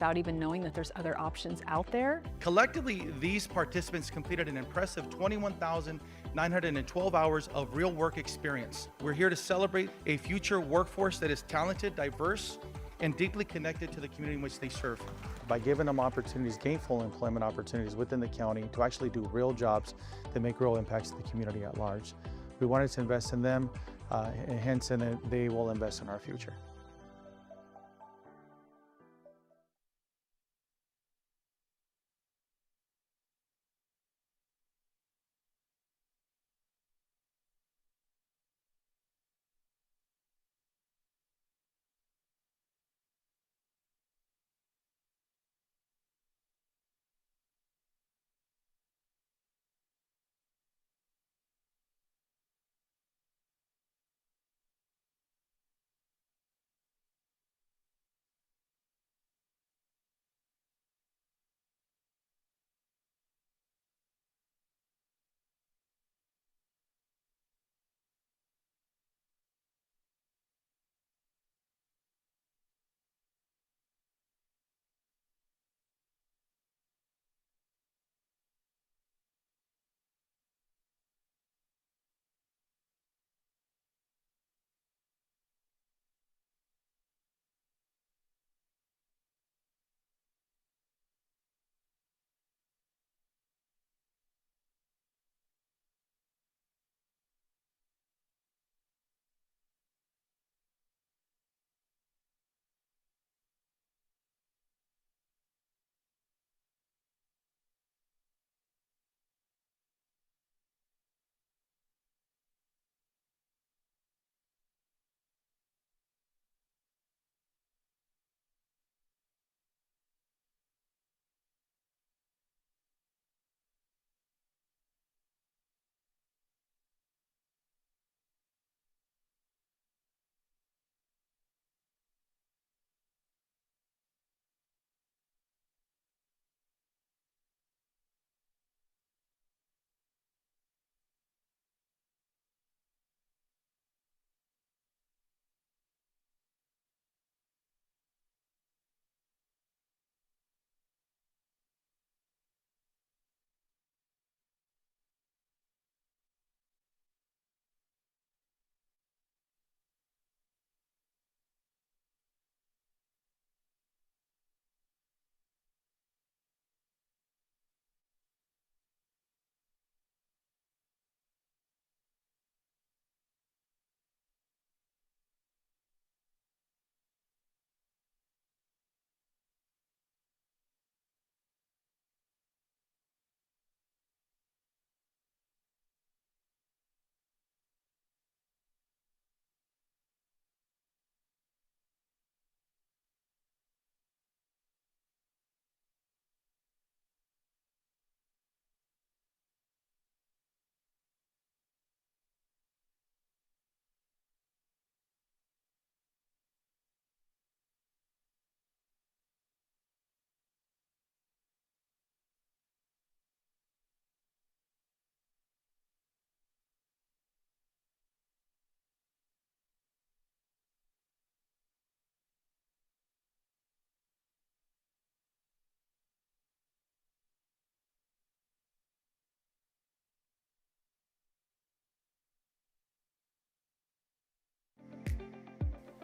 without even knowing that there's other options out there. Collectively, these participants completed an impressive 21,912 hours of real work experience. We're here to celebrate a future workforce that is talented, diverse, and deeply connected to the community in which they serve. By giving them opportunities, gainful employment opportunities within the county to actually do real jobs that make real impacts to the community at large. We wanted to invest in them, and hence they will invest in our future.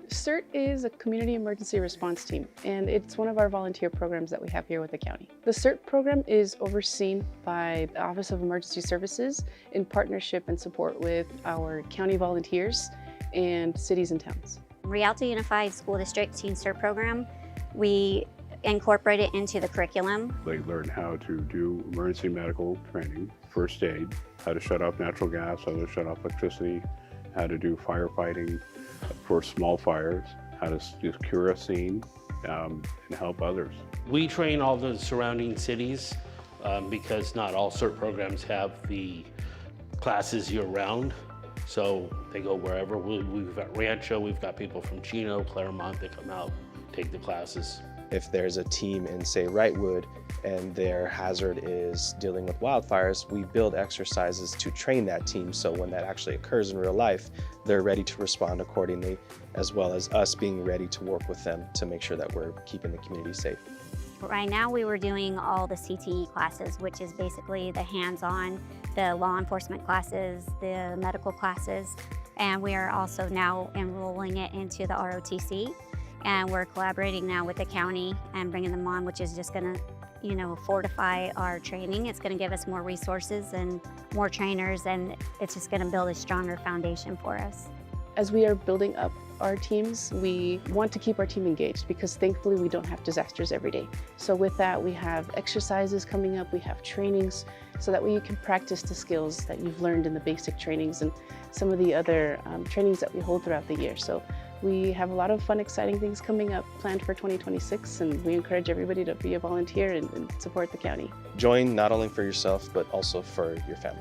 CERT is a community emergency response team, and it's one of our volunteer programs that we have here with the county. The CERT program is overseen by the Office of Emergency Services in partnership and support with our county volunteers and cities and towns. Rialto Unified School District Teen CERT program, we incorporate it into the curriculum. They learn how to do emergency medical training, first aid, how to shut off natural gas, how to shut off electricity, how to do firefighting for small fires, how to secure a scene, and help others. We train all the surrounding cities because not all CERT programs have the classes year-round, so they go wherever. We've got Rancho, we've got people from Chino, Claremont that come out, take the classes. If there's a team in, say, Wrightwood, and their hazard is dealing with wildfires, we build exercises to train that team so when that actually occurs in real life, they're ready to respond accordingly, as well as us being ready to work with them to make sure that we're keeping the community safe. Right now we were doing all the CTE classes, which is basically the hands-on, the law enforcement classes, the medical classes, and we are also now enrolling it into the ROTC. And we're collaborating now with the county and bringing them on, which is just gonna, fortify our training. It's gonna give us more resources and more trainers, and it's just gonna build a stronger foundation for us. As we are building up our teams, we want to keep our team engaged because thankfully we don't have disasters every day. So with that, we have exercises coming up, we have trainings, so that way you can practice the skills that you've learned in the basic trainings and some of the other trainings that we hold throughout the year. So we have a lot of fun, exciting things coming up planned for 2026, and we encourage everybody to be a volunteer and support the county. Join not only for yourself, but also for your family.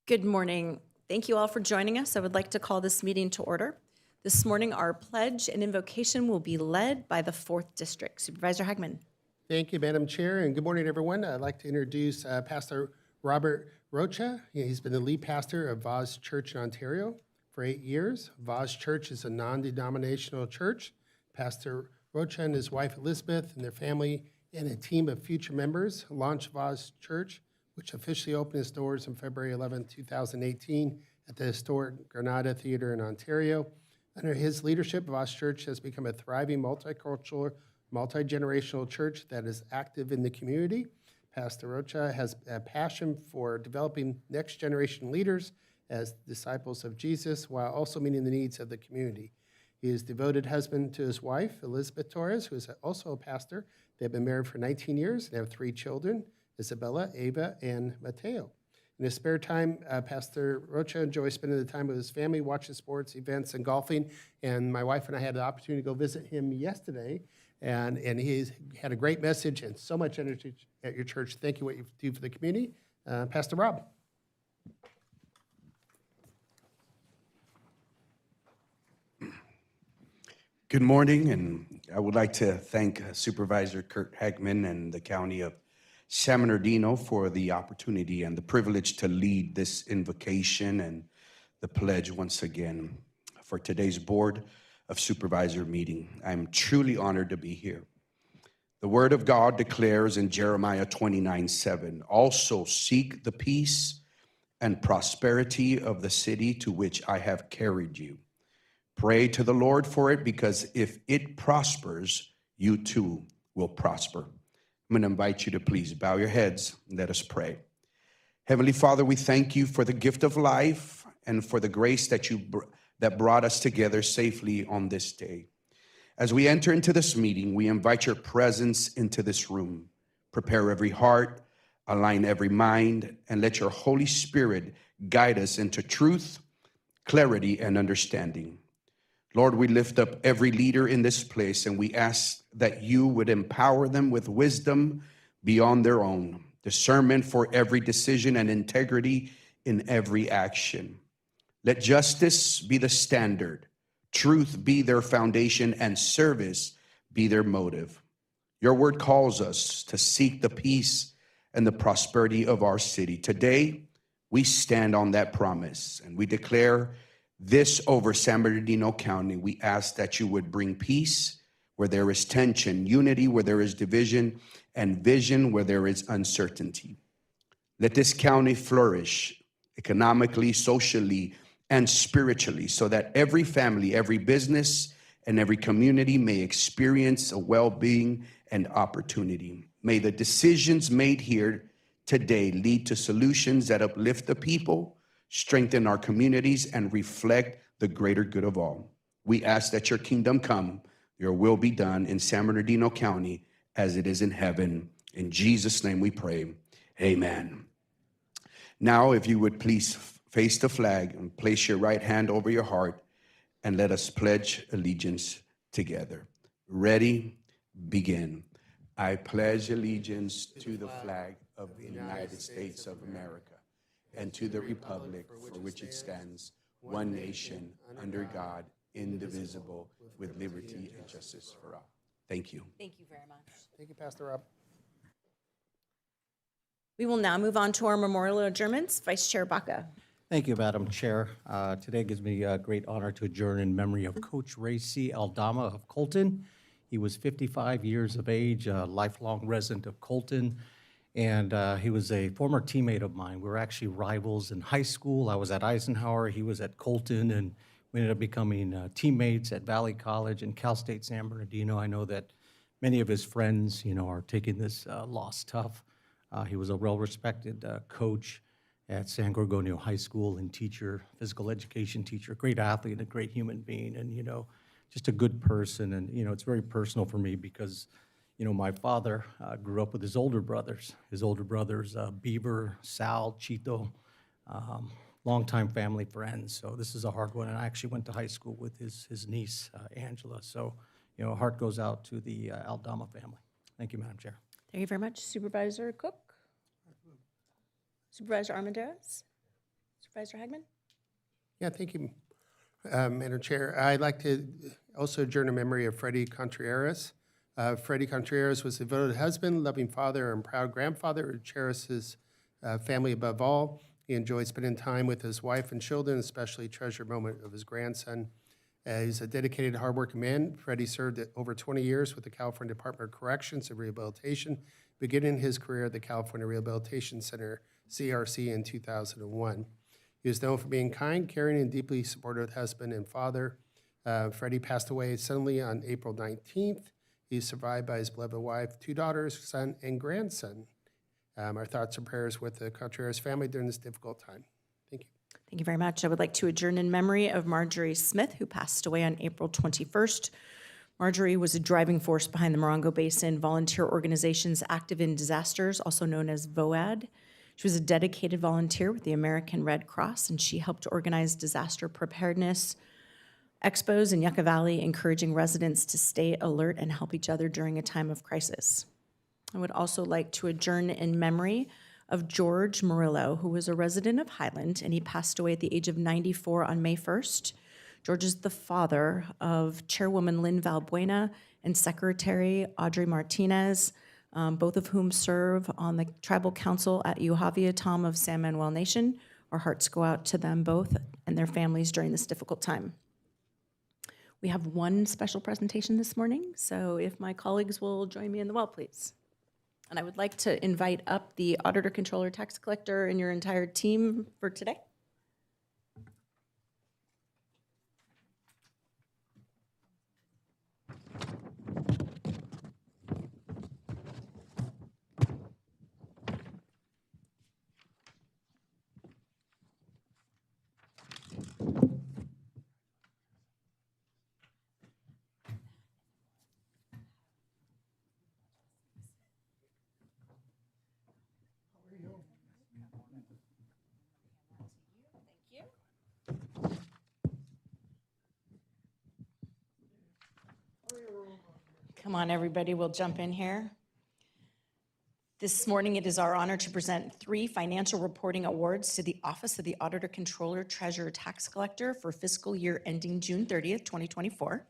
Good morning. Thank you all for joining us. I would like to call this meeting to order. This morning, our pledge and invocation will be led by the 4th District. Supervisor Hagman. Thank you, Madam Chair, and good morning, everyone. I'd like to introduce Pastor Robert Rocha. He's been the lead pastor of Voz Church in Ontario for 8 years. Voz Church is a non-denominational church. Pastor Rocha and his wife Elizabeth and their family and a team of future members launched Voz Church, which officially opened its doors on February 11, 2018 at the historic Granada Theatre in Ontario. Under his leadership, Voz Church has become a thriving multicultural, multi-generational church that is active in the community. Pastor Rocha has a passion for developing next-generation leaders as disciples of Jesus while also meeting the needs of the community. He is a devoted husband to his wife, Elizabeth Torres, who is also a pastor. They've been married for 19 years and have 3 children, Isabella, Ava, and Mateo. In his spare time, Pastor Rocha enjoys spending the time with his family, watching sports, events, and golfing. And my wife and I had the opportunity to go visit him yesterday, and he's had a great message and so much energy at your church. Thank you for what you do for the community. Pastor Rob. Good morning, and I would like to thank Supervisor Kurt Hagman and the County of San Bernardino for the opportunity and the privilege to lead this invocation and the pledge once again for today's Board of Supervisor meeting. I'm truly honored to be here. The Word of God declares in Jeremiah 29:7, also seek the peace and prosperity of the city to which I have carried you. Pray to the Lord for it, because if it prospers, you too will prosper. I'm going to invite you to please bow your heads and let us pray. Heavenly Father, we thank you for the gift of life and for the grace that brought us together safely on this day. As we enter into this meeting, we invite your presence into this room. Prepare every heart, align every mind, and let your Holy Spirit guide us into truth, clarity, and understanding. Lord, we lift up every leader in this place, and we ask that you would empower them with wisdom beyond their own, discernment for every decision, and integrity in every action. Let justice be the standard, truth be their foundation, and service be their motive. Your word calls us to seek the peace and the prosperity of our city. Today, we stand on that promise, and we declare this over San Bernardino County. We ask that you would bring peace where there is tension, unity where there is division, and vision where there is uncertainty. Let this county flourish economically, socially, and spiritually, so that every family, every business, and every community may experience a well-being and opportunity. May the decisions made here today lead to solutions that uplift the people, strengthen our communities, and reflect the greater good of all. We ask that your kingdom come, your will be done in San Bernardino County as it is in heaven. In Jesus' name we pray, amen. Now, if you would please face the flag and place your right hand over your heart, and let us pledge allegiance together. Ready, begin. I pledge allegiance to the flag of the United States of America and to the republic for which it stands, one nation, under God, indivisible, with liberty and justice for all. Thank you. Thank you very much. Thank you, Pastor Rob. We will now move on to our memorial adjournments. Vice Chair Baca. Thank you, Madam Chair. Today gives me a great honor to adjourn in memory of Coach Ray C. Aldama of Colton. He was 55 years of age, a lifelong resident of Colton, and he was a former teammate of mine. We were actually rivals in high school. I was at Eisenhower, he was at Colton, and we ended up becoming teammates at Valley College and Cal State San Bernardino. I know that many of his friends, are taking this loss tough. He was a well-respected coach at San Gorgonio High School and teacher, physical education teacher, great athlete, a great human being, and, just a good person. And, it's very personal for me because, my father grew up with his older brothers. Beaver, Sal, Chito, longtime family friends. So this is a hard one. And I actually went to high school with his niece, Angela. So, heart goes out to the Aldama family. Thank you, Madam Chair. Thank you very much. Supervisor Cook. Supervisor Armendariz. Supervisor Hagman? Yeah, thank you, Madam Chair. I'd like to also adjourn in memory of Freddie Contreras. Freddie Contreras was a devoted husband, loving father, and proud grandfather who cherished his family above all. He enjoyed spending time with his wife and children, especially treasured moment of his grandson. He's a dedicated, hardworking man. Freddie served over 20 years with the California Department of Corrections and Rehabilitation, beginning his career at the California Rehabilitation Center, CRC, in 2001. He was known for being kind, caring, and deeply supportive husband and father. Freddie passed away suddenly on April 19th. He's survived by his beloved wife, 2 daughters, son, and grandson. Our thoughts and prayers with the Contreras family during this difficult time. Thank you. Thank you very much. I would like to adjourn in memory of Marjorie Smith, who passed away on April 21st. Marjorie was a driving force behind the Morongo Basin Volunteer Organizations Active in Disasters, also known as VOAD. She was a dedicated volunteer with the American Red Cross, and she helped organize disaster preparedness expos in Yucca Valley, encouraging residents to stay alert and help each other during a time of crisis. I would also like to adjourn in memory of George Murillo, who was a resident of Highland, and he passed away at the age of 94 on May 1st. George is the father of Chairwoman Lynn Valbuena and Secretary Audrey Martinez, both of whom serve on the Tribal Council at Uhavia Tom of San Manuel Nation. Our hearts go out to them both and their families during this difficult time. We have one special presentation this morning, so if my colleagues will join me in the well, please. And I would like to invite up the Auditor, Controller, Tax Collector, and your entire team for today. Come on, everybody, we'll jump in here. This morning, it is our honor to present 3 financial reporting awards to the Office of the Auditor, Controller, Treasurer, Tax Collector for fiscal year ending June 30th, 2024.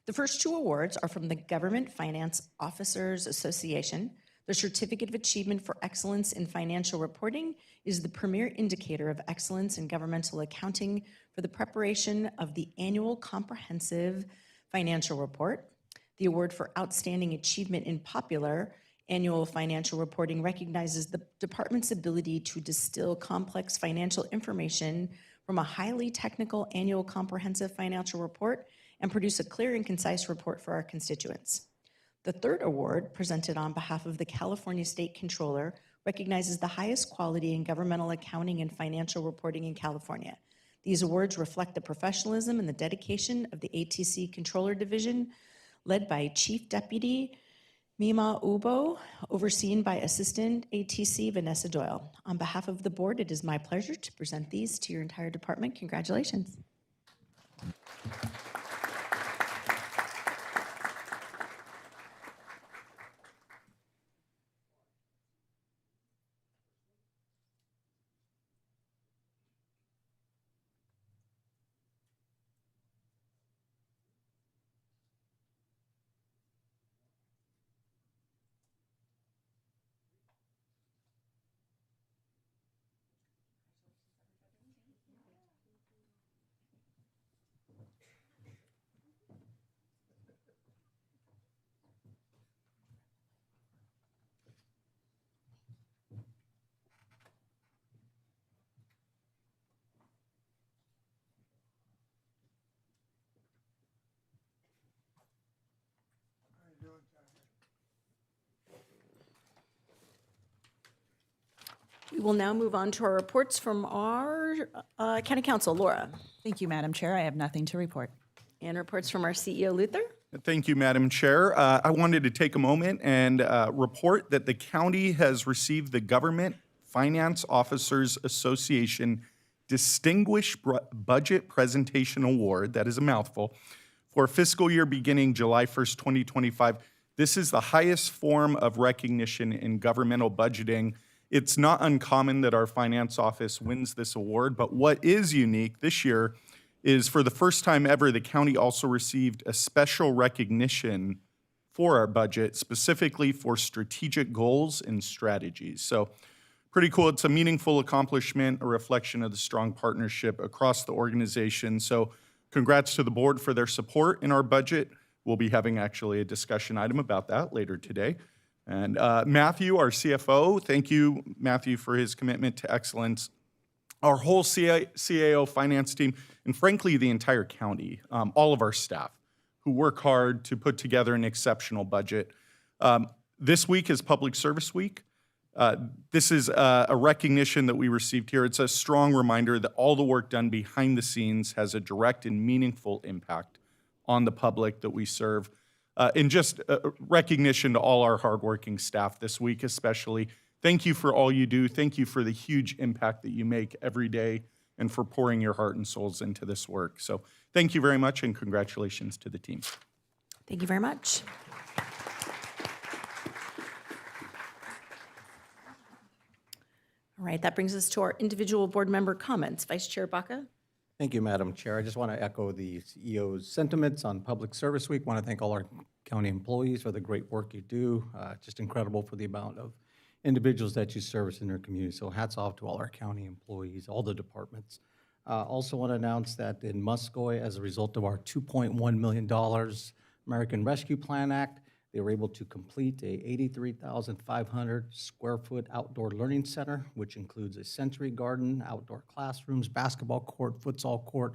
The first 2 awards are from the Government Finance Officers Association. The Certificate of Achievement for Excellence in Financial Reporting is the premier indicator of excellence in governmental accounting for the preparation of the annual comprehensive financial report. The award for Outstanding Achievement in Popular Annual Financial Reporting recognizes the department's ability to distill complex financial information from a highly technical annual comprehensive financial report and produce a clear and concise report for our constituents. The third award, presented on behalf of the California State Controller, recognizes the highest quality in governmental accounting and financial reporting in California. These awards reflect the professionalism and the dedication of the ATC Controller Division, led by Chief Deputy Mima Ubo, overseen by Assistant ATC Vanessa Doyle. On behalf of the board, it is my pleasure to present these to your entire department. Congratulations. We will now move on to our reports from our County Council. Laura. Thank you, Madam Chair. I have nothing to report. And reports from our CEO, Luther. Thank you, Madam Chair. I wanted to take a moment and report that the county has received the Government Finance Officers Association Distinguished Budget Presentation Award, that is a mouthful, for fiscal year beginning July 1st, 2025. This is the highest form of recognition in governmental budgeting, It's not uncommon that our finance office wins this award, but what is unique this year is for the first time ever, the county also received a special recognition for our budget, specifically for strategic goals and strategies. So pretty cool. It's a meaningful accomplishment, a reflection of the strong partnership across the organization. So congrats to the board for their support in our budget. We'll be having actually a discussion item about that later today. And Matthew, our CFO, thank you, Matthew, for his commitment to excellence. Our whole CAO finance team, and frankly, the entire county, all of our staff who work hard to put together an exceptional budget. This week is Public Service Week. This is a recognition that we received here. It's a strong reminder that all the work done behind the scenes has a direct and meaningful impact on the public that we serve. And just recognition to all our hardworking staff this week especially. Thank you for all you do. Thank you for the huge impact that you make every day and for pouring your heart and souls into this work. So thank you very much and congratulations to the team. Thank you very much. All right, that brings us to our individual board member comments. Vice Chair Baca. Thank you, Madam Chair. I just want to echo the CEO's sentiments on Public Service Week. I want to thank all our county employees for the great work you do. Just incredible for the amount of individuals that you service in their community. So hats off to all our county employees, all the departments. Also want to announce that in Muscoy, as a result of our $2.1 million American Rescue Plan Act, they were able to complete a 83,500 square foot outdoor learning center, which includes a sensory garden, outdoor classrooms, basketball court, futsal court.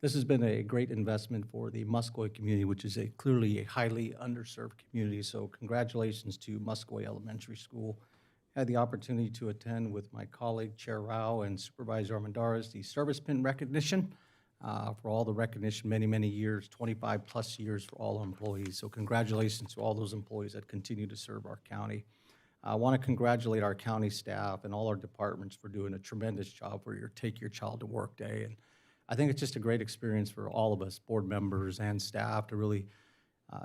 This has been a great investment for the Muscoy community, which is clearly a highly underserved community. So congratulations to Muscoy Elementary School. Had the opportunity to attend with my colleague, Chair Rao and Supervisor Armendariz, the service pin recognition for all the recognition, many, many years, 25 plus years for all employees. So congratulations to all those employees that continue to serve our county. I want to congratulate our county staff and all our departments for doing a tremendous job for your Take Your Child to Work Day. And I think it's just a great experience for all of us, board members and staff, to really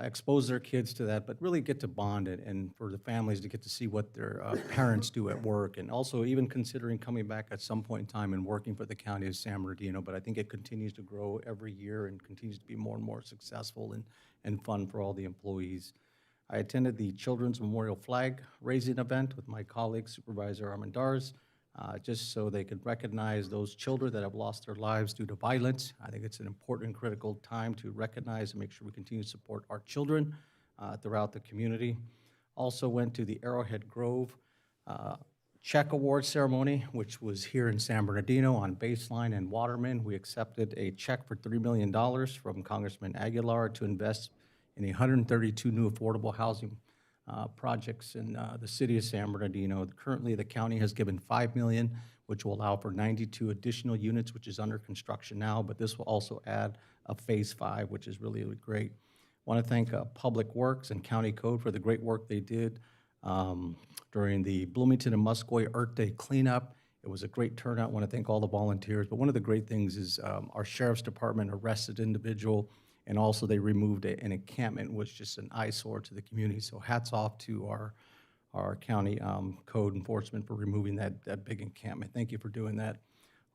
expose their kids to that, but really get to bond it, and for the families to get to see what their parents do at work, and also even considering coming back at some point in time and working for the county of San Bernardino. But I think it continues to grow every year and continues to be more and more successful and fun for all the employees. I attended the Children's Memorial Flag raising event with my colleague, Supervisor Armendariz, just so they could recognize those children that have lost their lives due to violence. I think it's an important and critical time to recognize and make sure we continue to support our children throughout the community. Also went to the Arrowhead Grove check award ceremony, which was here in San Bernardino on Baseline and Waterman. We accepted a check for $3 million from Congressman Aguilar to invest in 132 new affordable housing projects in the city of San Bernardino. Currently, the county has given $5 million, which will allow for 92 additional units, which is under construction now, but this will also add a phase 5, which is really, really great. I want to thank Public Works and County Code for the great work they did during the Bloomington and Muscoy Earth Day cleanup. It was a great turnout. I want to thank all the volunteers, but one of the great things is our Sheriff's Department arrested an individual, and also they removed an encampment, which is just an eyesore to the community. So hats off to our county code enforcement for removing that big encampment. Thank you for doing that.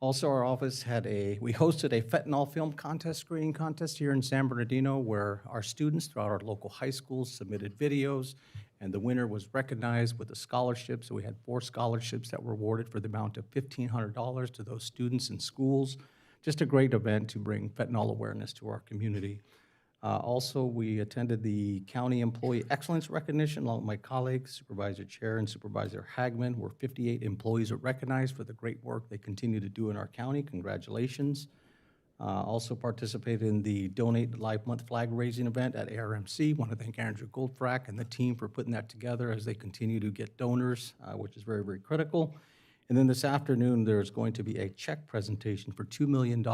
Also, our office we hosted a fentanyl film screening contest here in San Bernardino, where our students throughout our local high schools submitted videos, and the winner was recognized with a scholarship. So we had 4 scholarships that were awarded for the amount of $1,500 to those students in schools. Just a great event to bring fentanyl awareness to our community. Also, we attended the County Employee Excellence Recognition along with my colleagues, Supervisor Chair and Supervisor Hagman, where 58 employees are recognized for the great work they continue to do in our county. Congratulations. Also participated in the Donate Life Month flag raising event at ARMC. Want to thank Andrew Goldfrack and the team for putting that together as they continue to get donors, which is very, very critical. And then this afternoon, there's going to be a check presentation for $2 million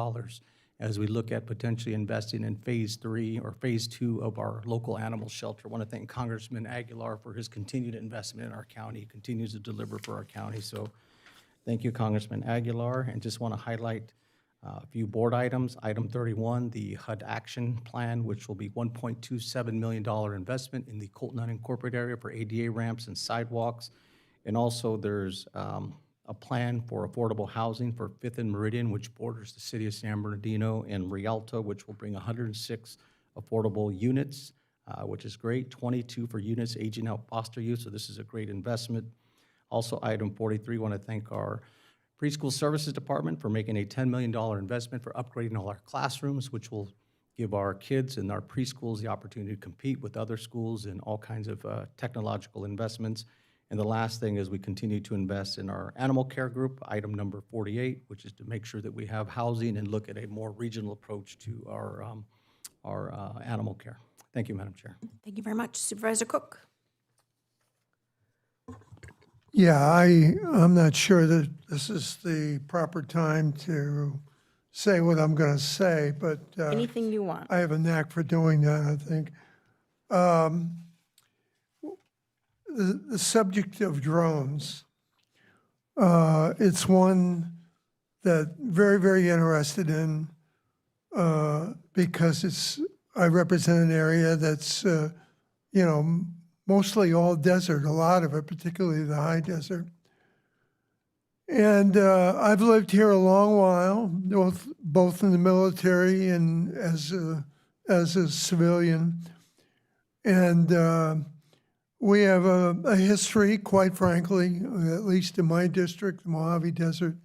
as we look at potentially investing in phase 3 or phase 2 of our local animal shelter. I want to thank Congressman Aguilar for his continued investment in our county. He continues to deliver for our county. So thank you, Congressman Aguilar. And just want to highlight a few board items. Item 31, the HUD Action Plan, which will be $1.27 million investment in the Colton Unincorporated area for ADA ramps and sidewalks. And also, there's a plan for affordable housing for 5th and Meridian, which borders the city of San Bernardino, and Rialto, which will bring 106 affordable units, which is great, 22 for units aging out foster youth, so this is a great investment. Also, item 43, want to thank our preschool services department for making a $10 million investment for upgrading all our classrooms, which will give our kids and our preschools the opportunity to compete with other schools in all kinds of technological investments. And the last thing is we continue to invest in our animal care group, item number 48, which is to make sure that we have housing and look at a more regional approach to our animal care. Thank you, Madam Chair. Thank you very much. Supervisor Cook. Yeah, I'm not sure that this is the proper time to say what I'm going to say, but Anything you want. I have a knack for doing that, I think. The subject of drones, it's one that very, very interested in because I represent an area that's, mostly all desert, a lot of it, particularly the high desert. And I've lived here a long while, both in the military and as a civilian. And we have a history, quite frankly, at least in my district, the Mojave Desert,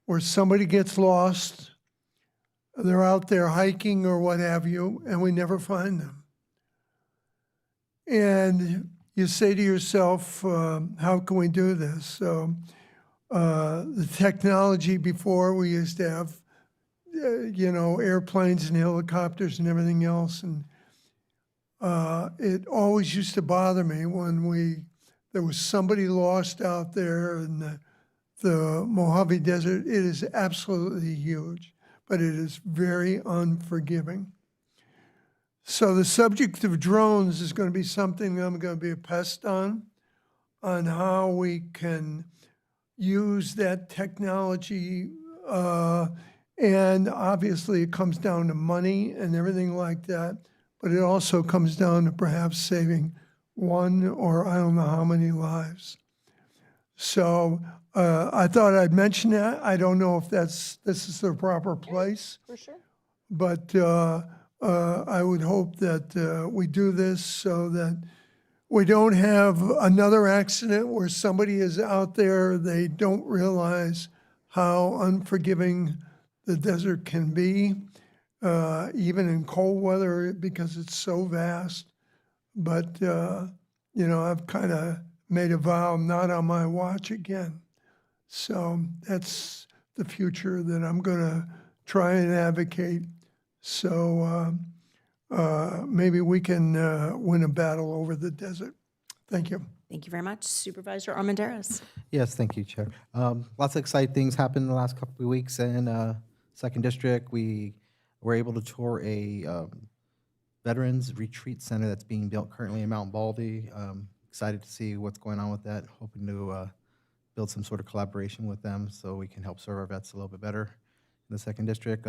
where somebody gets lost, they're out there hiking or what have you, and we never find them. And you say to yourself, how can we do this? So the technology before, we used to have, airplanes and helicopters and everything else. And it always used to bother me when there was somebody lost out there in the Mojave Desert. It is absolutely huge, but it is very unforgiving. So the subject of drones is going to be something I'm going to be a pest on how we can use that technology. And obviously it comes down to money and everything like that, but it also comes down to perhaps saving one or I don't know how many lives. So I thought I'd mention that. I don't know if this is the proper place. For sure. But I would hope that we do this so that we don't have another accident where somebody is out there, they don't realize how unforgiving the desert can be, even in cold weather because it's so vast. But, I've kind of made a vow not on my watch again. So that's the future that I'm going to try and advocate. So maybe we can win a battle over the desert. Thank you. Thank you very much. Supervisor Armendariz. Yes, thank you, Chair. Lots of exciting things happened in the last couple of weeks in 2nd District. We were able to tour a Veterans Retreat Center that's being built currently in Mount Baldy. Excited to see what's going on with that, hoping to build some sort of collaboration with them so we can help serve our vets a little bit better in the 2nd District.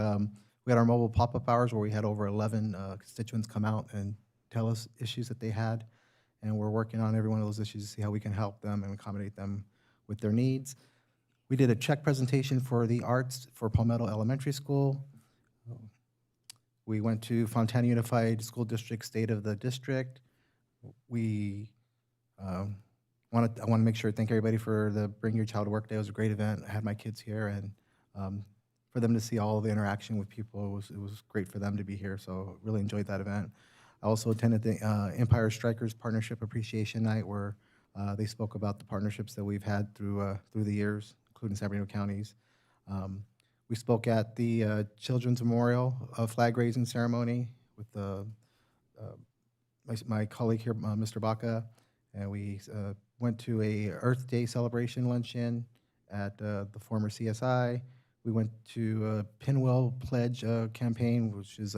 We had our mobile pop-up hours where we had over 11 constituents come out and tell us issues that they had, and we're working on every one of those issues to see how we can help them and accommodate them with their needs. We did a check presentation for the arts for Palmetto Elementary School. We went to Fontana Unified School District State of the District. I want to make sure to thank everybody for the Bring Your Child to Work Day. It was a great event. I had my kids here, and for them to see all the interaction with people, it was great for them to be here, so really enjoyed that event. I also attended the Empire Strikers Partnership Appreciation Night, where they spoke about the partnerships that we've had through the years, including San Bernardino counties. We spoke at the Children's Memorial flag raising ceremony with my colleague here, Mr. Baca, and we went to a Earth Day celebration luncheon at the former CSI. We went to a Pinwheel Pledge campaign, which is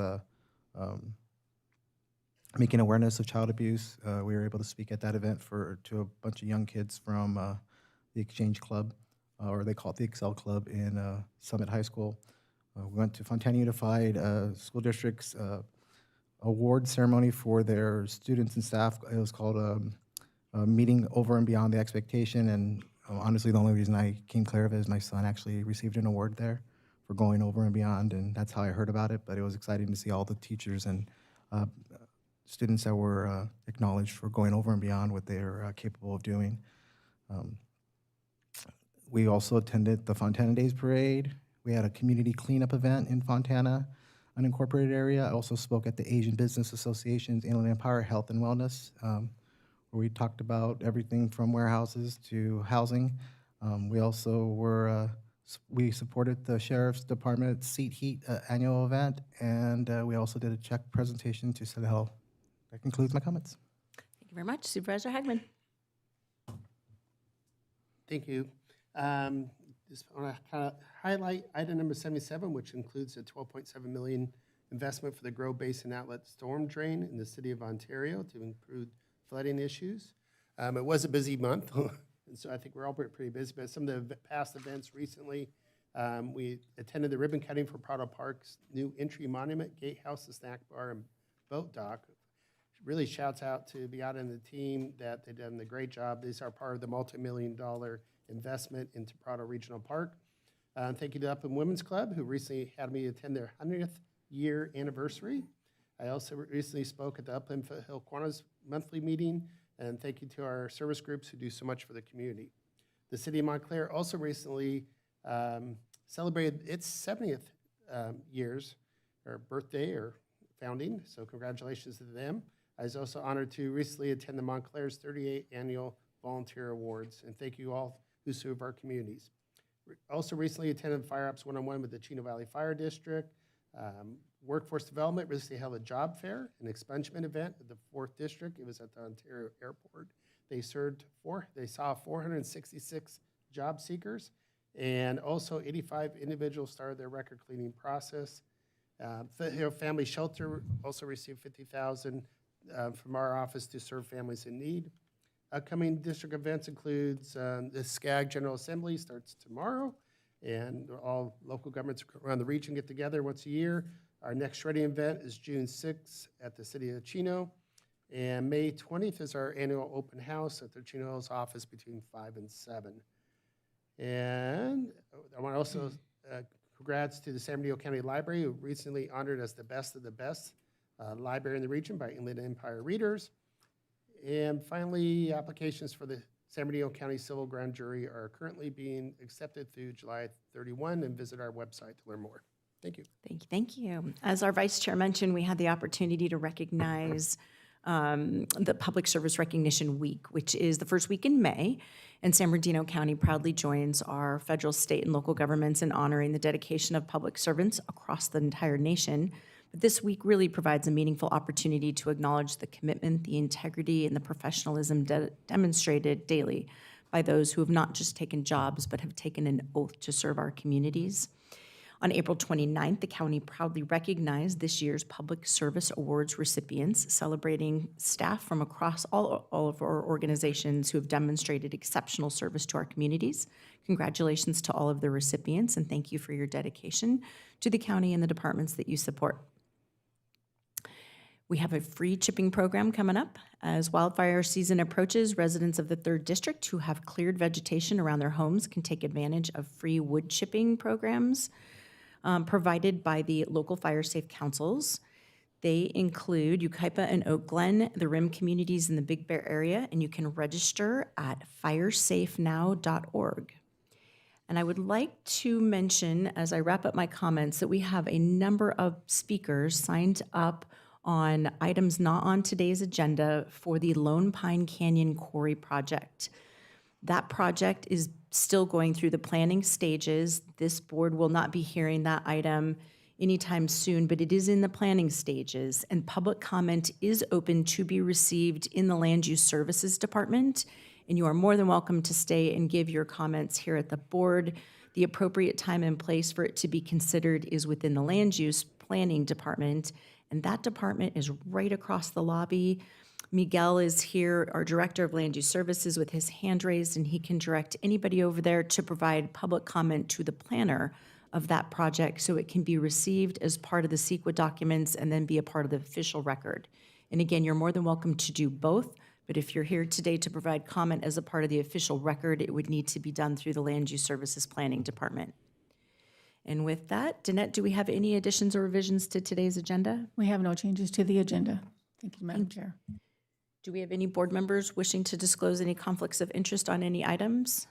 making awareness of child abuse. We were able to speak at that event to a bunch of young kids from the Exchange Club, or they call it the Excel Club in Summit High School. We went to Fontana Unified School District's award ceremony for their students and staff. It was called meeting over and beyond the expectation. And honestly, the only reason I came clear of it is my son actually received an award there for going over and beyond, and that's how I heard about it. But it was exciting to see all the teachers and students that were acknowledged for going over and beyond what they're capable of doing. We also attended the Fontana Days Parade. We had a community cleanup event in Fontana, unincorporated area. I also spoke at the Asian Business Association's Inland Empire Health and Wellness, where we talked about everything from warehouses to housing. We also we supported the Sheriff's Department Seat Heat annual event, and we also did a check presentation to City Hall. That concludes my comments. Thank you very much. Supervisor Hagman. Thank you. Just want to kind of highlight item number 77, which includes a $12.7 million investment for the Grove Basin Outlet Storm Drain in the city of Ontario to improve flooding issues. It was a busy month, and so I think we're all pretty busy, but some of the past events recently, we attended the ribbon cutting for Prado Park's new entry monument, gatehouse, the snack bar, and boat dock. Really shouts out to Beata and the team that they've done a great job. These are part of the multi-million-dollar investment into Prado Regional Park. Thank you to Upland Women's Club, who recently had me attend their 100th year anniversary. I also recently spoke at the Upland Foothill Kiwanis monthly meeting, and thank you to our service groups who do so much for the community. The city of Montclair also recently celebrated its 70th years, or birthday, or founding, so congratulations to them. I was also honored to recently attend the Montclair's 38th Annual Volunteer Awards, and thank you all who serve our communities. Also recently attended Fire Ops 101 with the Chino Valley Fire District. Workforce Development recently held a job fair, an expungement event at the 4th District. It was at the Ontario Airport. They saw 466 job seekers, and also 85 individuals started their record cleaning process. Foothill Family Shelter also received $50,000 from our office to serve families in need. Upcoming district events includes the SCAG General Assembly starts tomorrow, and all local governments around the region get together once a year. Our next shredding event is June 6th at the City of Chino, and May 20th is our annual open house at the Chino Hills office between 5 and 7. And I want to also congrats to the San Bernardino County Library, who recently honored as the best of the best library in the region by Inland Empire Readers. And finally, applications for the San Bernardino County Civil Grand Jury are currently being accepted through July 31, and visit our website to learn more. Thank you. Thank you. Thank you. As our Vice Chair mentioned, we had the opportunity to recognize the Public Service Recognition Week, which is the first week in May, and San Bernardino County proudly joins our federal, state, and local governments in honoring the dedication of public servants across the entire nation. But this week really provides a meaningful opportunity to acknowledge the commitment, the integrity, and the professionalism demonstrated daily by those who have not just taken jobs, but have taken an oath to serve our communities. On April 29th, the county proudly recognized this year's Public Service Awards recipients, celebrating staff from across all of our organizations who have demonstrated exceptional service to our communities. Congratulations to all of the recipients, and thank you for your dedication to the county and the departments that you support. We have a free chipping program coming up. As wildfire season approaches, residents of the 3rd District who have cleared vegetation around their homes can take advantage of free wood chipping programs provided by the local fire safe councils. They include Yucaipa and Oak Glen, the rim communities in the Big Bear area, and you can register at firesafenow.org. And I would like to mention, as I wrap up my comments, that we have a number of speakers signed up on items not on today's agenda for the Lone Pine Canyon Quarry project. That project is still going through the planning stages. This board will not be hearing that item anytime soon, but it is in the planning stages, and public comment is open to be received in the Land Use Services Department, and you are more than welcome to stay and give your comments here at the board. The appropriate time and place for it to be considered is within the Land Use Planning Department, and that department is right across the lobby. Miguel is here, our Director of Land Use Services, with his hand raised, and he can direct anybody over there to provide public comment to the planner of that project so it can be received as part of the CEQA documents and then be a part of the official record. And again, you're more than welcome to do both, But if you're here today to provide comment as a part of the official record, it would need to be done through the Land Use Services Planning Department. And with that, Danette, do we have any additions or revisions to today's agenda? We have no changes to the agenda. Thank you, Madam Chair. Do we have any board members wishing to disclose any conflicts of interest on any items?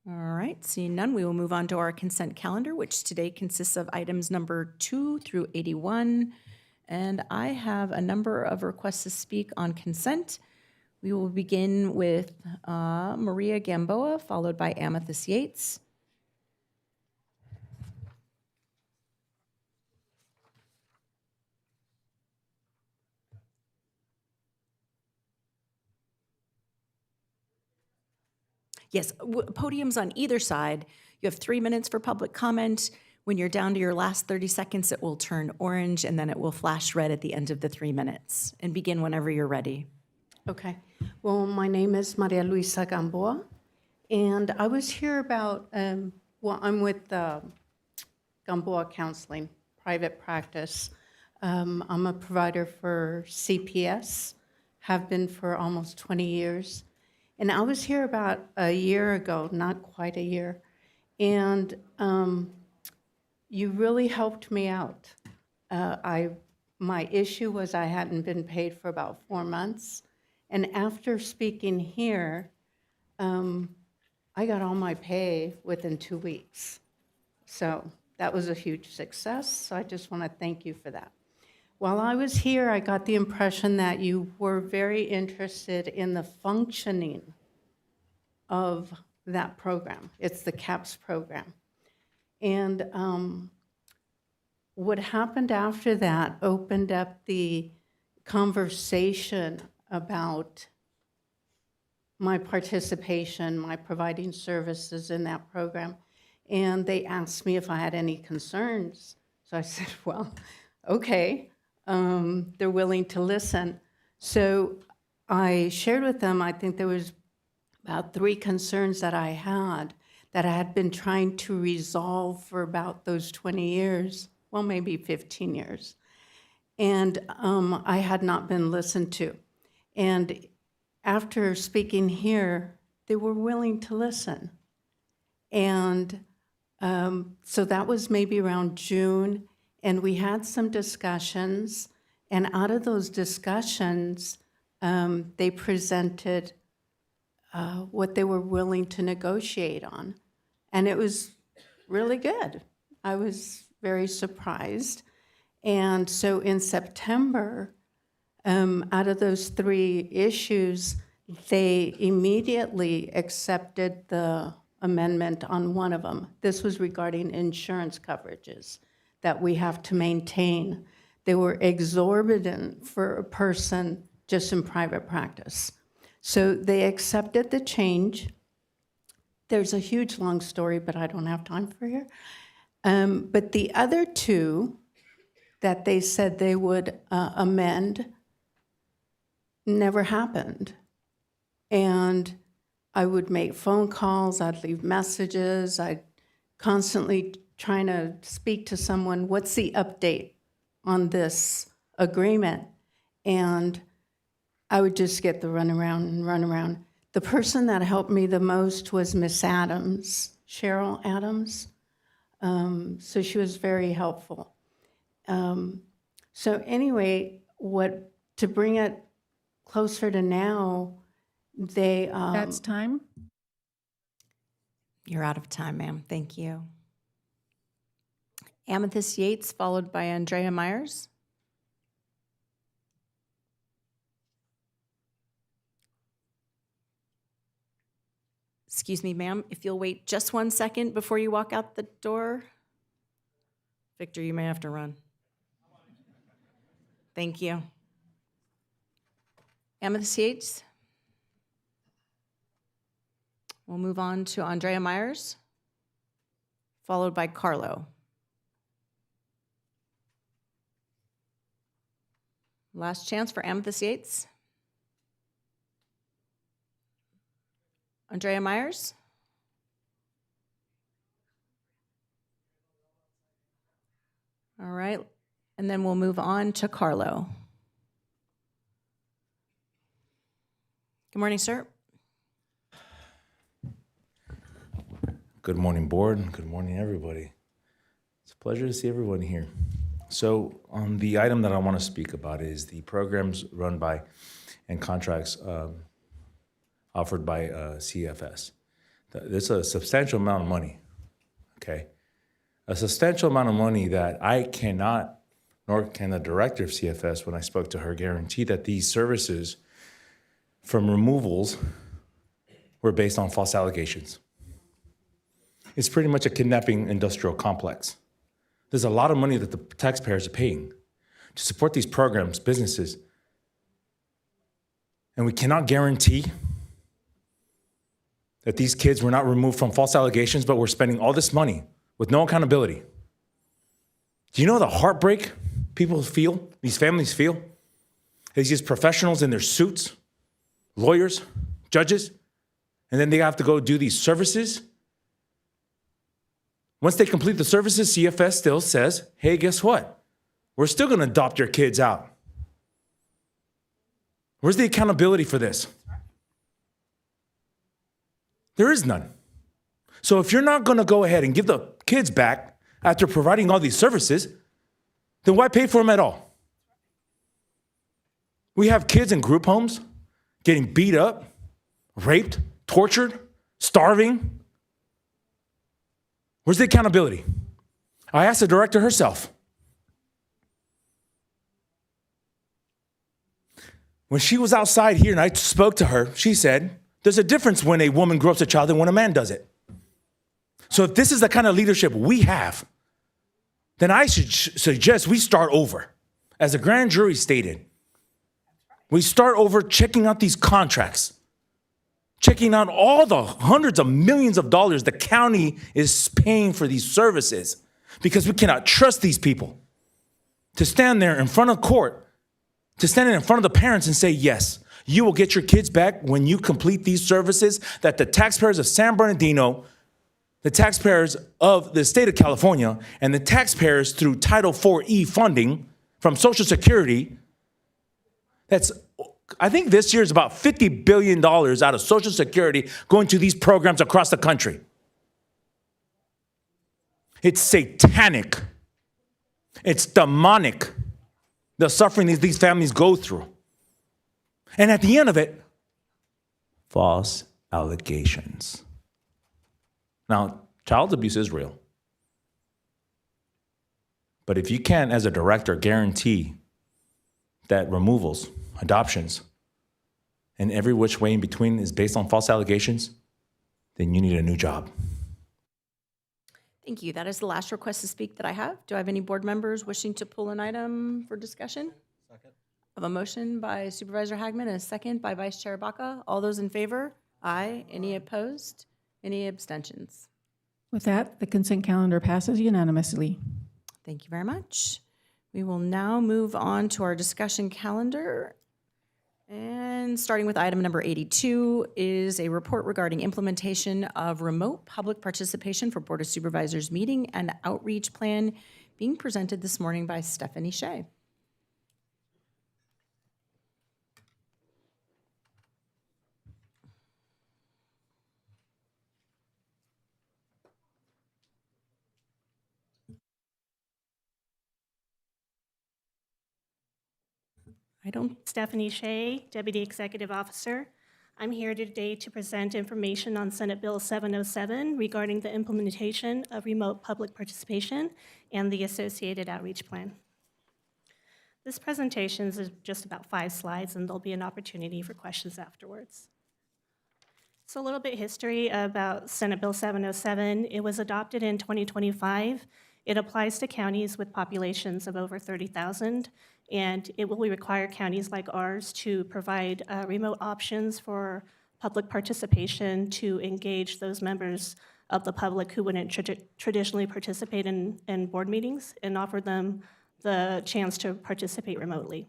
All right, seeing none, we will move on to our consent calendar, which today consists of items number 2 through 81. And I have a number of requests to speak on consent. We will begin with Maria Gamboa, followed by Amethyst Yates. Yes, podiums on either side. You have 3 minutes for public comment. When you're down to your last 30 seconds, it will turn orange, and then it will flash red at the end of the 3 minutes. And begin whenever you're ready. Okay. Well, my name is Maria Luisa Gamboa, and I was here about, well, I'm with Gamboa Counseling, private practice. I'm a provider for CPS, have been for almost 20 years. And I was here about a year ago, not quite a year, and you really helped me out. My issue was I hadn't been paid for about 4 months, and after speaking here, I got all my pay within 2 weeks. So that was a huge success, so I just want to thank you for that. While I was here, I got the impression that you were very interested in the functioning of that program. It's the CAPS program. And what happened after that opened up the conversation about my participation, my providing services in that program. And they asked me if I had any concerns. So I said, well, okay. They're willing to listen. So I shared with them, I think there was about 3 concerns that I had been trying to resolve for about those 20 years, well, maybe 15 years. And I had not been listened to. And after speaking here, they were willing to listen. And so that was maybe around June. And we had some discussions, and out of those discussions, they presented what they were willing to negotiate on. And it was really good. I was very surprised. And so in September, out of those 3 issues, they immediately accepted the amendment on one of them. This was regarding insurance coverages that we have to maintain. They were exorbitant for a person just in private practice. So they accepted the change. There's a huge long story, but I don't have time for here. But the other 2 that they said they would amend never happened. And I would make phone calls, I'd leave messages, I'd constantly trying to speak to someone, what's the update on this agreement? And I would just get the runaround. The person that helped me the most was Miss Adams, Cheryl Adams. So she was very helpful. So anyway, to bring it closer to now, they... That's time. You're out of time, ma'am. Thank you. Amethyst Yates, followed by Andrea Myers. Excuse me, ma'am, if you'll wait just 1 second before you walk out the door. Victor, you may have to run. Thank you. Amethyst Yates. We'll move on to Andrea Myers, followed by Carlo. Last chance for Amethyst Yates. Andrea Myers. All right, and then we'll move on to Carlo. Good morning, sir. Good morning, board. Good morning, everybody. It's a pleasure to see everyone here. So, the item that I want to speak about is the programs run by and contracts offered by CFS. There's a substantial amount of money, okay? A substantial amount of money that I cannot, nor can the director of CFS, when I spoke to her, guarantee that these services from removals were based on false allegations. It's pretty much a kidnapping industrial complex. There's a lot of money that the taxpayers are paying to support these programs, businesses, and we cannot guarantee that these kids were not removed from false allegations, but we're spending all this money with no accountability. Do you know the heartbreak people feel, these families feel? These professionals in their suits, lawyers, judges, and then they have to go do these services. Once they complete the services, CFS still says, hey, guess what? We're still going to adopt your kids out. Where's the accountability for this? There is none. So if you're not going to go ahead and give the kids back after providing all these services, then why pay for them at all? We have kids in group homes getting beat up, raped, tortured, starving. Where's the accountability? I asked the director herself. When she was outside here and I spoke to her, she said, there's a difference when a woman grows a child and when a man does it. So if this is the kind of leadership we have, then I should suggest we start over. As the grand jury stated, we start over checking out these contracts, checking out all the hundreds of millions of dollars the county is paying for these services, because we cannot trust these people to stand there in front of court, to stand in front of the parents and say, yes, you will get your kids back when you complete these services that the taxpayers of San Bernardino, the taxpayers of the state of California, and the taxpayers through Title IV-E funding from Social Security. I think this year is about $50 billion out of Social Security going to these programs across the country. It's satanic. It's demonic, the suffering these families go through. And at the end of it, false allegations. Now, child abuse is real. But if you can't, as a director, guarantee that removals, adoptions, and every which way in between is based on false allegations, then you need a new job. Thank you. That is the last request to speak that I have. Do I have any board members wishing to pull an item for discussion? Second. I have a motion by Supervisor Hagman and a second by Vice Chair Baca. All those in favor? Aye. Any opposed? Any abstentions? With that, the consent calendar passes unanimously. Thank you very much. We will now move on to our discussion calendar. And starting with item number 82 is a report regarding implementation of remote public participation for Board of Supervisors meeting and outreach plan being presented this morning by Stephanie Shea. Stephanie Shea, Deputy Executive Officer. I'm here today to present information on Senate Bill 707 regarding the implementation of remote public participation and the associated outreach plan. This presentation is just about 5 slides, and there'll be an opportunity for questions afterwards. So a little bit of history about Senate Bill 707. It was adopted in 2025. It applies to counties with populations of over 30,000. And it will require counties like ours to provide remote options for public participation to engage those members of the public who wouldn't traditionally participate in board meetings and offer them the chance to participate remotely.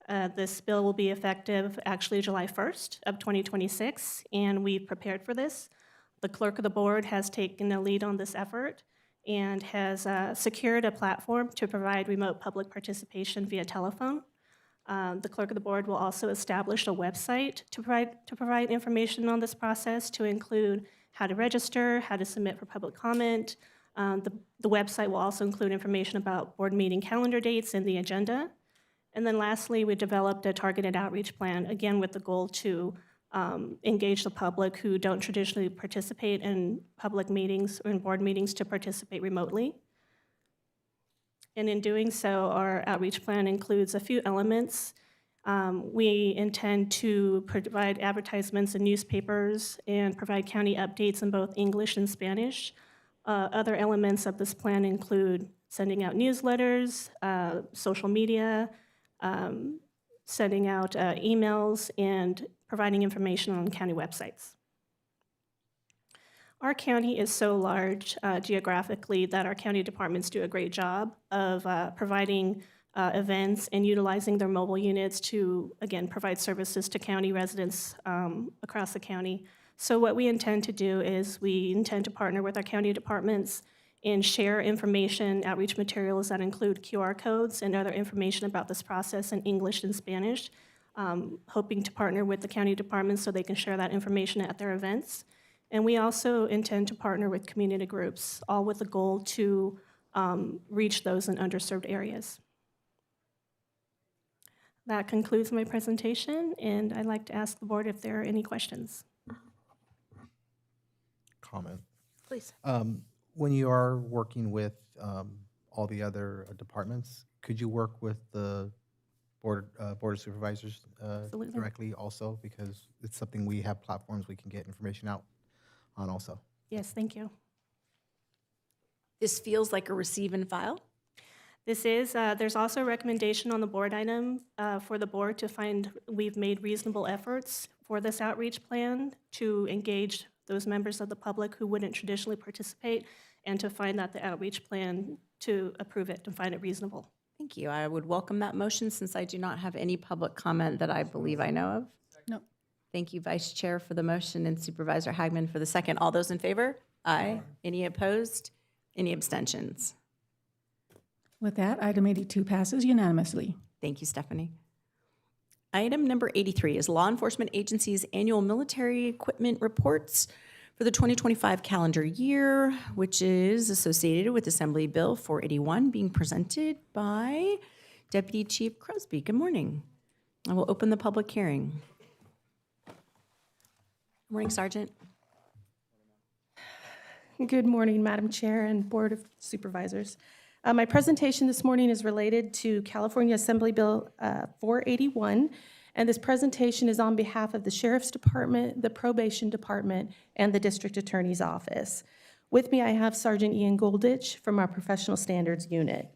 This bill will be effective actually July 1st of 2026, and we've prepared for this. The clerk of the board has taken the lead on this effort and has secured a platform to provide remote public participation via telephone. The clerk of the board will also establish a website to provide information on this process, to include how to register, how to submit for public comment. The website will also include information about board meeting calendar dates and the agenda. And then lastly, we developed a targeted outreach plan, again with the goal to engage the public who don't traditionally participate in public meetings or in board meetings to participate remotely. And in doing so, our outreach plan includes a few elements. We intend to provide advertisements in newspapers and provide county updates in both English and Spanish. Other elements of this plan include sending out newsletters, social media, sending out emails, and providing information on county websites. Our county is so large geographically that our county departments do a great job of providing events and utilizing their mobile units to, again, provide services to county residents across the county. So what we intend to do is we intend to partner with our county departments and share information, outreach materials that include QR codes and other information about this process in English and Spanish, hoping to partner with the county departments so they can share that information at their events. And we also intend to partner with community groups, all with the goal to reach those in underserved areas. That concludes my presentation, and I'd like to ask the board if there are any questions. Comment. Please. When you are working with all the other departments, could you work with the board of supervisors directly also? Because it's something we have platforms we can get information out on also. Yes, thank you. This feels like a receive and file. This is, there's also a recommendation on the board item for the board to find we've made reasonable efforts for this outreach plan to engage those members of the public who wouldn't traditionally participate, and to find that the outreach plan to approve it and find it reasonable. Thank you. I would welcome that motion since I do not have any public comment that I believe I know of. No. Thank you, Vice Chair, for the motion and Supervisor Hagman for the second. All those in favor? Aye. Any opposed? Any abstentions? With that, item 82 passes unanimously. Thank you, Stephanie. Item number 83 is Law Enforcement Agency's annual military equipment reports for the 2025 calendar year, which is associated with Assembly Bill 481 being presented by Deputy Chief Crosby. Good morning. I will open the public hearing. Good morning, Sergeant. Good morning, Madam Chair and Board of Supervisors. My presentation this morning is related to California Assembly Bill 481, and this presentation is on behalf of the Sheriff's Department, the Probation Department, and the District Attorney's Office. With me, I have Sergeant Ian Golditch from our Professional Standards Unit.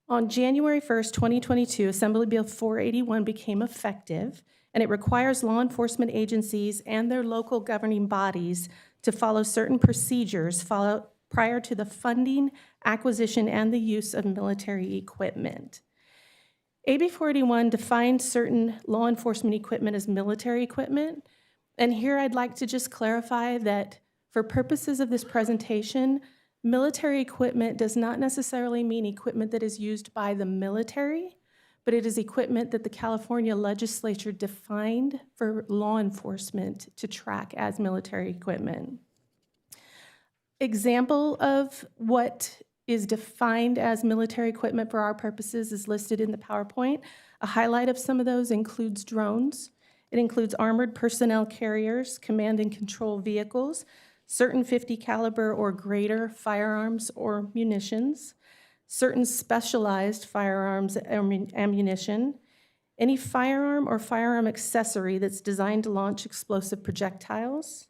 On January 1st, 2022, Assembly Bill 481 became effective, and it requires law enforcement agencies and their local governing bodies to follow certain procedures prior to the funding, acquisition, and the use of military equipment. AB 481 defines certain law enforcement equipment as military equipment, and here I'd like to just clarify that for purposes of this presentation, military equipment does not necessarily mean equipment that is used by the military, but it is equipment that the California legislature defined for law enforcement to track as military equipment. Example of what is defined as military equipment for our purposes is listed in the PowerPoint. A highlight of some of those includes drones. It includes armored personnel carriers, command and control vehicles, certain .50 caliber or greater firearms or munitions, certain specialized firearms and ammunition, any firearm or firearm accessory that's designed to launch explosive projectiles,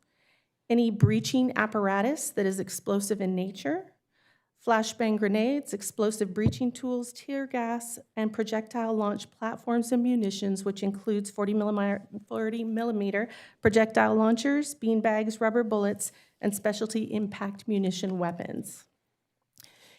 any breaching apparatus that is explosive in nature, flashbang grenades, explosive breaching tools, tear gas, and projectile launch platforms and munitions, which includes 40 millimeter projectile launchers, beanbags, rubber bullets, and specialty impact munition weapons.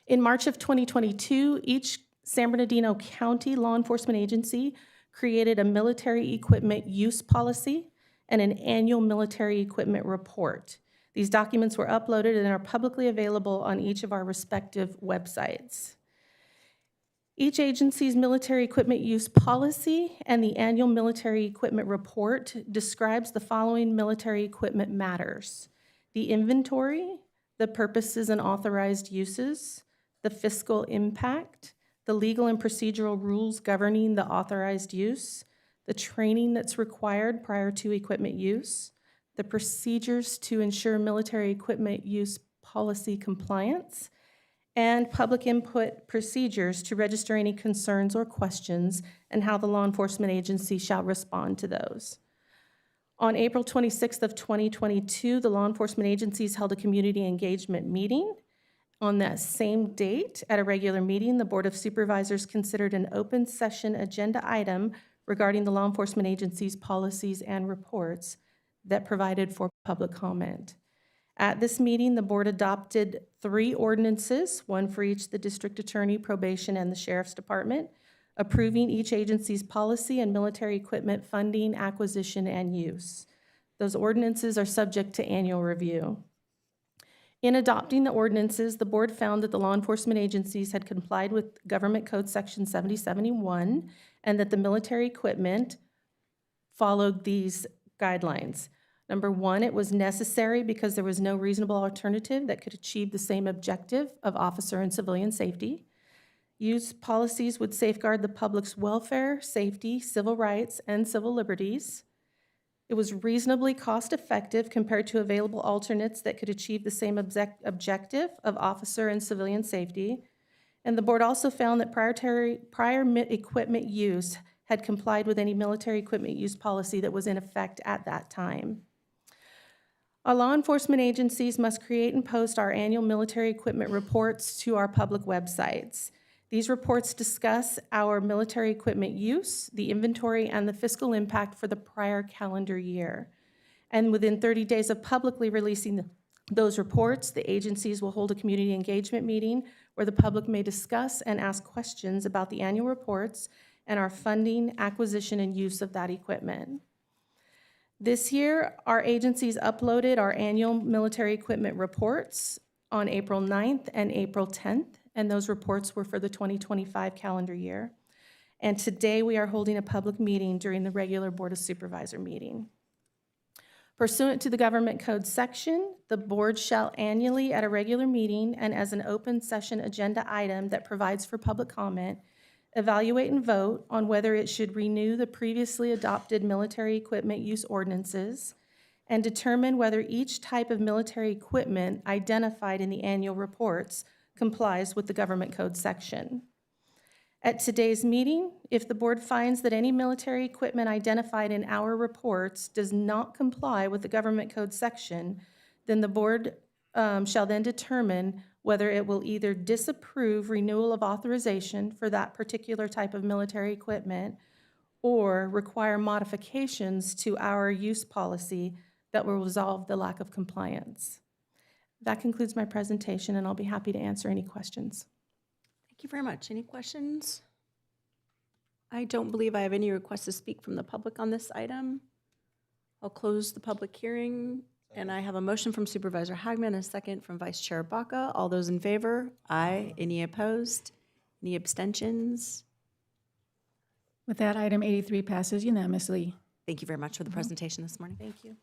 In March of 2022, each San Bernardino County law enforcement agency created a military equipment use policy and an annual military equipment report. These documents were uploaded and are publicly available on each of our respective websites. Each agency's military equipment use policy and the annual military equipment report describes the following military equipment matters: the inventory, the purposes and authorized uses, the fiscal impact, the legal and procedural rules governing the authorized use, the training that's required prior to equipment use, the procedures to ensure military equipment use policy compliance, and public input procedures to register any concerns or questions and how the law enforcement agency shall respond to those. On April 26th of 2022, the law enforcement agencies held a community engagement meeting. On that same date, at a regular meeting, the Board of Supervisors considered an open session agenda item regarding the law enforcement agency's policies and reports that provided for public comment. At this meeting, the board adopted 3 ordinances, one for each the district attorney, probation, and the sheriff's department, approving each agency's policy and military equipment funding, acquisition, and use. Those ordinances are subject to annual review. In adopting the ordinances, the board found that the law enforcement agencies had complied with Government Code Section 7071 and that the military equipment followed these guidelines. Number 1, it was necessary because there was no reasonable alternative that could achieve the same objective of officer and civilian safety. Use policies would safeguard the public's welfare, safety, civil rights, and civil liberties. It was reasonably cost-effective compared to available alternates that could achieve the same objective of officer and civilian safety. And the board also found that prior equipment use had complied with any military equipment use policy that was in effect at that time. Our law enforcement agencies must create and post our annual military equipment reports to our public websites. These reports discuss our military equipment use, the inventory, and the fiscal impact for the prior calendar year. And within 30 days of publicly releasing those reports, the agencies will hold a community engagement meeting where the public may discuss and ask questions about the annual reports and our funding, acquisition, and use of that equipment. This year, our agencies uploaded our annual military equipment reports on April 9th and April 10th, and those reports were for the 2025 calendar year. And today we are holding a public meeting during the regular Board of Supervisor meeting. Pursuant to the Government Code section, the board shall annually at a regular meeting and as an open session agenda item that provides for public comment, evaluate and vote on whether it should renew the previously adopted military equipment use ordinances and determine whether each type of military equipment identified in the annual reports complies with the Government Code section. At today's meeting, if the board finds that any military equipment identified in our reports does not comply with the Government Code section, then the board shall then determine whether it will either disapprove renewal of authorization for that particular type of military equipment or require modifications to our use policy that will resolve the lack of compliance. That concludes my presentation, and I'll be happy to answer any questions. Thank you very much. Any questions? I don't believe I have any requests to speak from the public on this item. I'll close the public hearing, and I have a motion from Supervisor Hagman and a second from Vice Chair Baca. All those in favor? Aye. Any opposed? Any abstentions? With that, item 83 passes unanimously. Thank you very much for the presentation this morning. Thank you.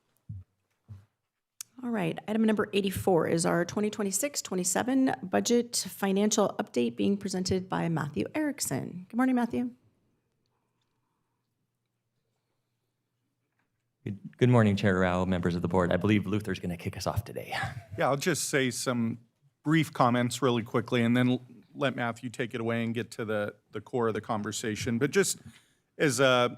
All right, item number 84 is our 2026-27 budget financial update being presented by Matthew Erickson. Good morning, Matthew. Good morning, Chair Rao, members of the board. I believe Luther's going to kick us off today. Yeah, I'll just say some brief comments really quickly and then let Matthew take it away and get to the core of the conversation. But just as a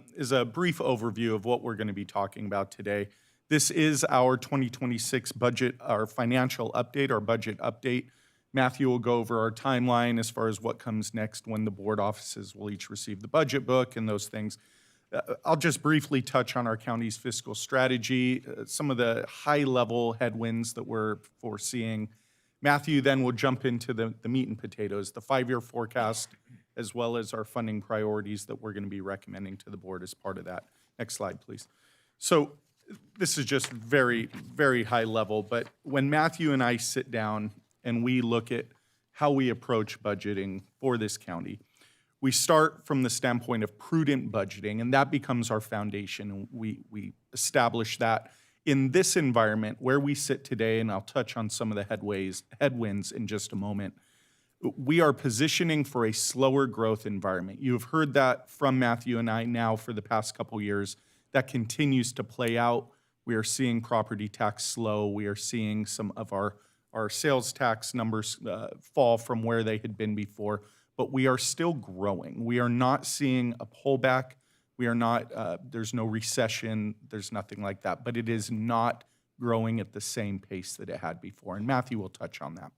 brief overview of what we're going to be talking about today, this is our 2026 budget, our financial update, our budget update. Matthew will go over our timeline as far as what comes next when the board offices will each receive the budget book and those things. I'll just briefly touch on our county's fiscal strategy, some of the high-level headwinds that we're foreseeing. Matthew then will jump into the meat and potatoes, the 5-year forecast, as well as our funding priorities that we're going to be recommending to the board as part of that. Next slide, please. So this is just very, very high level, but when Matthew and I sit down and we look at how we approach budgeting for this county, we start from the standpoint of prudent budgeting, and that becomes our foundation. And we establish that in this environment where we sit today, and I'll touch on some of the headwinds in just a moment. We are positioning for a slower growth environment. You have heard that from Matthew and I now for the past couple years. That continues to play out. We are seeing property tax slow. We are seeing some of our sales tax numbers fall from where they had been before, but we are still growing. We are not seeing a pullback. We are not, there's no recession, there's nothing like that, but it is not growing at the same pace that it had before, and Matthew will touch on that.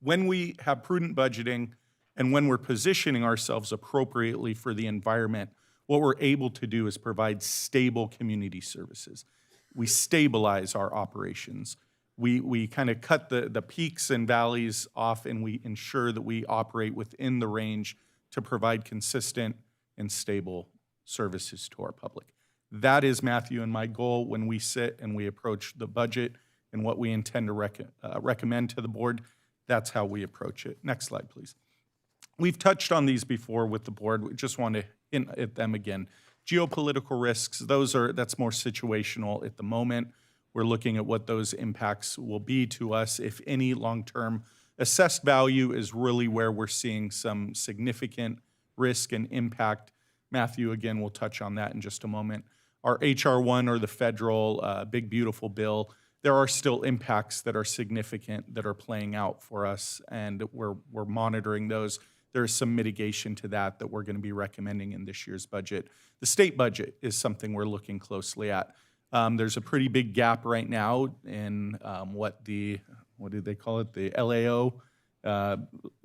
When we have prudent budgeting and when we're positioning ourselves appropriately for the environment, what we're able to do is provide stable community services. We stabilize our operations. We kind of cut the peaks and valleys off, and we ensure that we operate within the range to provide consistent and stable services to our public. That is Matthew and my goal when we sit and we approach the budget and what we intend to recommend to the board. That's how we approach it. Next slide, please. We've touched on these before with the board. We just want to hint at them again. Geopolitical risks, that's more situational at the moment. We're looking at what those impacts will be to us, if any, long-term. Assessed value is really where we're seeing some significant risk and impact. Matthew, again, will touch on that in just a moment. Our H.R. 1 or the federal big, beautiful bill, there are still impacts that are significant that are playing out for us, and we're monitoring those. There's some mitigation to that we're going to be recommending in this year's budget. The state budget is something we're looking closely at. There's a pretty big gap right now in what did they call it? The LAO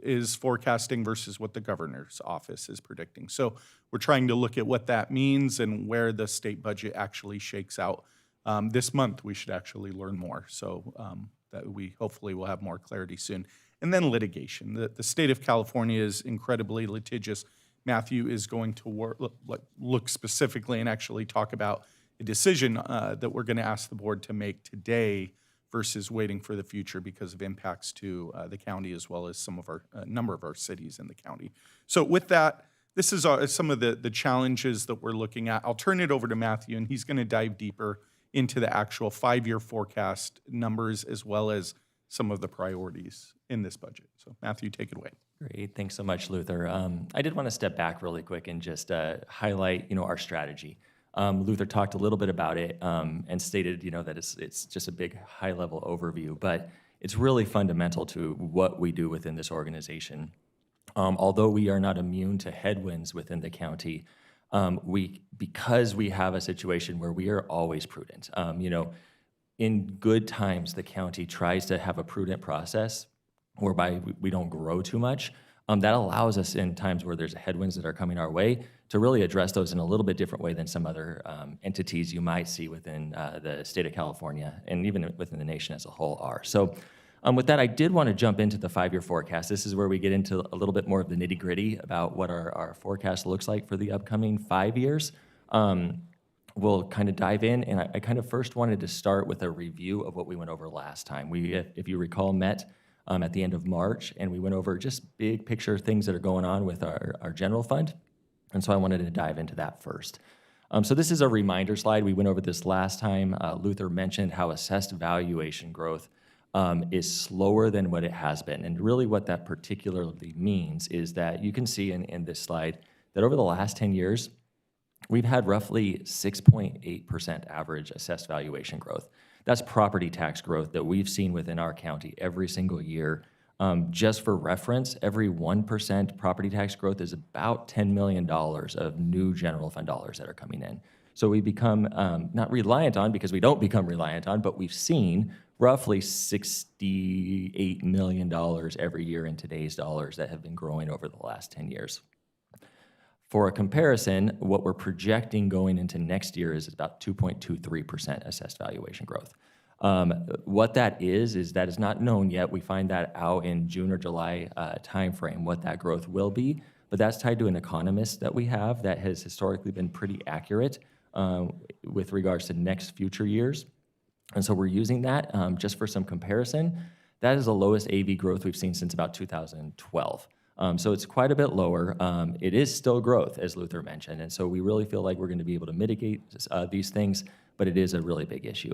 is forecasting versus what the governor's office is predicting. So we're trying to look at what that means and where the state budget actually shakes out. This month, we should actually learn more, so that we hopefully will have more clarity soon. And then litigation. The state of California is incredibly litigious. Matthew is going to look specifically and actually talk about a decision that we're going to ask the board to make today versus waiting for the future because of impacts to the county as well as some of our number of our cities in the county. So with that, this is some of the challenges that we're looking at. I'll turn it over to Matthew, and he's going to dive deeper into the actual 5-year forecast numbers as well as some of the priorities in this budget. So Matthew, take it away. Great, thanks so much, Luther. I did want to step back really quick and just highlight, our strategy. Luther talked a little bit about it and stated, that it's just a big high-level overview, but it's really fundamental to what we do within this organization. Although we are not immune to headwinds within the county, because we have a situation where we are always prudent. In good times, the county tries to have a prudent process whereby we don't grow too much. That allows us in times where there's headwinds that are coming our way to really address those in a little bit different way than some other entities you might see within the state of California and even within the nation as a whole are. So with that, I did want to jump into the 5-year forecast. This is where we get into a little bit more of the nitty-gritty about what our forecast looks like for the upcoming 5 years. We'll kind of dive in, and I kind of first wanted to start with a review of what we went over last time. We, if you recall, met at the end of March, and we went over just big picture things that are going on with our general fund, and so I wanted to dive into that first. So this is a reminder slide. We went over this last time. Luther mentioned how assessed valuation growth is slower than what it has been, and really what that particularly means is that you can see in this slide that over the last 10 years, we've had roughly 6.8% average assessed valuation growth. That's property tax growth that we've seen within our county every single year. Just for reference, every 1% property tax growth is about $10 million of new general fund dollars that are coming in. So we become not reliant on, because we don't become reliant on, but we've seen roughly $68 million every year in today's dollars that have been growing over the last 10 years. For a comparison, what we're projecting going into next year is about 2.23% assessed valuation growth. What that is that is not known yet. We find that out in June or July timeframe, what that growth will be, but that's tied to an economist that we have that has historically been pretty accurate with regards to next future years. And so we're using that just for some comparison. That is the lowest AV growth we've seen since about 2012. So it's quite a bit lower. It is still growth, as Luther mentioned, and so we really feel like we're going to be able to mitigate these things, but it is a really big issue.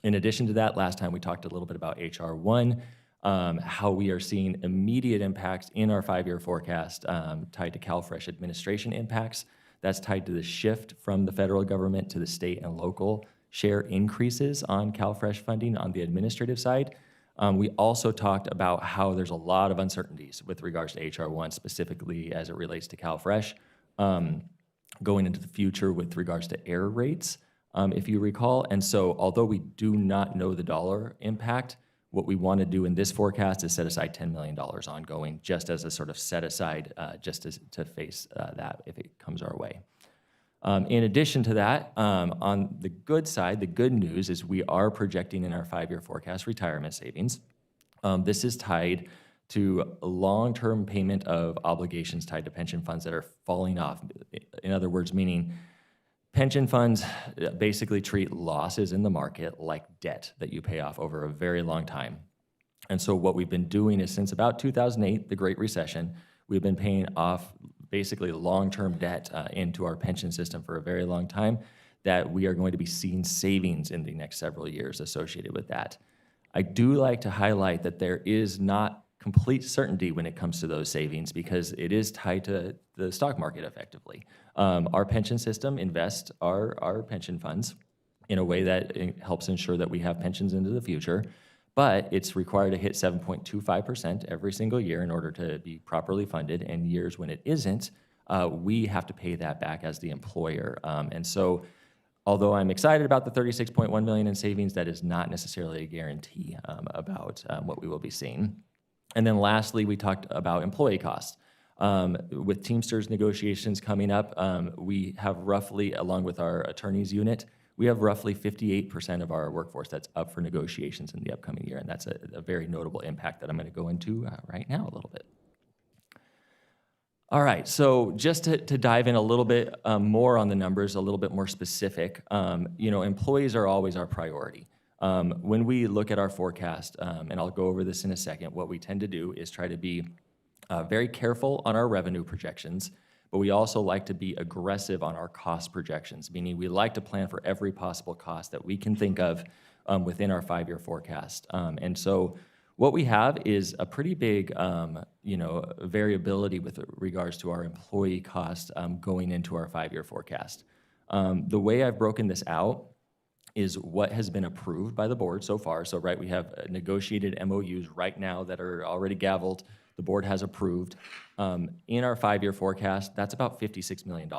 In addition to that, last time we talked a little bit about HR 1, how we are seeing immediate impacts in our 5-year forecast tied to CalFresh administration impacts. That's tied to the shift from the federal government to the state and local share increases on CalFresh funding on the administrative side. We also talked about how there's a lot of uncertainties with regards to HR 1, specifically as it relates to CalFresh, going into the future with regards to error rates, if you recall. And so although we do not know the dollar impact, what we want to do in this forecast is set aside $10 million ongoing, just as a sort of set aside, just to face that if it comes our way. In addition to that, on the good side, the good news is we are projecting in our 5-year forecast retirement savings. This is tied to a long-term payment of obligations tied to pension funds that are falling off. In other words, meaning pension funds basically treat losses in the market like debt that you pay off over a very long time. And so what we've been doing is since about 2008, the Great Recession, we've been paying off basically long-term debt into our pension system for a very long time, that we are going to be seeing savings in the next several years associated with that. I do like to highlight that there is not complete certainty when it comes to those savings because it is tied to the stock market effectively. Our pension system invests our pension funds in a way that helps ensure that we have pensions into the future, but it's required to hit 7.25% every single year in order to be properly funded, and years when it isn't, we have to pay that back as the employer. And so although I'm excited about the $36.1 million in savings, that is not necessarily a guarantee about what we will be seeing. And then lastly, we talked about employee costs. With Teamsters negotiations coming up, we have roughly, along with our attorneys unit, we have roughly 58% of our workforce that's up for negotiations in the upcoming year, and that's a very notable impact that I'm going to go into right now a little bit. All right, so just to dive in a little bit more on the numbers, a little bit more specific, employees are always our priority. When we look at our forecast, and I'll go over this in a second, what we tend to do is try to be very careful on our revenue projections, but we also like to be aggressive on our cost projections, meaning we like to plan for every possible cost that we can think of within our 5-year forecast. And so what we have is a pretty big variability with regards to our employee cost going into our 5-year forecast. The way I've broken this out is what has been approved by the board so far. So we have negotiated MOUs right now that are already gavelled. The board has approved. In our 5-year forecast, that's about $56 million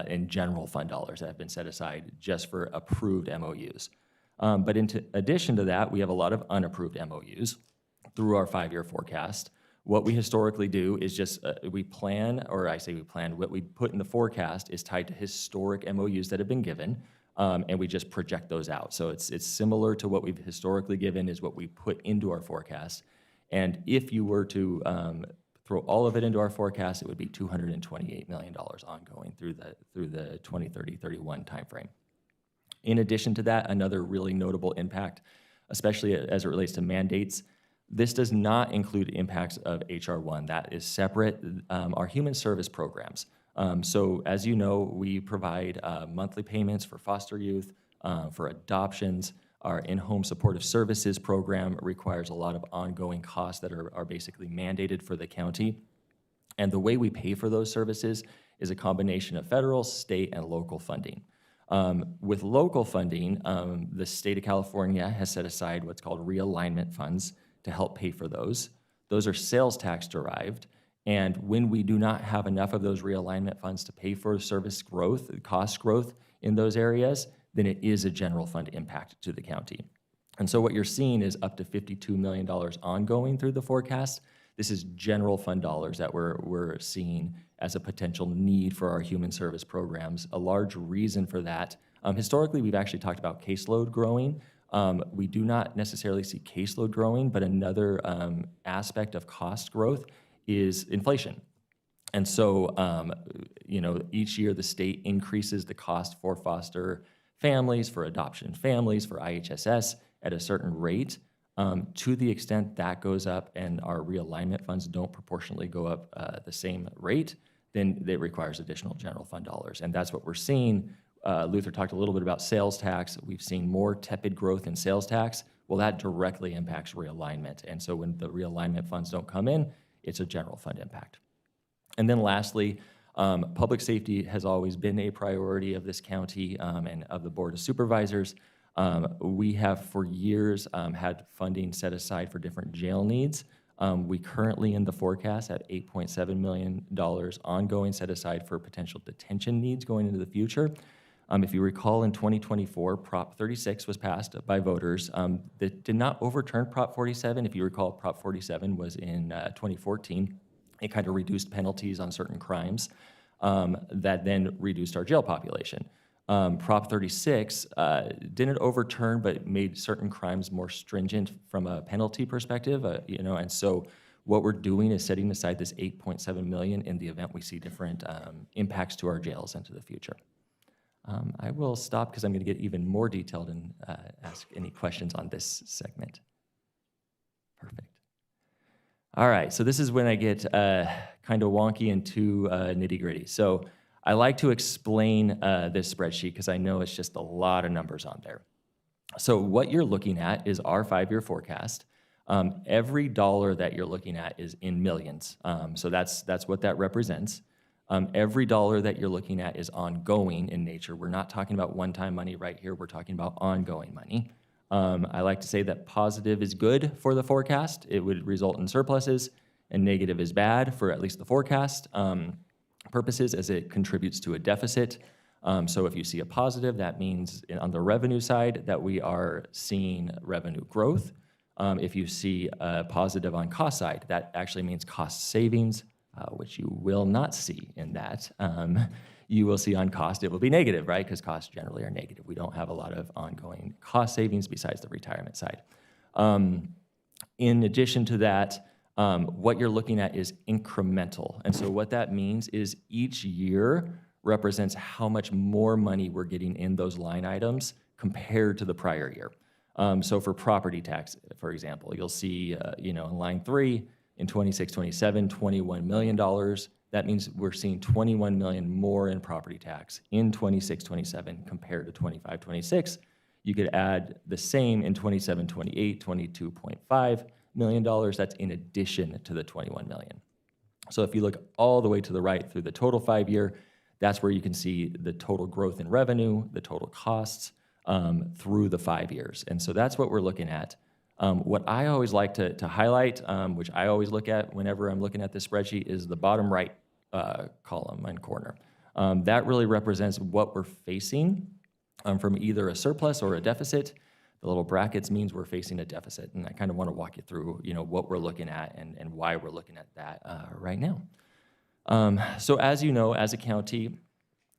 in general fund dollars that have been set aside just for approved MOUs. But in addition to that, we have a lot of unapproved MOUs through our 5-year forecast. What we historically do is just we plan, or I say we plan, what we put in the forecast is tied to historic MOUs that have been given, and we just project those out. So it's similar to what we've historically given is what we put into our forecast. And if you were to throw all of it into our forecast, it would be $228 million ongoing through the 2030-31 timeframe. In addition to that, another really notable impact, especially as it relates to mandates, this does not include impacts of HR 1. That is separate. Our human service programs. So as you know, we provide monthly payments for foster youth, for adoptions. Our in-home supportive services program requires a lot of ongoing costs that are basically mandated for the county. And the way we pay for those services is a combination of federal, state, and local funding. With local funding, the state of California has set aside what's called realignment funds to help pay for those. Those are sales tax derived. And when we do not have enough of those realignment funds to pay for service growth, cost growth in those areas, then it is a general fund impact to the county. And so what you're seeing is up to $52 million ongoing through the forecast. This is general fund dollars that we're seeing as a potential need for our human service programs. A large reason for that, historically, we've actually talked about caseload growing. We do not necessarily see caseload growing, but another aspect of cost growth is inflation. And so, each year the state increases the cost for foster families, for adoption families, for IHSS at a certain rate. To the extent that goes up and our realignment funds don't proportionally go up the same rate, then it requires additional general fund dollars. And that's what we're seeing. Luther talked a little bit about sales tax. We've seen more tepid growth in sales tax. Well, that directly impacts realignment. And so when the realignment funds don't come in, it's a general fund impact. And then lastly, public safety has always been a priority of this county and of the Board of Supervisors. We have for years had funding set aside for different jail needs. We currently in the forecast have $8.7 million ongoing set aside for potential detention needs going into the future. If you recall, in 2024, Prop 36 was passed by voters that did not overturn Prop 47. If you recall, Prop 47 was in 2014. It kind of reduced penalties on certain crimes that then reduced our jail population. Prop 36 didn't overturn, but made certain crimes more stringent from a penalty perspective. And so what we're doing is setting aside this $8.7 million in the event we see different impacts to our jails into the future. I will stop because I'm going to get even more detailed and ask any questions on this segment. Perfect. All right, so this is when I get kind of wonky and too nitty-gritty. So I like to explain this spreadsheet because I know it's just a lot of numbers on there. So what you're looking at is our 5-year forecast. Every dollar that you're looking at is in millions. So that's what that represents. Every dollar that you're looking at is ongoing in nature. We're not talking about one-time money right here. We're talking about ongoing money. I like to say that positive is good for the forecast. It would result in surpluses, and negative is bad for at least the forecast purposes as it contributes to a deficit. So if you see a positive, that means on the revenue side that we are seeing revenue growth. If you see a positive on cost side, that actually means cost savings, which you will not see in that. You will see on cost, it will be negative, right? Because costs generally are negative. We don't have a lot of ongoing cost savings besides the retirement side. In addition to that, what you're looking at is incremental. And so what that means is each year represents how much more money we're getting in those line items compared to the prior year. So for property tax, for example, you'll see, in line 3, in 26-27, $21 million. That means we're seeing $21 million more in property tax in 26-27 compared to 25-26. You could add the same in 27-28, $22.5 million. That's in addition to the $21 million. So if you look all the way to the right through the total 5-year, that's where you can see the total growth in revenue, the total costs through the 5 years. And so that's what we're looking at. What I always like to highlight, which I always look at whenever I'm looking at this spreadsheet, is the bottom right column and corner. That really represents what we're facing from either a surplus or a deficit. The little brackets means we're facing a deficit, and I kind of want to walk you through, what we're looking at and why we're looking at that right now. So as you know, as a county,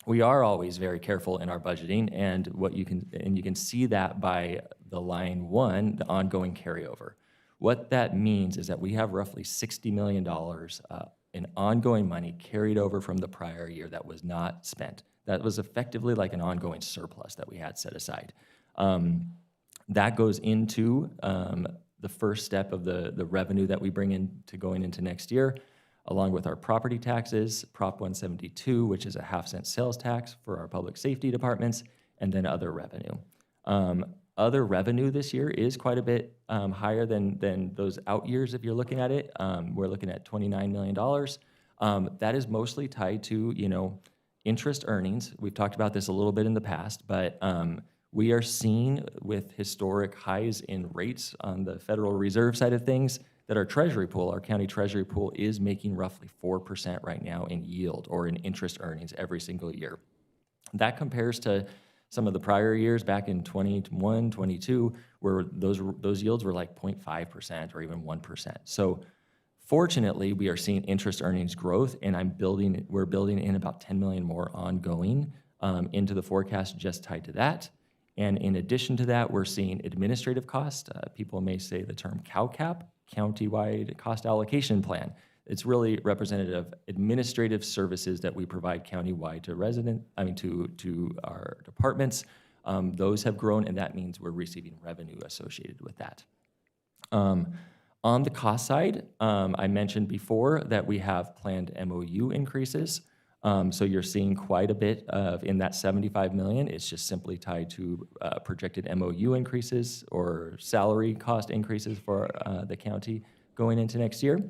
we are always very careful in our budgeting, and you can see that by the line 1, the ongoing carryover. What that means is that we have roughly $60 million in ongoing money carried over from the prior year that was not spent. That was effectively like an ongoing surplus that we had set aside. That goes into the first step of the revenue that we bring in to going into next year, along with our property taxes, Prop 172, which is a half-cent sales tax for our public safety departments, and then other revenue. Other revenue this year is quite a bit higher than those out years if you're looking at it. We're looking at $29 million. That is mostly tied to, interest earnings. We've talked about this a little bit in the past, but we are seeing with historic highs in rates on the Federal Reserve side of things that our treasury pool, our county treasury pool, is making roughly 4% right now in yield or in interest earnings every single year. That compares to some of the prior years back in 21, 22, where those yields were like 0.5% or even 1%. So fortunately, we are seeing interest earnings growth, and we're building in about $10 million more ongoing into the forecast just tied to that. And in addition to that, we're seeing administrative cost. People may say the term CALCAP, Countywide Cost Allocation Plan. It's really representative of administrative services that we provide countywide to our departments. Those have grown, and that means we're receiving revenue associated with that. On the cost side, I mentioned before that we have planned MOU increases. So you're seeing quite a bit of in that 75 million. It's just simply tied to projected MOU increases or salary cost increases for the county going into next year.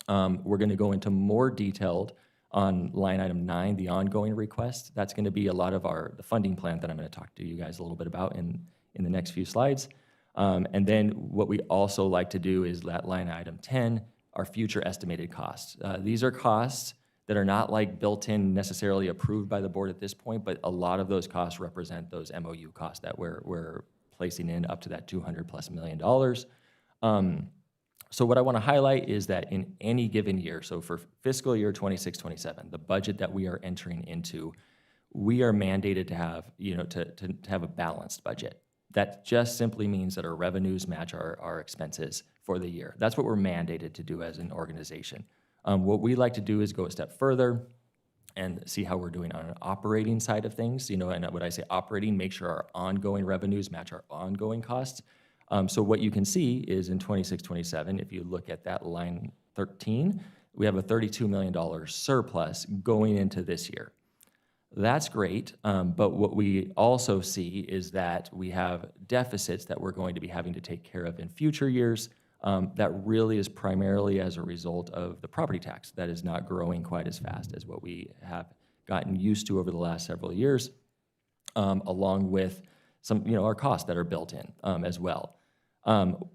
We're going to go into more detailed on line item 9, the ongoing request. That's going to be a lot of the funding plan that I'm going to talk to you guys a little bit about in the next few slides. And then what we also like to do is that line item 10, our future estimated costs. These are costs that are not like built in necessarily approved by the board at this point, but a lot of those costs represent those MOU costs that we're placing in up to that $200+ million. So what I want to highlight is that in any given year, so for fiscal year 26-27, the budget that we are entering into, we are mandated to have, to have a balanced budget. That just simply means that our revenues match our expenses for the year. That's what we're mandated to do as an organization. What we like to do is go a step further and see how we're doing on an operating side of things. And when I say operating, make sure our ongoing revenues match our ongoing costs. So what you can see is in 26-27, if you look at that line 13, we have a $32 million surplus going into this year. That's great, but what we also see is that we have deficits that we're going to be having to take care of in future years. That really is primarily as a result of the property tax that is not growing quite as fast as what we have gotten used to over the last several years, along with some, our costs that are built in as well.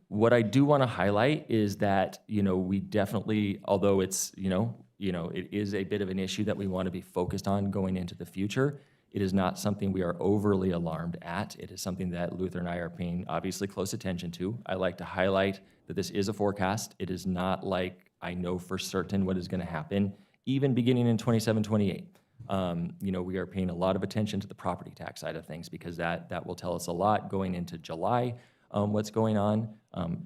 What I do want to highlight is that, we definitely, although it's, it is a bit of an issue that we want to be focused on going into the future, it is not something we are overly alarmed at. It is something that Luther and I are paying obviously close attention to. I like to highlight that this is a forecast. It is not like I know for certain what is going to happen, even beginning in 27-28. We are paying a lot of attention to the property tax side of things because that will tell us a lot going into July. What's going on.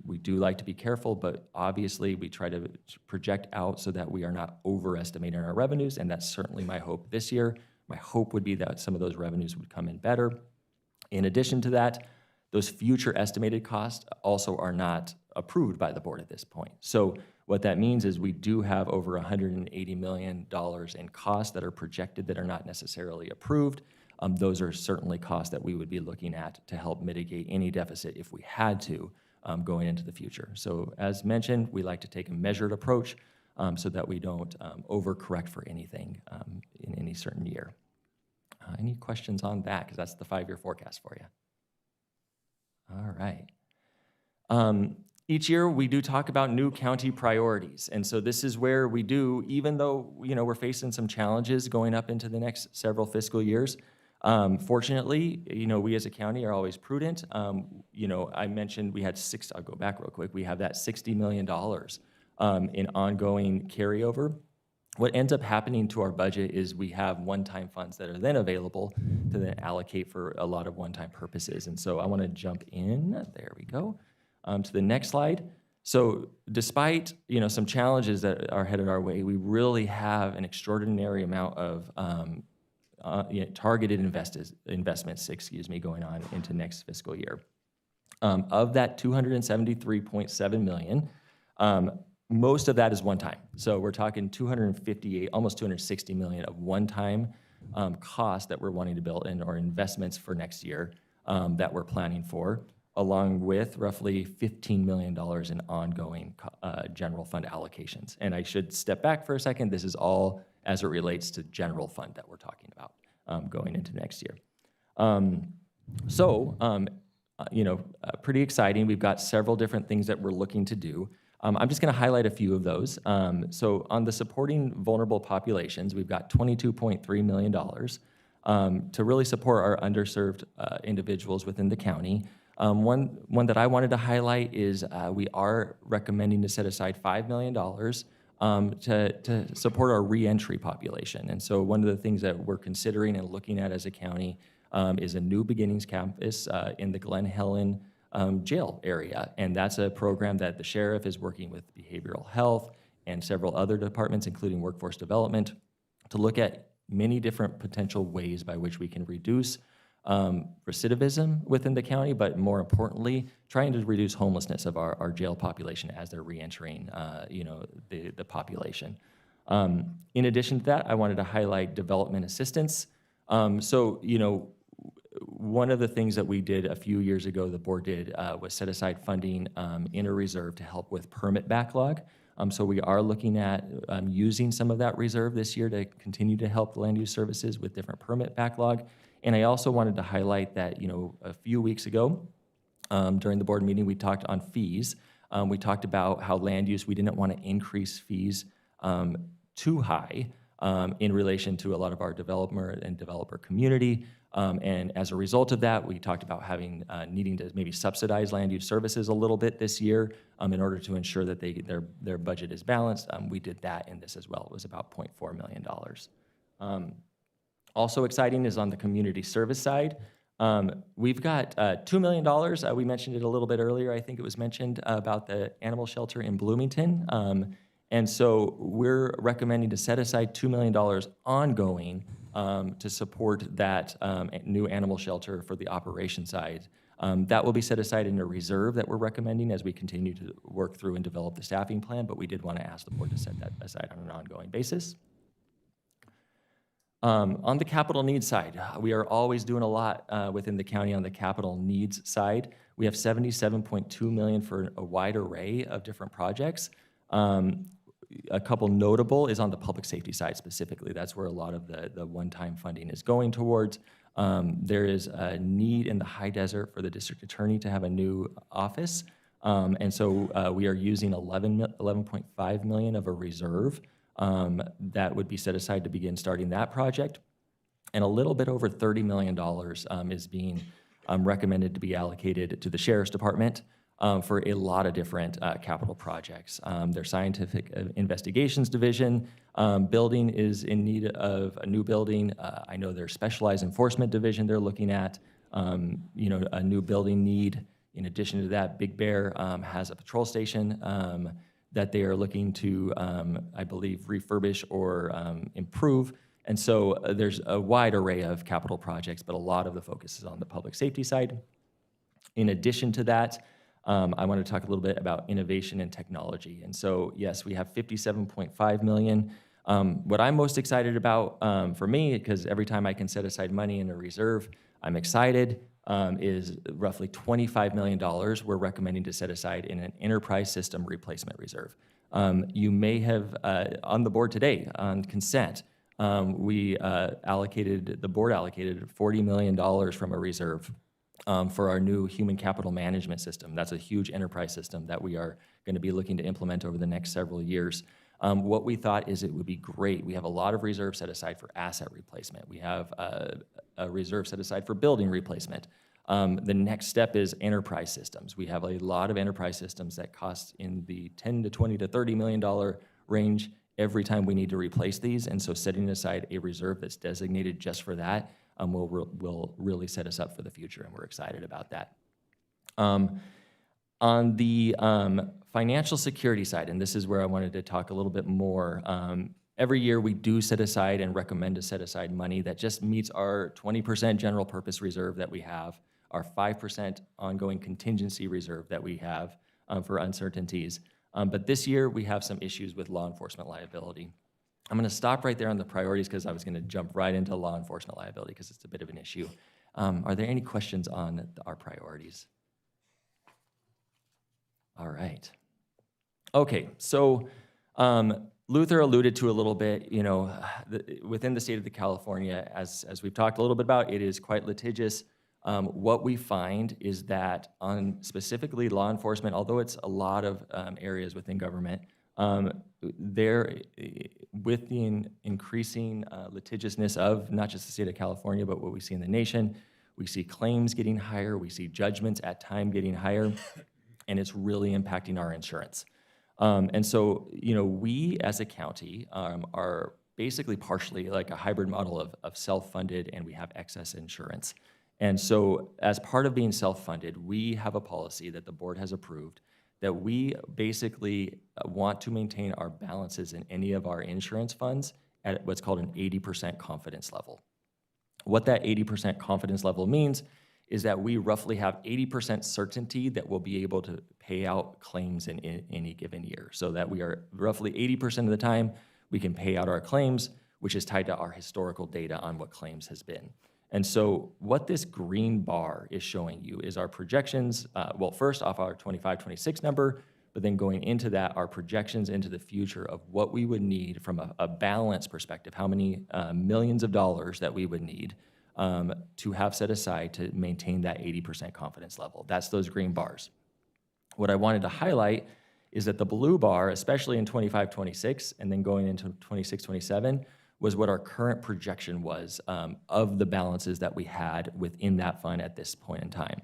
We do like to be careful, but obviously we try to project out so that we are not overestimating our revenues, and that's certainly my hope this year. My hope would be that some of those revenues would come in better. In addition to that, those future estimated costs also are not approved by the board at this point. So what that means is we do have over $180 million in costs that are projected that are not necessarily approved. Those are certainly costs that we would be looking at to help mitigate any deficit if we had to going into the future. So as mentioned, we like to take a measured approach so that we don't overcorrect for anything in any certain year. Any questions on that? Because that's the 5-year forecast for you. All right. Each year we do talk about new county priorities. And so this is where we do, even though we're facing some challenges going up into the next several fiscal years, fortunately, we as a county are always prudent. I mentioned we had I'll go back real quick. We have that $60 million in ongoing carryover. What ends up happening to our budget is we have one-time funds that are then available to then allocate for a lot of one-time purposes. And so I want to jump in, there we go, to the next slide. So despite, some challenges that are headed our way, we really have an extraordinary amount of targeted investments, going on into next fiscal year. Of that $273.7 million, most of that is one time. So we're talking 258, almost 260 million of one-time costs that we're wanting to build in or investments for next year that we're planning for, along with roughly $15 million in ongoing general fund allocations. And I should step back for a second. This is all as it relates to general fund that we're talking about going into next year. Pretty exciting. We've got several different things that we're looking to do. I'm just going to highlight a few of those. So on the supporting vulnerable populations, we've got $22.3 million to really support our underserved individuals within the county. One that I wanted to highlight is we are recommending to set aside $5 million to support our reentry population. And so one of the things that we're considering and looking at as a county is a New Beginnings campus in the Glen Helen jail area. And that's a program that the sheriff is working with behavioral health and several other departments, including workforce development, to look at many different potential ways by which we can reduce recidivism within the county, but more importantly, trying to reduce homelessness of our jail population as they're reentering, the population. In addition to that, I wanted to highlight development assistance. One of the things that we did a few years ago, the board did, was set aside funding in a reserve to help with permit backlog. So we are looking at using some of that reserve this year to continue to help land use services with different permit backlog. And I also wanted to highlight that, a few weeks ago, during the board meeting, we talked on fees. We talked about how land use, we didn't want to increase fees too high in relation to a lot of our developer and developer community. And as a result of that, we talked about needing to maybe subsidize land use services a little bit this year in order to ensure that their budget is balanced. We did that in this as well. It was about $0.4 million. Also exciting is on the community service side. We've got $2 million. We mentioned it a little bit earlier. I think it was mentioned about the animal shelter in Bloomington. And so we're recommending to set aside $2 million ongoing to support that new animal shelter for the operation side. That will be set aside in a reserve that we're recommending as we continue to work through and develop the staffing plan, but we did want to ask the board to set that aside on an ongoing basis. On the capital needs side, we are always doing a lot within the county on the capital needs side. We have $77.2 million for a wide array of different projects. A couple notable is on the public safety side specifically. That's where a lot of the one-time funding is going towards. There is a need in the high desert for the district attorney to have a new office. And so we are using $11.5 million of a reserve that would be set aside to begin starting that project. And a little bit over $30 million is being recommended to be allocated to the Sheriff's Department for a lot of different capital projects. Their Scientific Investigations Division building is in need of a new building. I know their Specialized Enforcement Division they're looking at, a new building need. In addition to that, Big Bear has a patrol station that they are looking to, I believe, refurbish or improve. And so there's a wide array of capital projects, but a lot of the focus is on the public safety side. In addition to that, I want to talk a little bit about innovation and technology. And so, yes, we have $57.5 million. What I'm most excited about for me, because every time I can set aside money in a reserve, I'm excited, is roughly $25 million we're recommending to set aside in an enterprise system replacement reserve. You may have, on the board today, on consent, the board allocated $40 million from a reserve for our new human capital management system. That's a huge enterprise system that we are going to be looking to implement over the next several years. What we thought is it would be great. We have a lot of reserves set aside for asset replacement. We have a reserve set aside for building replacement. The next step is enterprise systems. We have a lot of enterprise systems that cost in the $10 to $20 to $30 million range every time we need to replace these. And so setting aside a reserve that's designated just for that will really set us up for the future, and we're excited about that. On the financial security side, and this is where I wanted to talk a little bit more, every year we do set aside and recommend to set aside money that just meets our 20% general purpose reserve that we have, our 5% ongoing contingency reserve that we have for uncertainties. But this year we have some issues with law enforcement liability. I'm going to stop right there on the priorities because I was going to jump right into law enforcement liability because it's a bit of an issue. Are there any questions on our priorities? All right. Okay, so Luther alluded to a little bit, within the state of California, as we've talked a little bit about, it is quite litigious. What we find is that on specifically law enforcement, although it's a lot of areas within government, with the increasing litigiousness of not just the state of California, but what we see in the nation, we see claims getting higher, we see judgments at time getting higher, and it's really impacting our insurance. And so, we as a county are basically partially like a hybrid model of self-funded, and we have excess insurance. And so as part of being self-funded, we have a policy that the board has approved that we basically want to maintain our balances in any of our insurance funds at what's called an 80% confidence level. What that 80% confidence level means is that we roughly have 80% certainty that we'll be able to pay out claims in any given year. So that we are roughly 80% of the time we can pay out our claims, which is tied to our historical data on what claims has been. And so what this green bar is showing you is our projections, well, first off our 25-26 number, but then going into that, our projections into the future of what we would need from a balance perspective, how many millions of dollars that we would need to have set aside to maintain that 80% confidence level. That's those green bars. What I wanted to highlight is that the blue bar, especially in 25-26 and then going into 26-27, was what our current projection was of the balances that we had within that fund at this point in time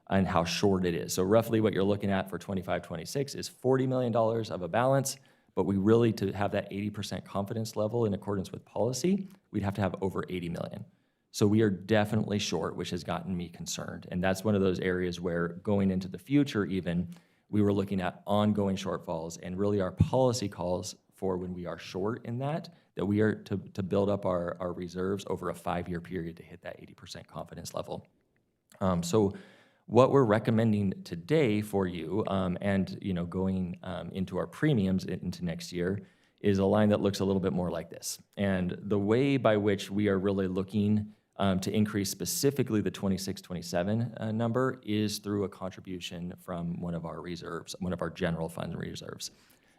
and how short it is. So roughly what you're looking at for 25-26 is $40 million of a balance, but we really, to have that 80% confidence level in accordance with policy, we'd have to have over 80 million. So we are definitely short, which has gotten me concerned. And that's one of those areas where going into the future even, we were looking at ongoing shortfalls, and really our policy calls for when we are short in that we are to build up our reserves over a 5-year period to hit that 80% confidence level. So what we're recommending today for you, and going into our premiums into next year, is a line that looks a little bit more like this. And the way by which we are really looking to increase specifically the 26-27 number is through a contribution from one of our reserves, one of our general fund reserves.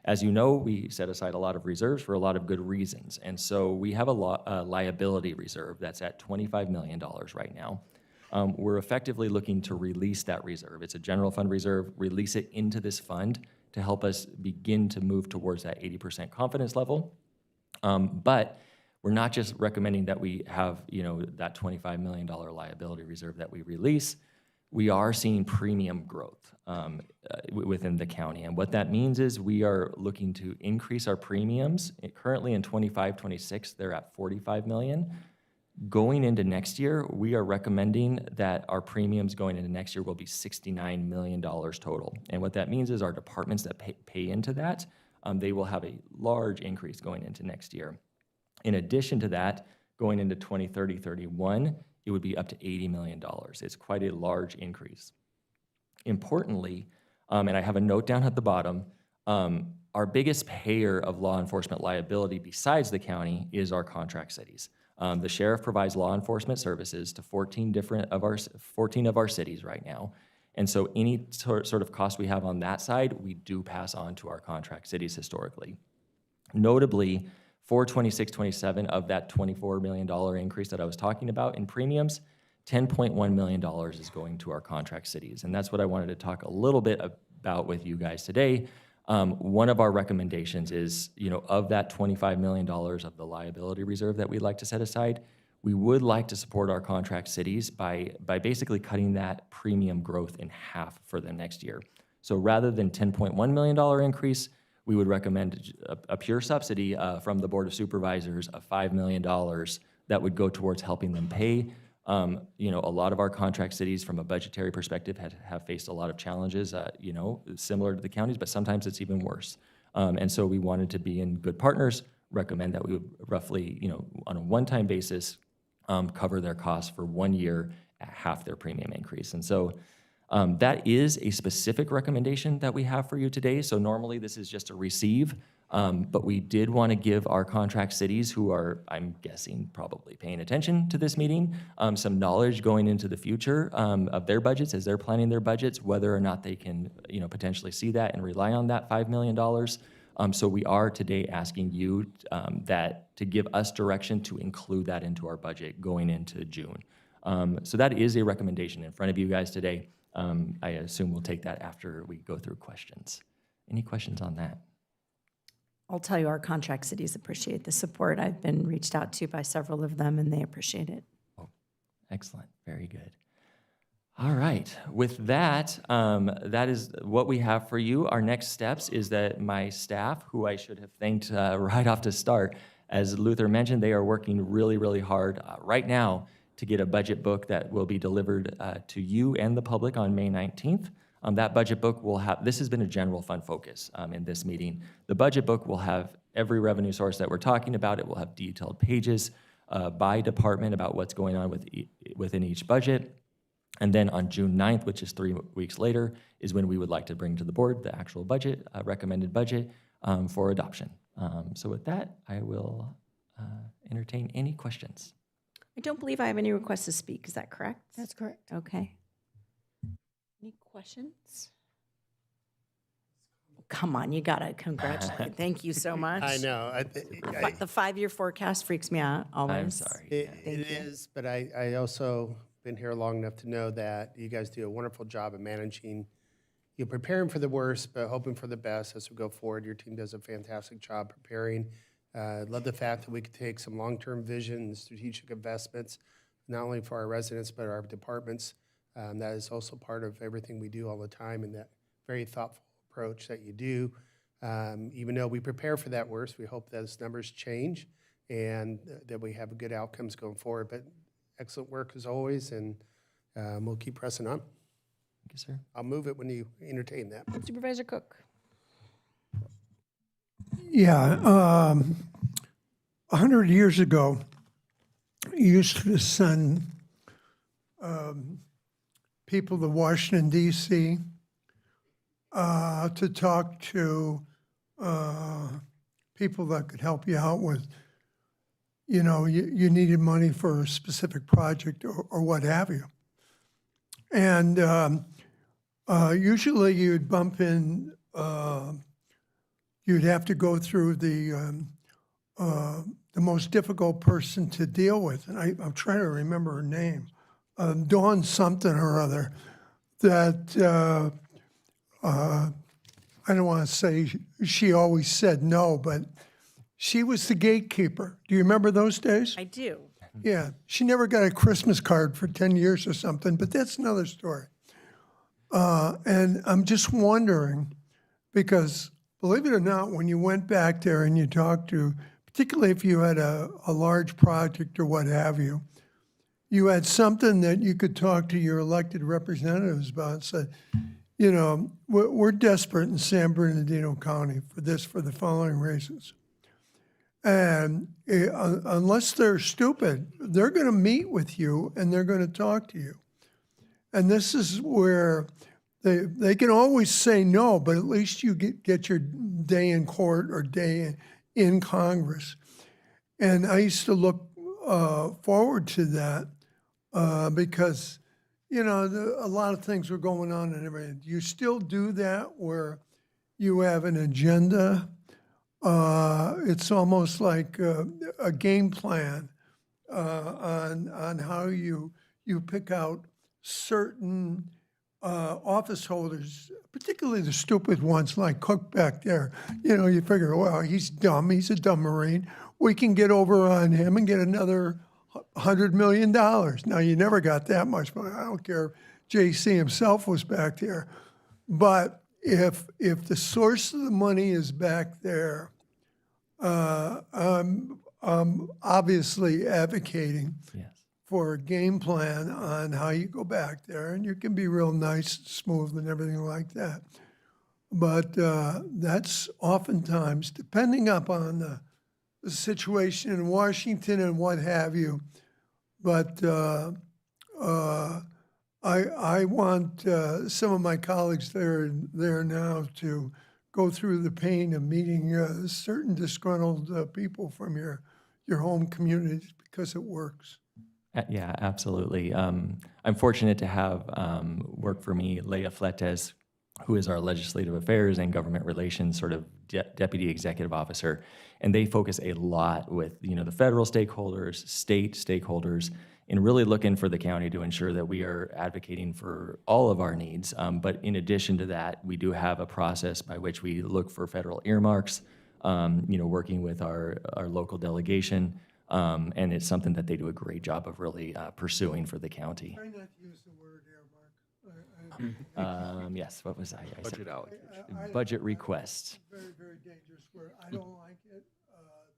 As you know, we set aside a lot of reserves for a lot of good reasons. And so we have a liability reserve that's at $25 million right now. We're effectively looking to release that reserve. It's a general fund reserve, release it into this fund to help us begin to move towards that 80% confidence level. But we're not just recommending that we have, that $25 million liability reserve that we release. We are seeing premium growth within the county. And what that means is we are looking to increase our premiums. Currently in 25-26, they're at $45 million. Going into next year, we are recommending that our premiums going into next year will be $69 million total. And what that means is our departments that pay into that, they will have a large increase going into next year. In addition to that, going into 2030-31, it would be up to $80 million. It's quite a large increase. Importantly, and I have a note down at the bottom, our biggest payer of law enforcement liability besides the county is our contract cities. The sheriff provides law enforcement services to 14 of our cities right now. And so any sort of cost we have on that side, we do pass on to our contract cities historically. Notably, for 26-27 of that $24 million increase that I was talking about in premiums, $10.1 million is going to our contract cities. And that's what I wanted to talk a little bit about with you guys today. One of our recommendations is, of that $25 million of the liability reserve that we'd like to set aside, we would like to support our contract cities by basically cutting that premium growth in half for the next year. So rather than $10.1 million increase, we would recommend a pure subsidy from the Board of Supervisors of $5 million that would go towards helping them pay. A lot of our contract cities from a budgetary perspective have faced a lot of challenges, similar to the counties, but sometimes it's even worse. And so we wanted to be in good partners, recommend that we would roughly, on a one-time basis, cover their costs for 1 year at half their premium increase. And so that is a specific recommendation that we have for you today. So normally this is just a receive, but we did want to give our contract cities who are, I'm guessing, probably paying attention to this meeting, some knowledge going into the future of their budgets as they're planning their budgets, whether or not they can, potentially see that and rely on that $5 million. So we are today asking you to give us direction to include that into our budget going into June. So that is a recommendation in front of you guys today. I assume we'll take that after we go through questions. Any questions on that? I'll tell you, our contract cities appreciate the support. I've been reached out to by several of them, and they appreciate it. Oh, excellent. Very good. All right. With that, that is what we have for you. Our next steps is that my staff, who I should have thanked right off to start, as Luther mentioned, they are working really, really hard right now to get a budget book that will be delivered to you and the public on May 19th. That budget book will have, this has been a general fund focus in this meeting. The budget book will have every revenue source that we're talking about. It will have detailed pages by department about what's going on within each budget. And then on June 9th, which is 3 weeks later, is when we would like to bring to the board the actual budget, recommended budget for adoption. So with that, I will entertain any questions. I don't believe I have any requests to speak. Is that correct? That's correct. Okay. Any questions? Come on, you gotta congratulate. Thank you so much. I know. The 5-year forecast freaks me out always. I'm sorry. It is, but I also been here long enough to know that you guys do a wonderful job of managing. You're preparing for the worst, but hoping for the best as we go forward. Your team does a fantastic job preparing. Love the fact that we could take some long-term vision and strategic investments, not only for our residents, but our departments. That is also part of everything we do all the time, and that very thoughtful approach that you do. Even though we prepare for that worst, we hope those numbers change and that we have good outcomes going forward. But excellent work as always, and we'll keep pressing on. Thank you, sir. I'll move it when you entertain that. Supervisor Cook. Yeah, 100 years ago, you used to send people to Washington, D.C. To talk to people that could help you out with, you know, you needed money for a specific project or what have you. And usually you'd bump in, you'd have to go through the most difficult person to deal with. And I'm trying to remember her name, Dawn something or other, that I don't want to say she always said no, but she was the gatekeeper. Do you remember those days? I do. Yeah, she never got a Christmas card for 10 years or something, but that's another story. And I'm just wondering, because believe it or not, when you went back there and you talked to, particularly if you had a large project or what have you, you had something that you could talk to your elected representatives about and said, you know, we're desperate in San Bernardino County for this, for the following reasons. And unless they're stupid, they're going to meet with you and they're going to talk to you. And this is where they can always say no, but at least you get your day in court or day in Congress. And I used to look forward to that because, you know, a lot of things were going on and everything. You still do that where you have an agenda. It's almost like a game plan on how you pick out certain office holders, particularly the stupid ones like Cook back there. You know, you figure, well, he's dumb. He's a dumb Marine. We can get over on him and get another $100 million. Now, you never got that much money. I don't care if JC himself was back there. But if the source of the money is back there, I'm obviously advocating for a game plan on how you go back there, and you can be real nice, smooth, and everything like that. But that's oftentimes, depending upon the situation in Washington and what have you. But I want some of my colleagues there now to go through the pain of meeting certain disgruntled people from your home communities because it works. Yeah, absolutely. I'm fortunate to have work for me Leah Fletes, who is our legislative affairs and government relations sort of deputy executive officer, and they focus a lot with the federal stakeholders, state stakeholders, and really looking for the county to ensure that we are advocating for all of our needs. But in addition to that, we do have a process by which we look for federal earmarks, working with our local delegation, and it's something that they do a great job of really pursuing for the county. Try not to use the word earmark. Yes, what was I? Budget allocation. Budget request. Very, very dangerous word. I don't like it.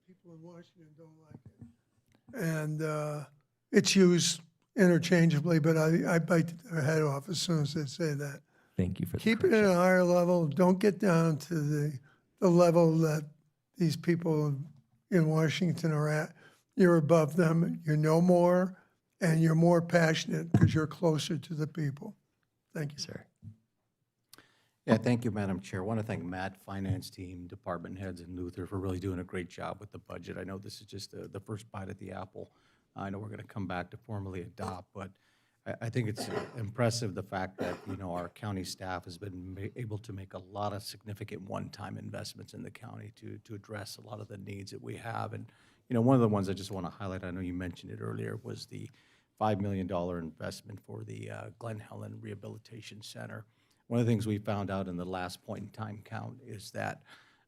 People in Washington don't like it. And it's used interchangeably, but I bite their head off as soon as they say that. Thank you for Keep it at a higher level. Don't get down to the level that these people in Washington are at. you're above them, you know more, and you're more passionate because you're closer to the people. Thank you, Sir. Yeah, thank you, Madam Chair. I want to thank Matt, finance team, department heads, and Luther for really doing a great job with the budget. I know this is just the first bite at the apple. I know we're going to come back to formally adopt, but I think it's impressive the fact that, our county staff has been able to make a lot of significant one-time investments in the county to address a lot of the needs that we have. And, one of the ones I just want to highlight, I know you mentioned it earlier, was the $5 million investment for the Glen Helen Rehabilitation Center. One of the things we found out in the last point in time count is that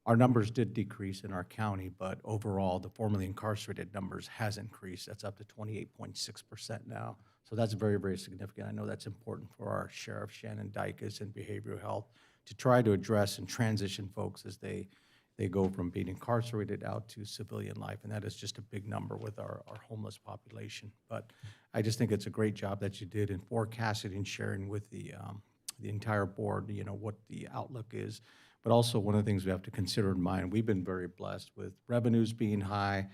our numbers did decrease in our county, but overall, the formerly incarcerated numbers has increased. That's up to 28.6% now. So that's very, very significant. I know that's important for our Sheriff Shannon Dykes and behavioral health to try to address and transition folks as they go from being incarcerated out to civilian life. And that is just a big number with our homeless population. But I just think it's a great job that you did in forecasting and sharing with the entire board, what the outlook is. But also one of the things we have to consider in mind, we've been very blessed with revenues being high,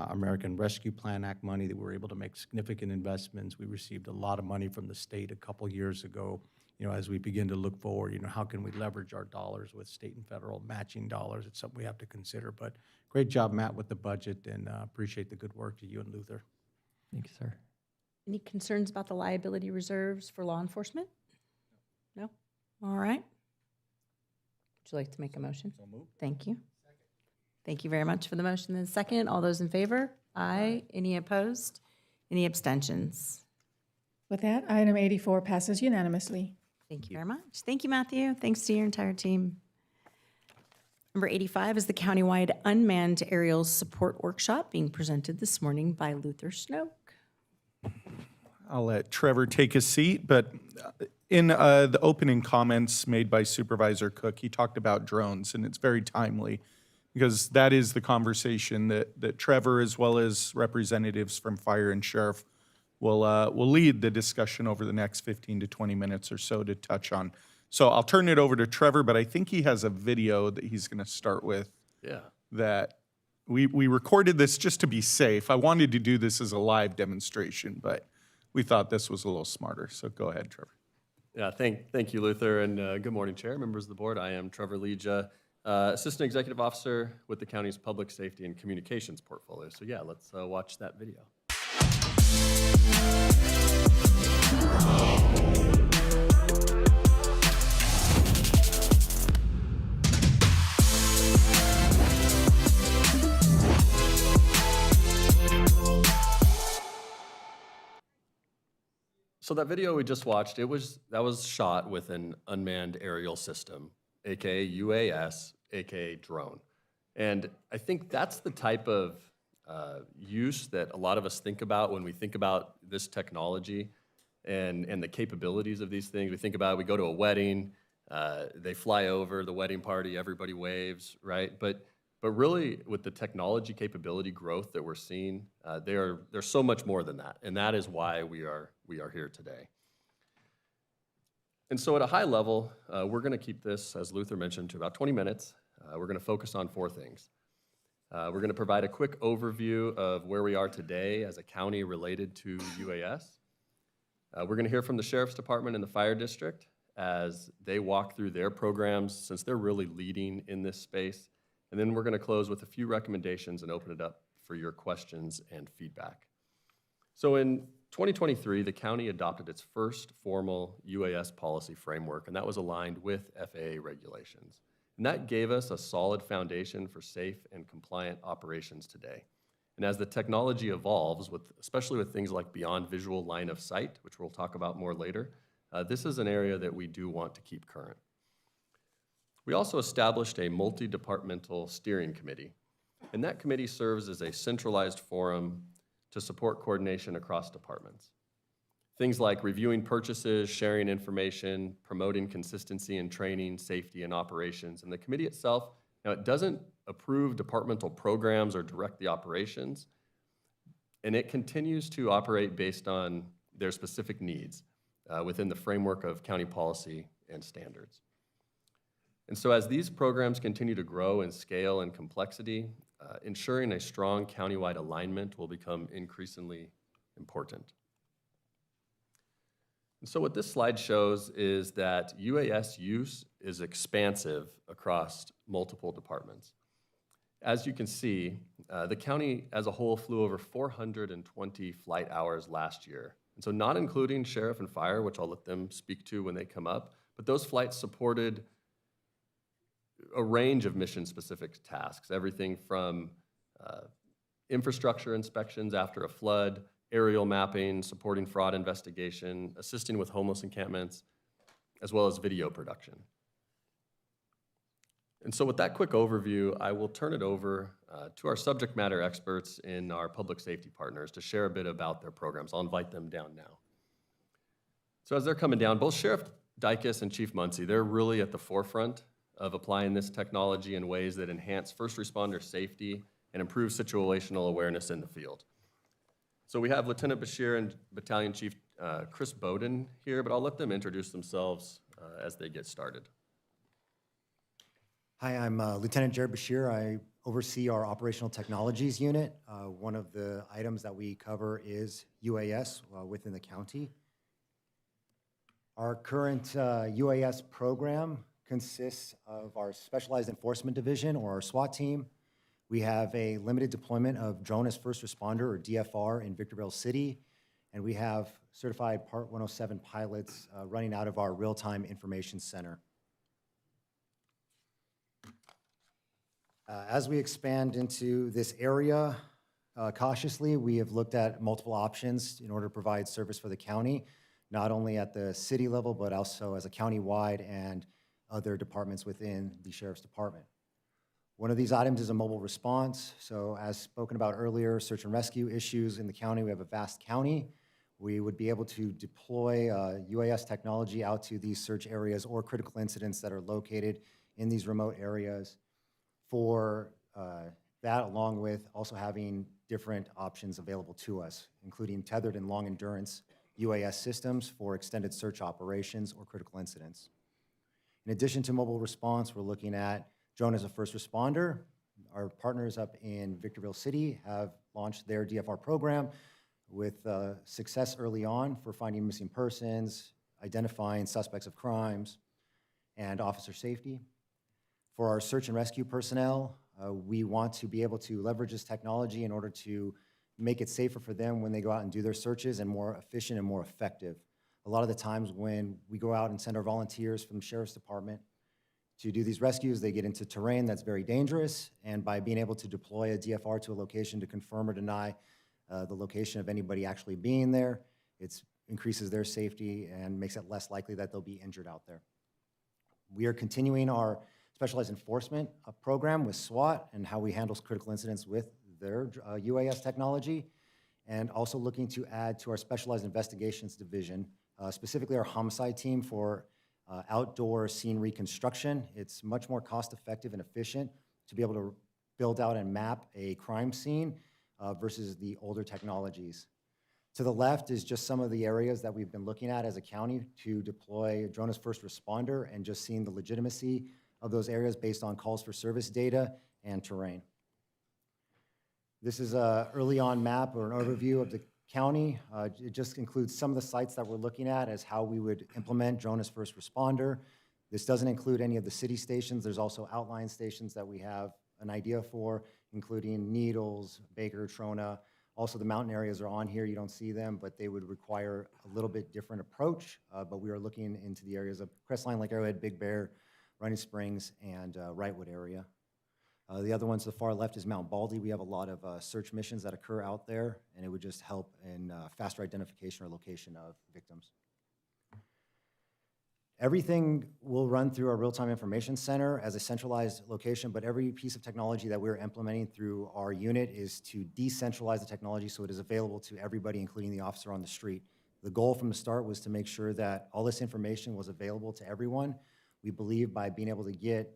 American Rescue Plan Act money that we were able to make significant investments. We received a lot of money from the state a couple years ago. As we begin to look forward, how can we leverage our dollars with state and federal matching dollars? It's something we have to consider. But great job, Matt, with the budget, and appreciate the good work to you and Luther. Thank you, sir. Any concerns about the liability reserves for law enforcement? No? All right. Would you like to make a motion? So moved. Thank you. Thank you very much for the motion and second. All those in favor? Aye. Any opposed? Any abstentions? With that, item 84 passes unanimously. Thank you very much. Thank you, Matthew. Thanks to your entire team. Number 85 is the countywide unmanned aerial support workshop being presented this morning by Luther Snoke. I'll let Trevor take a seat, but in the opening comments made by Supervisor Cook, he talked about drones, and it's very timely because that is the conversation that Trevor, as well as representatives from Fire and Sheriff, will lead the discussion over the next 15 to 20 minutes or so to touch on. So I'll turn it over to Trevor, but I think he has a video that he's going to start with. Yeah. That we recorded this just to be safe. I wanted to do this as a live demonstration, but we thought this was a little smarter. So go ahead, Trevor. Yeah, thank you, Luther, and good morning, Chair, members of the board. I am Trevor Leja, Assistant Executive Officer with the county's Public Safety and Communications portfolio. So yeah, let's watch that video. So that video we just watched, that was shot with an unmanned aerial system, aka UAS, aka drone. And I think that's the type of use that a lot of us think about when we think about this technology and the capabilities of these things. We think about, we go to a wedding, they fly over the wedding party, everybody waves, right? But really, with the technology capability growth that we're seeing, there's so much more than that, and that is why we are here today. And so at a high level, we're going to keep this, as Luther mentioned, to about 20 minutes. We're going to focus on 4 things. We're going to provide a quick overview of where we are today as a county related to UAS. We're going to hear from the Sheriff's Department and the Fire District as they walk through their programs, since they're really leading in this space. And then we're going to close with a few recommendations and open it up for your questions and feedback. So in 2023, the county adopted its first formal UAS policy framework, and that was aligned with FAA regulations. And that gave us a solid foundation for safe and compliant operations today. And as the technology evolves, especially with things like beyond visual line of sight, which we'll talk about more later, this is an area that we do want to keep current. We also established a multi-departmental steering committee, and that committee serves as a centralized forum to support coordination across departments. Things like reviewing purchases, sharing information, promoting consistency in training, safety, and operations. And the committee itself, now it doesn't approve departmental programs or direct the operations, and it continues to operate based on their specific needs within the framework of county policy and standards. And so as these programs continue to grow in scale and complexity, ensuring a strong countywide alignment will become increasingly important. And so what this slide shows is that UAS use is expansive across multiple departments. As you can see, the county as a whole flew over 420 flight hours last year. And so not including sheriff and fire, which I'll let them speak to when they come up, but those flights supported a range of mission-specific tasks, everything from infrastructure inspections after a flood, aerial mapping, supporting fraud investigation, assisting with homeless encampments, as well as video production. And so with that quick overview, I will turn it over to our subject matter experts in our public safety partners to share a bit about their programs. I'll invite them down now. So as they're coming down, both Sheriff Dykes and Chief Muncie, they're really at the forefront of applying this technology in ways that enhance first responder safety and improve situational awareness in the field. So we have Lieutenant Bashir and Battalion Chief Chris Bowden here, but I'll let them introduce themselves as they get started. Hi, I'm Lieutenant Jared Bashir. I oversee our Operational Technologies Unit. One of the items that we cover is UAS within the county. Our current UAS program consists of our Specialized Enforcement Division, or our SWAT team. We have a limited deployment of Drone as First Responder, or DFR, in Victorville City, and we have certified Part 107 pilots running out of our Real-Time Information Center. As we expand into this area cautiously, we have looked at multiple options in order to provide service for the county, not only at the city level, but also as a county-wide and other departments within the Sheriff's Department. One of these items is a mobile response. So as spoken about earlier, search and rescue issues in the county, we have a vast county. We would be able to deploy UAS technology out to these search areas or critical incidents that are located in these remote areas. For that, along with also having different options available to us, including tethered and long endurance UAS systems for extended search operations or critical incidents. In addition to mobile response, we're looking at Drone as a First Responder. Our partners up in Victorville City have launched their DFR program with success early on for finding missing persons, identifying suspects of crimes, and officer safety. For our search and rescue personnel, we want to be able to leverage this technology in order to make it safer for them when they go out and do their searches, and more efficient and more effective. A lot of the times when we go out and send our volunteers from the Sheriff's Department to do these rescues, they get into terrain that's very dangerous, and by being able to deploy a DFR to a location to confirm or deny the location of anybody actually being there, it increases their safety and makes it less likely that they'll be injured out there. We are continuing our Specialized Enforcement program with SWAT and how we handle critical incidents with their UAS technology, and also looking to add to our Specialized Investigations Division, specifically our homicide team for outdoor scene reconstruction. It's much more cost-effective and efficient to be able to build out and map a crime scene versus the older technologies. To the left is just some of the areas that we've been looking at as a county to deploy a Drone as First Responder, and just seeing the legitimacy of those areas based on calls for service data and terrain. This is an early on map or an overview of the county. It just includes some of the sites that we're looking at as how we would implement Drone as First Responder. This doesn't include any of the city stations. There's also outlying stations that we have an idea for, including Needles, Baker, Trona. Also, the mountain areas are on here. You don't see them, but they would require a little bit different approach. But we are looking into the areas of Crestline, Lake Arrowhead, Big Bear, Running Springs, and Wrightwood area. The other one to the far left is Mount Baldy. We have a lot of search missions that occur out there, and it would just help in faster identification or location of victims. Everything will run through our Real-Time Information Center as a centralized location, but every piece of technology that we're implementing through our unit is to decentralize the technology so it is available to everybody, including the officer on the street. The goal from the start was to make sure that all this information was available to everyone. We believe by being able to get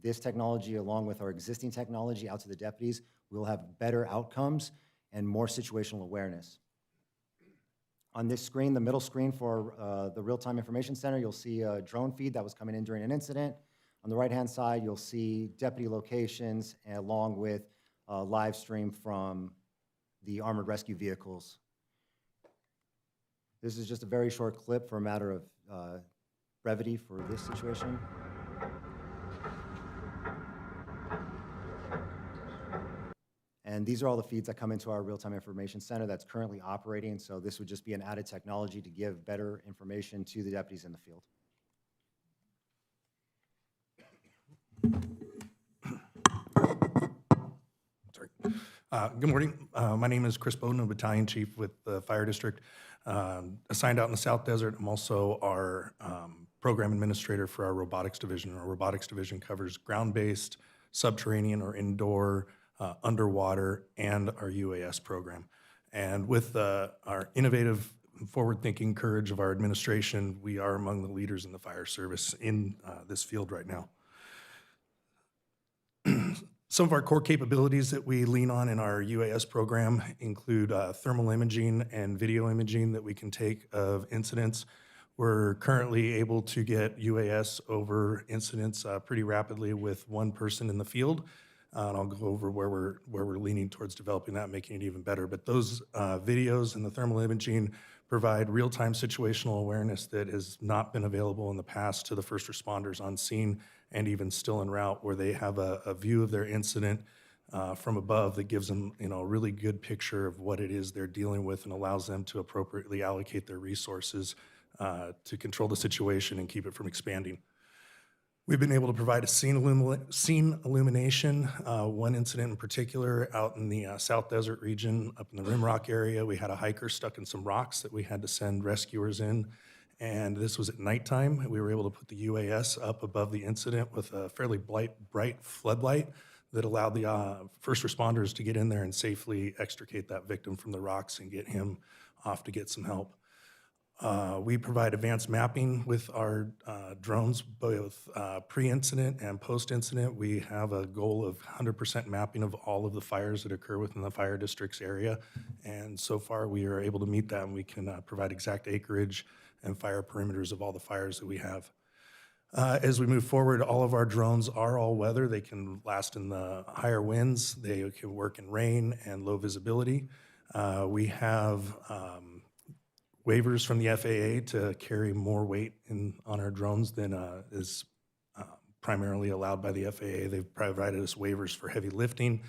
this technology along with our existing technology out to the deputies, we'll have better outcomes and more situational awareness. On this screen, the middle screen for the Real-Time Information Center, you'll see a drone feed that was coming in during an incident. On the right-hand side, you'll see deputy locations along with live stream from the armored rescue vehicles. This is just a very short clip for a matter of brevity for this situation. And these are all the feeds that come into our real-time information center that's currently operating. So this would just be an added technology to give better information to the deputies in the field. Good morning. My name is Chris Bowden, a battalion chief with the fire district. Assigned out in the South Desert. I'm also our program administrator for our robotics division. Our robotics division covers ground-based, subterranean or indoor, underwater, and our UAS program. And with our innovative, forward-thinking courage of our administration, we are among the leaders in the fire service in this field right now. Some of our core capabilities that we lean on in our UAS program include thermal imaging and video imaging that we can take of incidents. We're currently able to get UAS over incidents pretty rapidly with one person in the field. And I'll go over where we're leaning towards developing that, making it even better. But those videos and the thermal imaging provide real-time situational awareness that has not been available in the past to the first responders on scene and even still en route, where they have a view of their incident from above that gives them, a really good picture of what it is they're dealing with and allows them to appropriately allocate their resources to control the situation and keep it from expanding. We've been able to provide a scene illumination. One incident in particular out in the South Desert region, up in the Rimrock area, we had a hiker stuck in some rocks that we had to send rescuers in. And this was at nighttime. We were able to put the UAS up above the incident with a fairly bright floodlight that allowed the first responders to get in there and safely extricate that victim from the rocks and get him off to get some help. We provide advanced mapping with our drones, both pre-incident and post-incident. We have a goal of 100% mapping of all of the fires that occur within the fire district's area. And so far, we are able to meet that, and we can provide exact acreage and fire perimeters of all the fires that we have. As we move forward, all of our drones are all weather. They can last in the higher winds. They can work in rain and low visibility. We have waivers from the FAA to carry more weight on our drones than is primarily allowed by the FAA. They've provided us waivers for heavy lifting,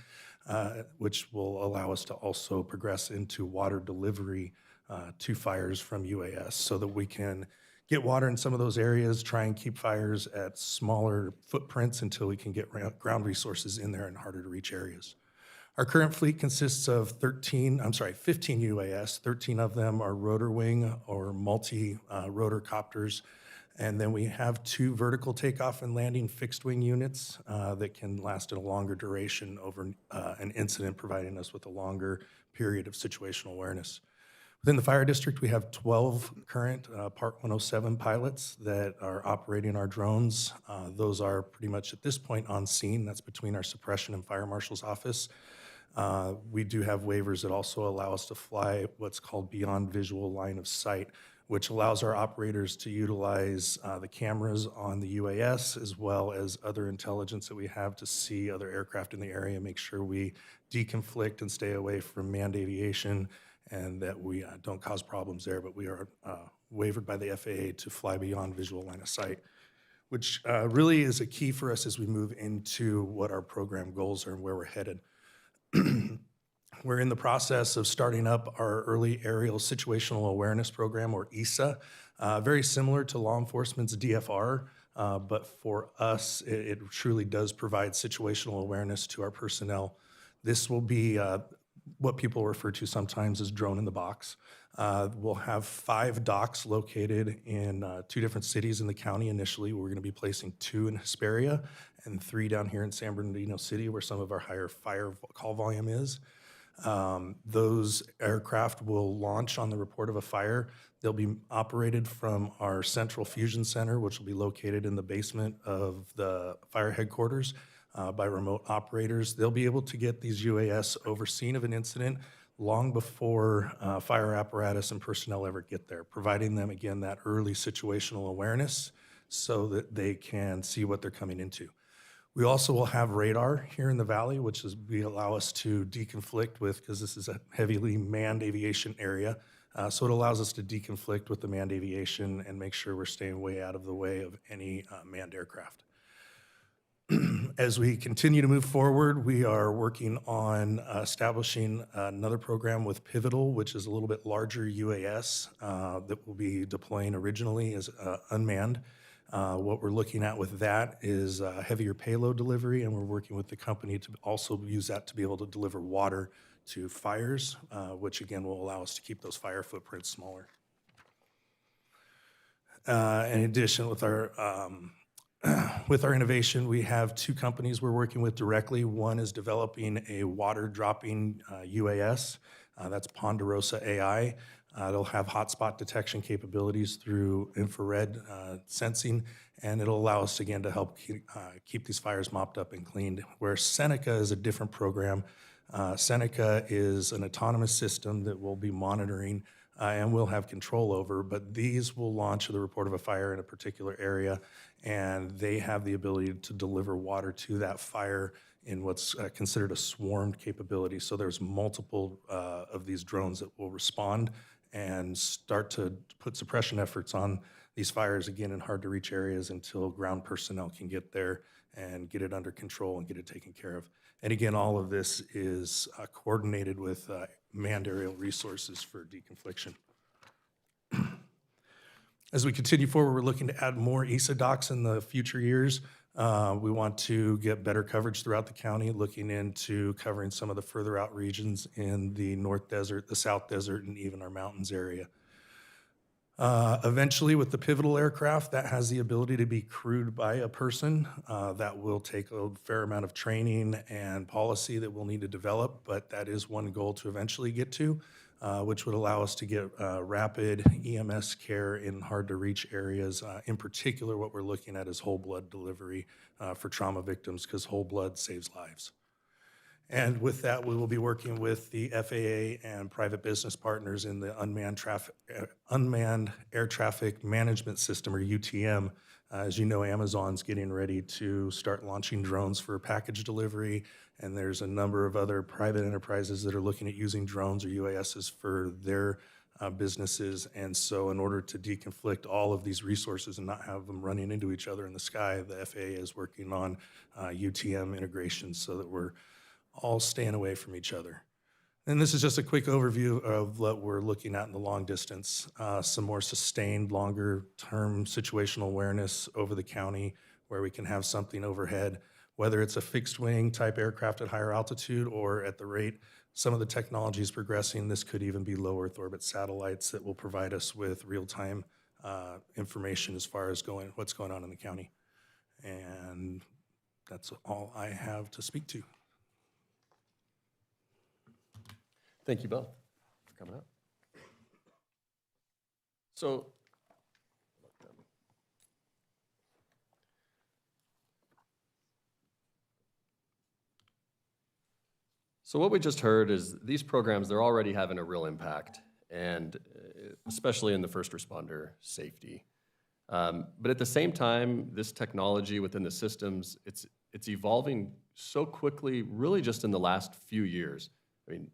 which will allow us to also progress into water delivery to fires from UAS so that we can get water in some of those areas, try and keep fires at smaller footprints until we can get ground resources in there in harder to reach areas. Our current fleet consists of 15 UAS. 13 of them are rotor wing or multi-rotor copters. And then we have 2 vertical takeoff and landing fixed wing units that can last at a longer duration over an incident, providing us with a longer period of situational awareness. Within the fire district, we have 12 current Part 107 pilots that are operating our drones. Those are pretty much at this point on scene. That's between our suppression and fire marshal's office. We do have waivers that also allow us to fly what's called beyond visual line of sight, which allows our operators to utilize the cameras on the UAS as well as other intelligence that we have to see other aircraft in the area, make sure we deconflict and stay away from manned aviation and that we don't cause problems there, but we are waivered by the FAA to fly beyond visual line of sight, which really is a key for us as we move into what our program goals are and where we're headed. We're in the process of starting up our Early Aerial Situational Awareness Program, or ESA, very similar to law enforcement's DFR, but for us, it truly does provide situational awareness to our personnel. This will be what people refer to sometimes as drone in the box. We'll have 5 docks located in 2 different cities in the county initially. We're going to be placing 2 in Hesperia and 3 down here in San Bernardino City, where some of our higher fire call volume is. Those aircraft will launch on the report of a fire. They'll be operated from our central fusion center, which will be located in the basement of the fire headquarters by remote operators. They'll be able to get these UAS over scene of an incident long before fire apparatus and personnel ever get there, providing them, again, that early situational awareness so that they can see what they're coming into. We also will have radar here in the valley, which is we allow us to deconflict with, because this is a heavily manned aviation area. So it allows us to deconflict with the manned aviation and make sure we're staying way out of the way of any manned aircraft. As we continue to move forward, we are working on establishing another program with Pivotal, which is a little bit larger UAS that will be deploying originally as unmanned. What we're looking at with that is heavier payload delivery, and we're working with the company to also use that to be able to deliver water to fires, which again will allow us to keep those fire footprints smaller. In addition, with our innovation, we have two companies we're working with directly. One is developing a water dropping UAS. That's Ponderosa AI. It'll have hotspot detection capabilities through infrared sensing, and it'll allow us again to help keep these fires mopped up and cleaned. Where Seneca is a different program. Seneca is an autonomous system that we'll be monitoring and we'll have control over, but these will launch the report of a fire in a particular area, and they have the ability to deliver water to that fire in what's considered a swarmed capability. So there's multiple of these drones that will respond and start to put suppression efforts on these fires, again, in hard-to-reach areas until ground personnel can get there and get it under control and get it taken care of. And again, all of this is coordinated with manned aerial resources for deconfliction. As we continue forward, we're looking to add more ESA docks in the future years. We want to get better coverage throughout the county, looking into covering some of the further out regions in the North Desert, the South Desert, and even our mountains area. Eventually, with the Pivotal aircraft, that has the ability to be crewed by a person. That will take a fair amount of training and policy that we'll need to develop, but that is one goal to eventually get to, which would allow us to get rapid EMS care in hard-to-reach areas. In particular, what we're looking at is whole blood delivery for trauma victims, because whole blood saves lives. And with that, we will be working with the FAA and private business partners in the Unmanned Air Traffic Management System, or UTM. As you know, Amazon's getting ready to start launching drones for package delivery, and there's a number of other private enterprises that are looking at using drones or UASs for their businesses. And so in order to deconflict all of these resources and not have them running into each other in the sky, the FAA is working on UTM integration so that we're all staying away from each other. And this is just a quick overview of what we're looking at in the long distance. Some more sustained, longer-term situational awareness over the county where we can have something overhead, whether it's a fixed-wing type aircraft at higher altitude or at the rate some of the technology is progressing. This could even be low Earth orbit satellites that will provide us with real-time information as far as what's going on in the county. And that's all I have to speak to. Thank you both for coming up. So, what we just heard is these programs, they're already having a real impact, and especially in the first responder safety. But at the same time, this technology within the systems, it's evolving so quickly, really just in the last few years. I mean,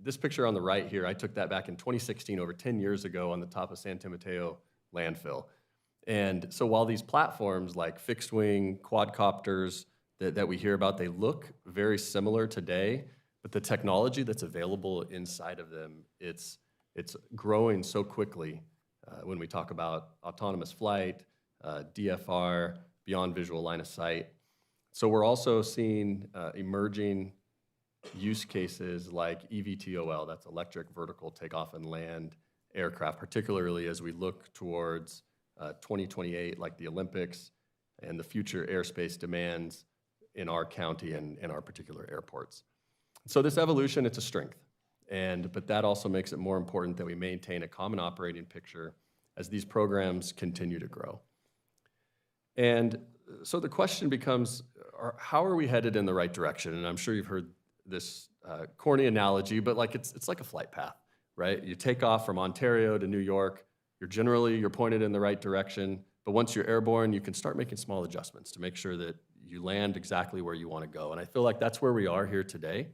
this picture on the right here, I took that back in 2016, over 10 years ago, on the top of San Mateo landfill. And so while these platforms like fixed wing, quadcopters that we hear about, they look very similar today, but the technology that's available inside of them, it's growing so quickly when we talk about autonomous flight, DFR, beyond visual line of sight. So we're also seeing emerging use cases like eVTOL, that's electric vertical takeoff and land aircraft, particularly as we look towards 2028, like the Olympics and the future airspace demands in our county and in our particular airports. So this evolution, it's a strength, but that also makes it more important that we maintain a common operating picture as these programs continue to grow. And so the question becomes, how are we headed in the right direction? And I'm sure you've heard this corny analogy, but like it's like a flight path, right? You take off from Ontario to New York, you're pointed in the right direction, but once you're airborne, you can start making small adjustments to make sure that you land exactly where you want to go. And I feel like that's where we are here today.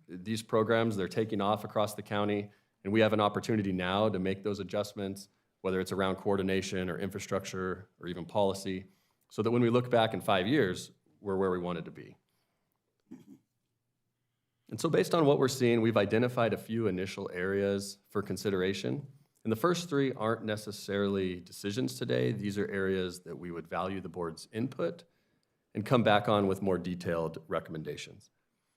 These programs, they're taking off across the county, and we have an opportunity now to make those adjustments, whether it's around coordination or infrastructure or even policy, so that when we look back in 5 years, we're where we wanted to be. And so based on what we're seeing, we've identified a few initial areas for consideration. And the first three aren't necessarily decisions today. These are areas that we would value the board's input and come back on with more detailed recommendations.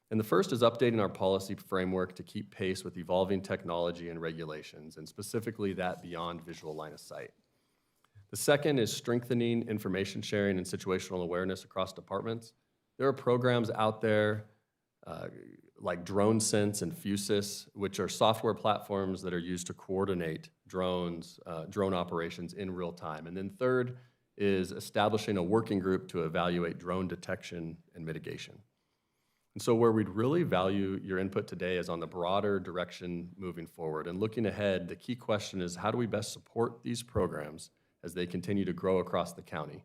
And the first is updating our policy framework to keep pace with evolving technology and regulations, and specifically that beyond visual line of sight. The second is strengthening information sharing and situational awareness across departments. There are programs out there like DroneSense and Fusus, which are software platforms that are used to coordinate drones, drone operations in real time. And then third is establishing a working group to evaluate drone detection and mitigation. And so where we'd really value your input today is on the broader direction moving forward. And looking ahead, the key question is, how do we best support these programs as they continue to grow across the county?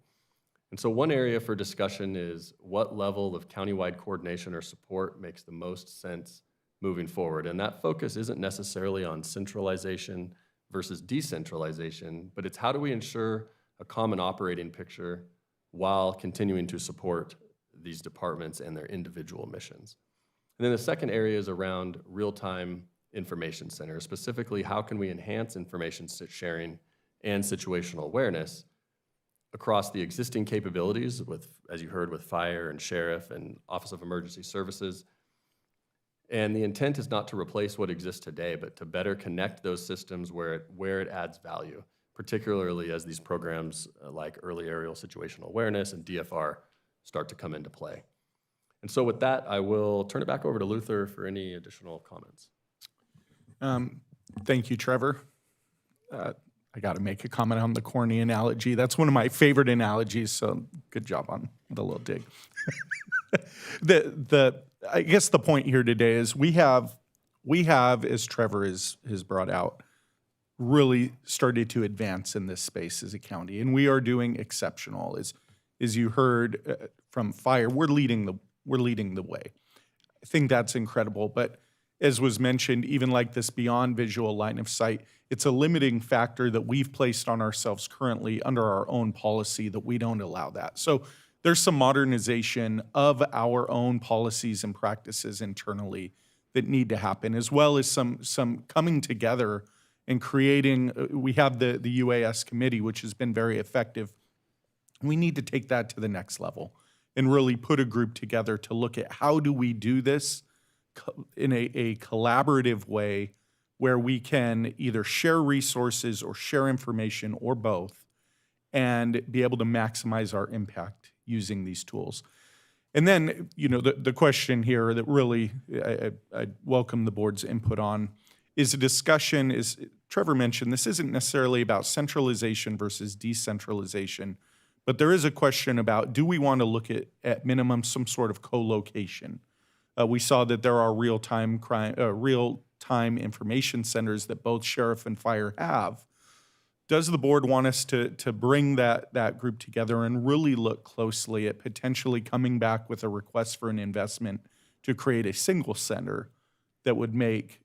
And so one area for discussion is what level of countywide coordination or support makes the most sense moving forward. And that focus isn't necessarily on centralization versus decentralization, but it's how do we ensure a common operating picture while continuing to support these departments and their individual missions. And then the second area is around real-time information centers, specifically how can we enhance information sharing and situational awareness across the existing capabilities with, as you heard, with fire and sheriff and Office of Emergency Services. And the intent is not to replace what exists today, but to better connect those systems where it adds value, particularly as these programs like early aerial situational awareness and DFR start to come into play. And so with that, I will turn it back over to Luther for any additional comments. Thank you, Trevor. I got to make a comment on the corny analogy. That's one of my favorite analogies, so good job on the little dig. I guess the point here today is we have, as Trevor has brought out, really started to advance in this space as a county, and we are doing exceptional. As you heard from Fire, we're leading the way. I think that's incredible, but as was mentioned, even like this beyond visual line of sight, it's a limiting factor that we've placed on ourselves currently under our own policy that we don't allow that. So there's some modernization of our own policies and practices internally that need to happen, as well as some coming together and creating, we have the UAS committee, which has been very effective. We need to take that to the next level and really put a group together to look at how do we do this in a collaborative way where we can either share resources or share information or both and be able to maximize our impact using these tools. And then, the question here that really I welcome the board's input on is a discussion, is Trevor mentioned, this isn't necessarily about centralization versus decentralization, but there is a question about, do we want to look at minimum some sort of co-location? We saw that there are real-time information centers that both sheriff and fire have. Does the board want us to bring that group together and really look closely at potentially coming back with a request for an investment to create a single center that would make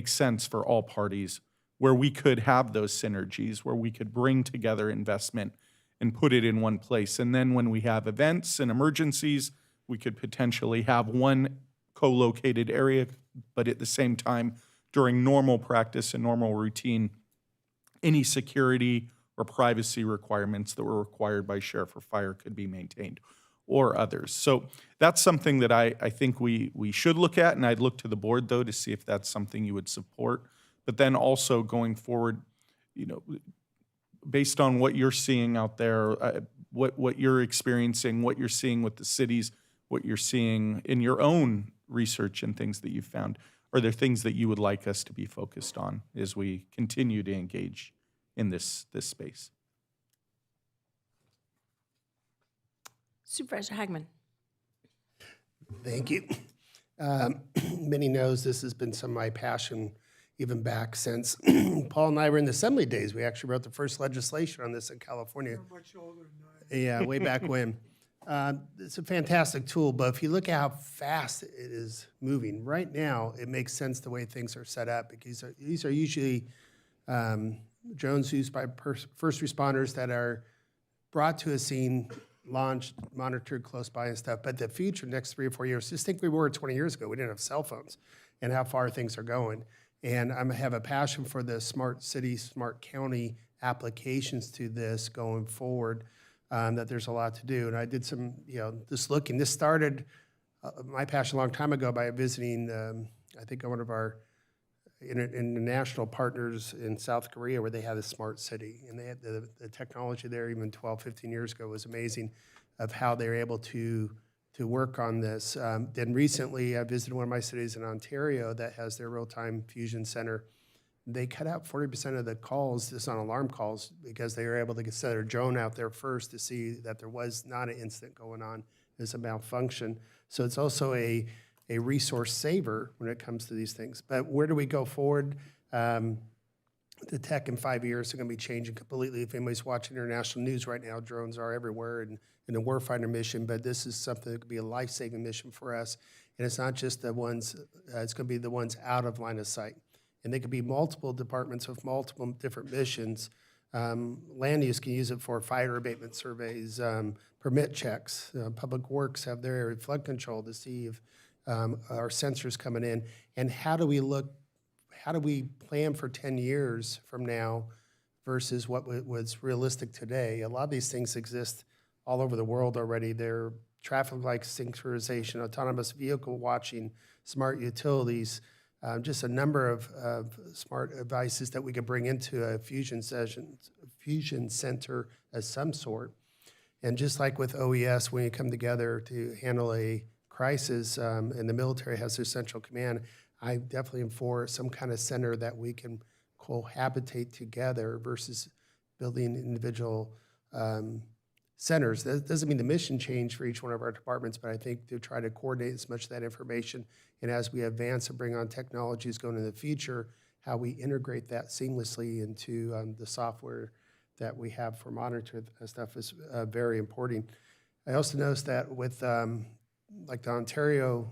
sense for all parties, where we could have those synergies, where we could bring together investment and put it in one place? And then when we have events and emergencies, we could potentially have one co-located area, but at the same time, during normal practice and normal routine, any security or privacy requirements that were required by sheriff or fire could be maintained, or others. So that's something that I think we should look at, and I'd look to the board, though, to see if that's something you would support. But then also going forward, based on what you're seeing out there, what you're experiencing, what you're seeing with the cities, what you're seeing in your own research and things that you've found, are there things that you would like us to be focused on as we continue to engage in this space? Supervisor Hagman. Thank you. Many knows this has been some of my passion even back since Paul and I were in the assembly days. We actually wrote the first legislation on this in California. Much older than I am. Yeah, way back when. It's a fantastic tool, but if you look at how fast it is moving, right now, it makes sense the way things are set up, because these are usually drones used by first responders that are brought to a scene, launched, monitored close by and stuff. But the future, next 3 or 4 years, just think we were 20 years ago. We didn't have cell phones, and how far things are going. And I have a passion for the smart city, smart county applications to this going forward, that there's a lot to do. And I did some, just looking. This started my passion a long time ago by visiting, I think, one of our international partners in South Korea, where they had a smart city. And they had the technology there even 12, 15 years ago was amazing, of how they were able to work on this. Then recently, I visited one of my cities in Ontario that has their real-time fusion center. They cut out 40% of the calls, just on alarm calls, because they were able to set their drone out there first to see that there was not an incident going on, it's a malfunction. So it's also a resource saver when it comes to these things. But where do we go forward? The tech in 5 years is going to be changing completely. If anybody's watching international news right now, drones are everywhere in the warfighter mission, but this is something that could be a life-saving mission for us. And it's not just the ones, it's going to be the ones out of line of sight. And they could be multiple departments with multiple different missions. Land use can use it for fire abatement surveys, permit checks. Public Works have their flood control to see if our sensors coming in. And how do we plan for 10 years from now versus what was realistic today? A lot of these things exist all over the world already. They're traffic light synchronization, autonomous vehicle watching, smart utilities, just a number of smart devices that we could bring into a fusion center of some sort. And just like with OES, when you come together to handle a crisis, and the military has their central command, I definitely am for some kind of center that we can cohabitate together versus building individual centers. That doesn't mean the mission change for each one of our departments, but I think to try to coordinate as much of that information, and as we advance and bring on technologies going into the future, how we integrate that seamlessly into the software that we have for monitoring stuff is very important. I also noticed that with like the Ontario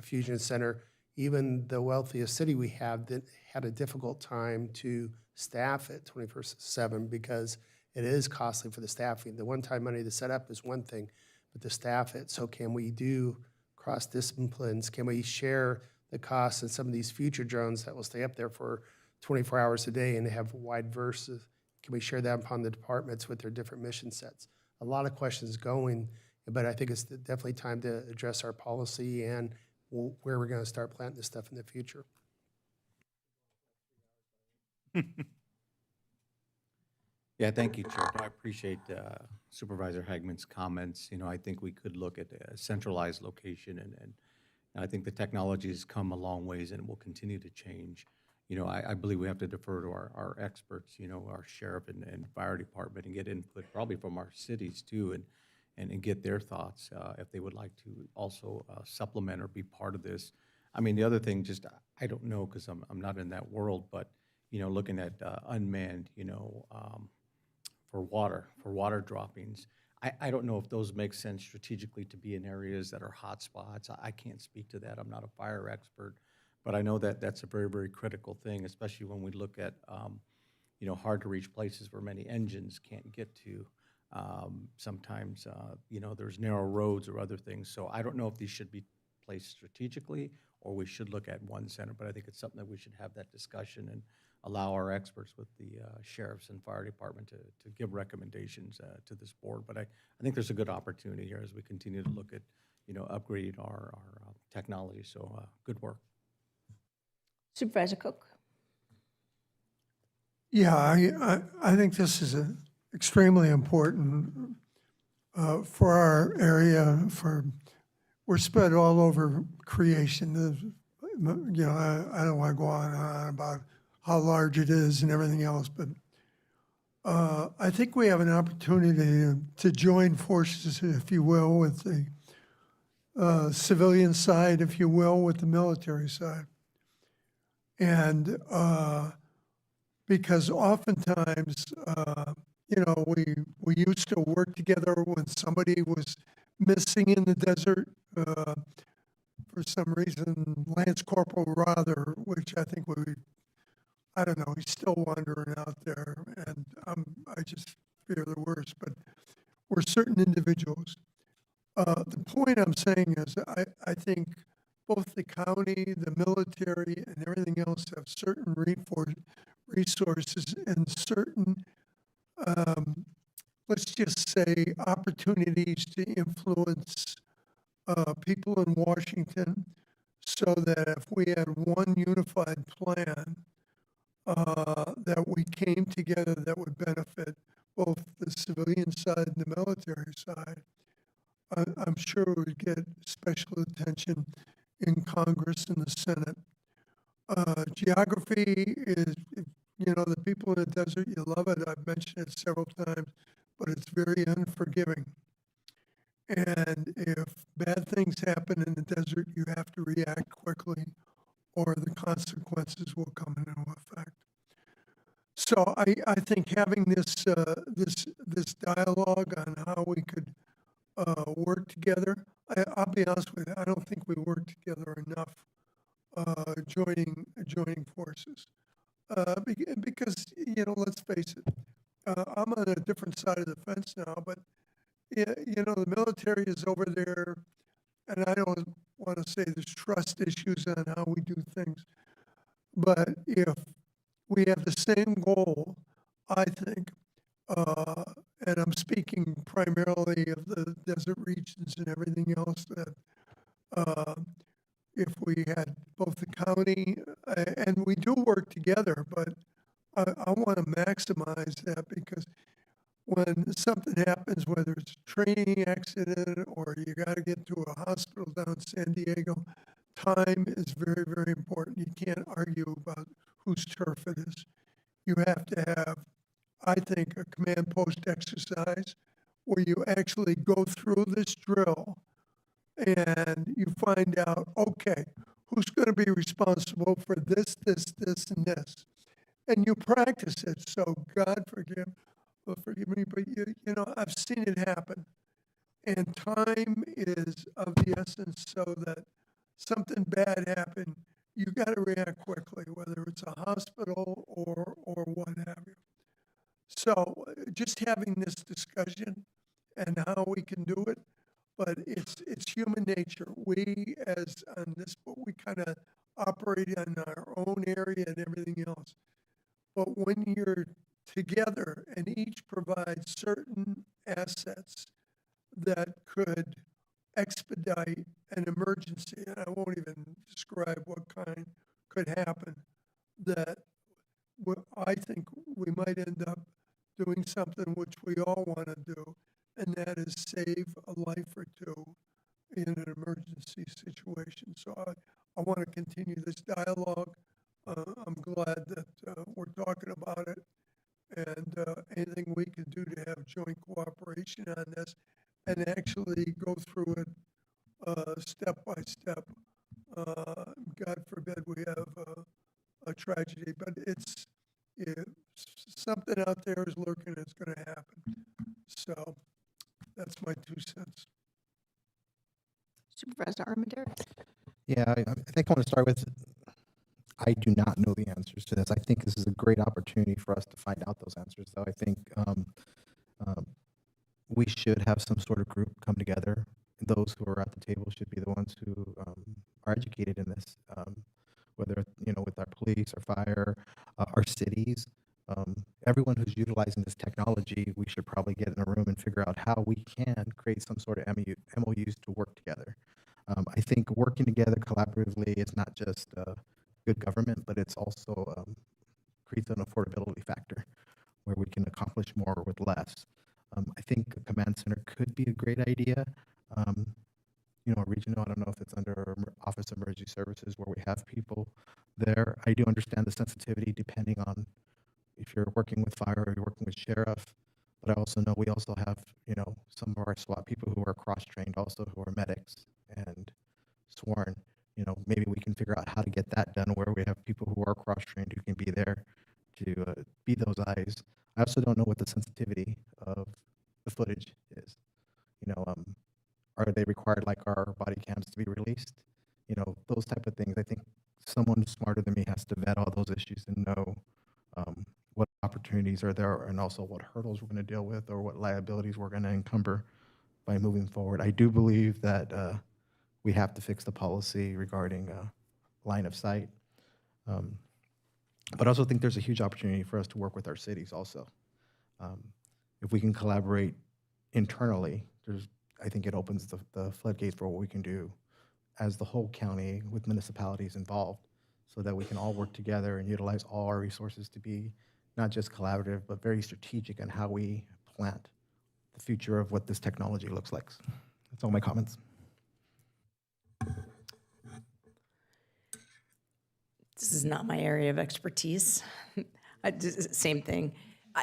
Fusion Center, even the wealthiest city we have had a difficult time to staff it 24/7 because it is costly for the staffing. The one-time money to set up is one thing, but to staff it. So can we do cross disciplines? Can we share the costs in some of these future drones that will stay up there for 24 hours a day and have wide versus? Can we share that upon the departments with their different mission sets? A lot of questions going, but I think it's definitely time to address our policy and where we're going to start planting this stuff in the future. Yeah, thank you, Chair. I appreciate Supervisor Hagman's comments. I think we could look at a centralized location, and I think the technology has come a long ways and will continue to change. I believe we have to defer to our experts, our sheriff and fire department, and get input probably from our cities too, and get their thoughts if they would like to also supplement or be part of this. I mean, the other thing, just I don't know because I'm not in that world, but looking at unmanned, for water droppings, I don't know if those make sense strategically to be in areas that are hot spots. I can't speak to that. I'm not a fire expert, but I know that that's a very, very critical thing, especially when we look at hard to reach places where many engines can't get to. Sometimes, there's narrow roads or other things. So I don't know if these should be placed strategically or we should look at one center, but I think it's something that we should have that discussion and allow our experts with the sheriffs and fire department to give recommendations to this board. But I think there's a good opportunity here as we continue to look at, upgrade our technology. So good work. Supervisor Cook. Yeah, I think this is extremely important for our area. We're spread all over creation. I don't want to go on and on about how large it is and everything else, but I think we have an opportunity to join forces, if you will, with the civilian side, if you will, with the military side. And because oftentimes, we used to work together when somebody was missing in the desert. For some reason, Lance Corporal Rother, which I think I don't know, he's still wandering out there, and I just fear the worst, but we're certain individuals. The point I'm saying is I think both the county, the military, and everything else have certain resources and certain, let's just say, opportunities to influence people in Washington so that if we had one unified plan that we came together that would benefit both the civilian side and the military side, I'm sure it would get special attention in Congress and the Senate. Geography is, the people in the desert, you love it. I've mentioned it several times, but it's very unforgiving. And if bad things happen in the desert, you have to react quickly or the consequences will come into effect. So I think having this dialogue on how we could work together, I'll be honest with you, I don't think we work together enough joining forces. Because, let's face it, I'm on a different side of the fence now, but yeah, the military is over there, and I don't want to say there's trust issues on how we do things, but if we have the same goal, I think, and I'm speaking primarily of the desert regions and everything else, that if we had both the county, and we do work together, but I want to maximize that because when something happens, whether it's a training accident or you got to get to a hospital down in San Diego, time is very, very important. You can't argue about whose turf it is. You have to have, I think, a command post exercise where you actually go through this drill and you find out, okay, who's going to be responsible for this, and this. And you practice it. So God forgive me, but I've seen it happen. And time is of the essence so that something bad happened, you got to react quickly, whether it's a hospital or what have you. So just having this discussion and how we can do it, but it's human nature. We as on this, but we kind of operate in our own area and everything else. But when you're together and each provides certain assets that could expedite an emergency, and I won't even describe what kind could happen, that I think we might end up doing something which we all want to do, and that is save a life or two in an emergency situation. So I want to continue this dialogue. I'm glad that we're talking about it, and anything we can do to have joint cooperation on this and actually go through it step by step. God forbid we have a tragedy, but if something out there is lurking, it's going to happen. So that's my 2 cents. Supervisor Armendariz. Yeah, I think I want to start with, I do not know the answers to this. I think this is a great opportunity for us to find out those answers, though. I think we should have some sort of group come together. Those who are at the table should be the ones who are educated in this, whether, with our police, our fire, our cities. Everyone who's utilizing this technology, we should probably get in a room and figure out how we can create some sort of MOUs to work together. I think working together collaboratively is not just good government, but it's also creates an affordability factor where we can accomplish more with less. I think a command center could be a great idea. A regional, I don't know if it's under Office of Emergency Services where we have people there. I do understand the sensitivity depending on if you're working with fire or you're working with sheriff, but I also know we also have, some of our SWAT people who are cross-trained also who are medics and sworn. Maybe we can figure out how to get that done where we have people who are cross-trained who can be there to be those eyes. I also don't know what the sensitivity of the footage is. to be released. Those type of things. I think someone smarter than me has to vet all those issues and know what opportunities are there and also what hurdles we're going to deal with or what liabilities we're going to encumber by moving forward. I do believe that we have to fix the policy regarding line of sight. But I also think there's a huge opportunity for us to work with our cities also. If we can collaborate internally, I think it opens the floodgates for what we can do as the whole county with municipalities involved so that we can all work together and utilize all our resources to be not just collaborative, but very strategic in how we plant the future of what this technology looks like. That's all my comments. This is not my area of expertise. Same thing.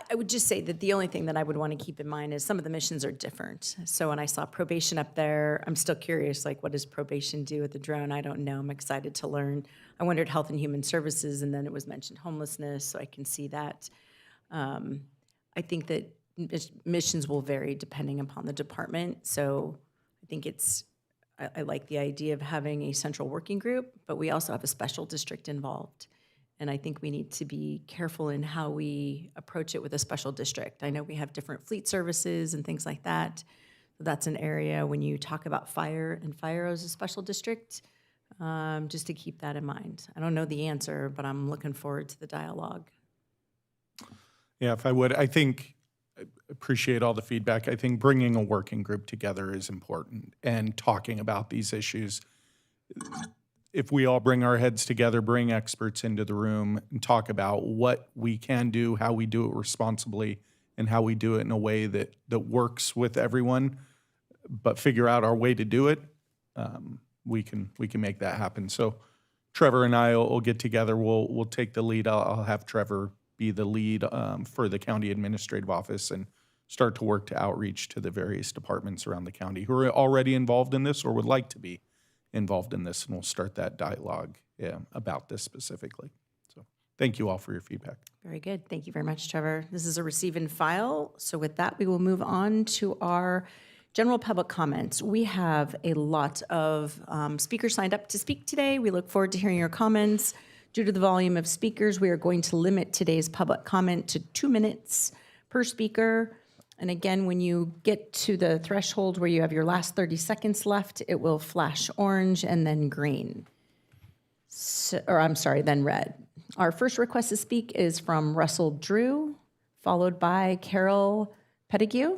I would just say that the only thing that I would want to keep in mind is some of the missions are different. So when I saw probation up there, I'm still curious, like, what does probation do with the drone? I don't know. I'm excited to learn. I wondered Health and Human Services, and then it was mentioned homelessness, so I can see that. I think that missions will vary depending upon the department. So I think I like the idea of having a central working group, but we also have a special district involved. And I think we need to be careful in how we approach it with a special district. I know we have different fleet services and things like that. That's an area when you talk about fire and fire as a special district, just to keep that in mind. I don't know the answer, but I'm looking forward to the dialogue. Yeah, if I would, I appreciate all the feedback. I think bringing a working group together is important and talking about these issues. If we all bring our heads together, bring experts into the room and talk about what we can do, how we do it responsibly, and how we do it in a way that works with everyone, but figure out our way to do it, we can make that happen. So Trevor and I will get together. We'll take the lead. I'll have Trevor be the lead for the county administrative office and start to work to outreach to the various departments around the county who are already involved in this or would like to be involved in this, and we'll start that dialogue about this specifically. So thank you all for your feedback. Very good. Thank you very much, Trevor. This is a receive and file. So with that, we will move on to our general public comments. We have a lot of speakers signed up to speak today. We look forward to hearing your comments. Due to the volume of speakers, we are going to limit today's public comment to 2 minutes per speaker. And again, when you get to the threshold where you have your last 30 seconds left, it will flash orange and then green. Then red. Our first request to speak is from Russell Drew, followed by Carol Pettigrew.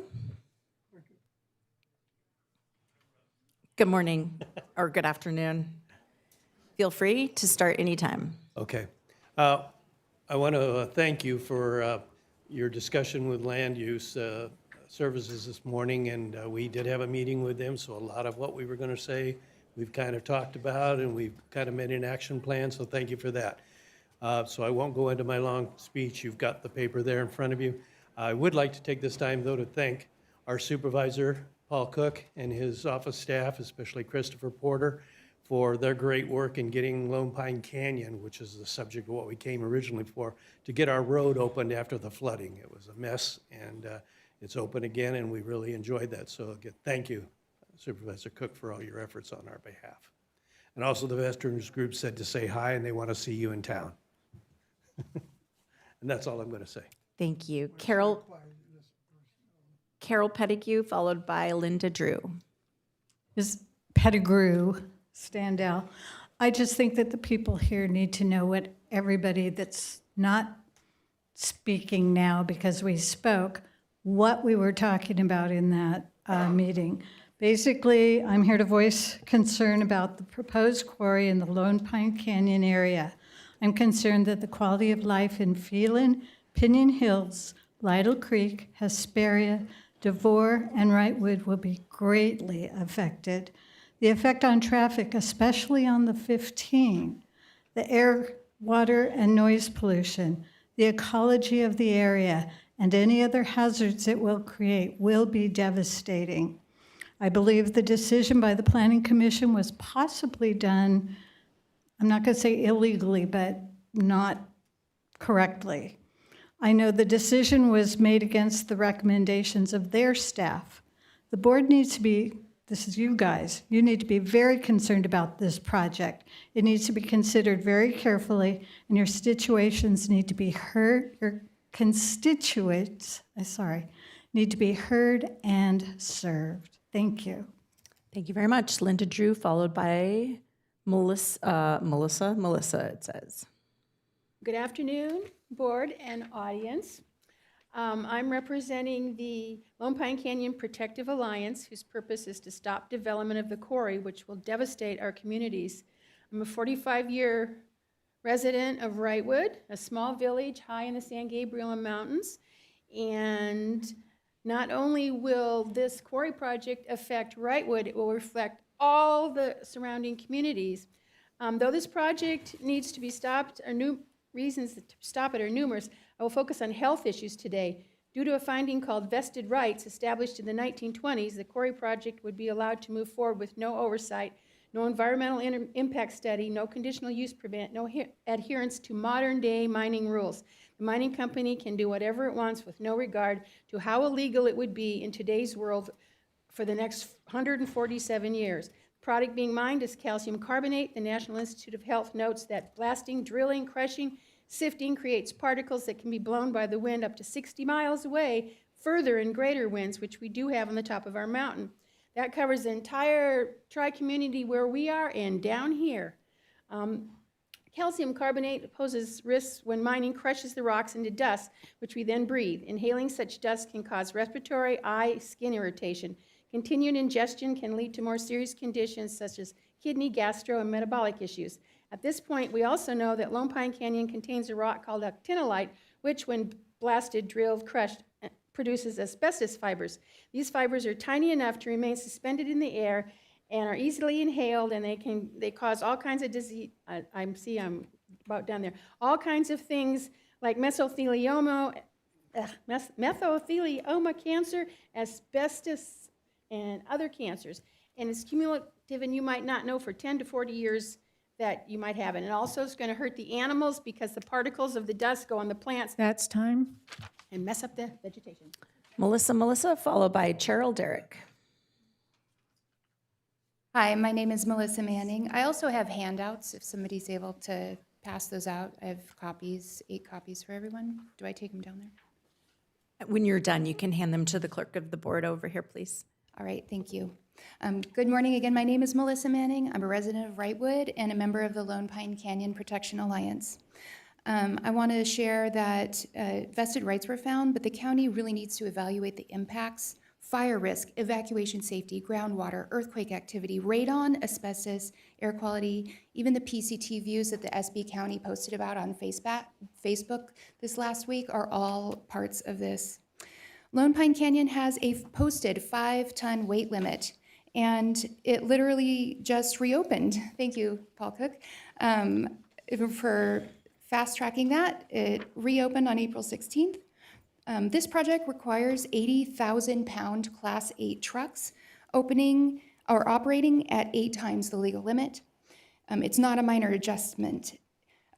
Good morning, or good afternoon. Feel free to start anytime. Okay. I want to thank you for your discussion with land use services this morning, and we did have a meeting with them, so a lot of what we were going to say we've kind of talked about, and we've kind of made an action plan, so thank you for that. So I won't go into my long speech. You've got the paper there in front of you. I would like to take this time, though, to thank our supervisor, Paul Cook, and his office staff, especially Christopher Porter, for their great work in getting Lone Pine Canyon, which is the subject of what we came originally for, to get our road opened after the flooding. It was a mess, and it's open again, and we really enjoyed that. So again, thank you, Supervisor Cook, for all your efforts on our behalf. And also the veterans group said to say hi, and they want to see you in town. And that's all I'm going to say. Thank you. Carol Pettigrew, followed by Linda Drew. Ms. Pettigrew, Standell. I just think that the people here need to know what everybody that's not speaking now because we spoke, what we were talking about in that meeting. Basically, I'm here to voice concern about the proposed quarry in the Lone Pine Canyon area. I'm concerned that the quality of life in Phelan, Pinion Hills, Lytle Creek, Hesperia, Devore, and Wrightwood will be greatly affected. The effect on traffic, especially on the 15, the air, water, and noise pollution, the ecology of the area, and any other hazards it will create will be devastating. I believe the decision by the Planning Commission was possibly done, I'm not going to say illegally, but not correctly. I know the decision was made against the recommendations of their staff. The board needs to be This is you guys. You need to be very concerned about this project. It needs to be considered very carefully, and your situations need to be heard, your constituents, need to be heard and served. Thank you. Thank you very much. Linda Drew, followed by Melissa, it says. Good afternoon, board and audience. I'm representing the Lone Pine Canyon Protective Alliance, whose purpose is to stop development of the quarry, which will devastate our communities. I'm a 45-year resident of Wrightwood, a small village high in the San Gabriel Mountains. And not only will this quarry project affect Wrightwood, it will reflect all the surrounding communities. Though this project needs to be stopped, reasons to stop it are numerous. I will focus on health issues today. Due to a finding called vested rights established in the 1920s, the quarry project would be allowed to move forward with no oversight, no environmental impact study, no conditional use permit, no adherence to modern-day mining rules. The mining company can do whatever it wants with no regard to how illegal it would be in today's world for the next 147 years. The product being mined is calcium carbonate. The National Institute of Health notes that blasting, drilling, crushing, sifting creates particles that can be blown by the wind up to 60 miles away, further in greater winds, which we do have on the top of our mountain. That covers the entire tri-community where we are and down here. Calcium carbonate poses risks when mining crushes the rocks into dust, which we then breathe. Inhaling such dust can cause respiratory, eye, skin irritation. Continued ingestion can lead to more serious conditions such as kidney, gastro, and metabolic issues. At this point, we also know that Lone Pine Canyon contains a rock called actinolite, which when blasted, drilled, crushed, produces asbestos fibers. These fibers are tiny enough to remain suspended in the air and are easily inhaled, and they cause all kinds of disease. I'm about down there. All kinds of things like mesothelioma cancer, asbestos, and other cancers. And it's cumulative, and you might not know for 10 to 40 years that you might have it. And also it's going to hurt the animals because the particles of the dust go on the plants. That's time. And mess up the vegetation. Melissa, followed by Cheryl Derrick. Hi, my name is Melissa Manning. I also have handouts if somebody's able to pass those out. I have copies, 8 copies for everyone. Do I take them down there? When you're done, you can hand them to the clerk of the board over here, please. All right, thank you. Good morning again. My name is Melissa Manning. I'm a resident of Wrightwood and a member of the Lone Pine Canyon Protection Alliance. I want to share that vested rights were found, but the county really needs to evaluate the impacts, fire risk, evacuation safety, groundwater, earthquake activity, radon, asbestos, air quality, even the PCT views that the SB County posted about on Facebook this last week are all parts of this. Lone Pine Canyon has a posted 5-ton weight limit, and it literally just reopened. Thank you, Paul Cook, for fast-tracking that. It reopened on April 16th. This project requires 80,000-pound Class 8 trucks operating at 8 times the legal limit. It's not a minor adjustment.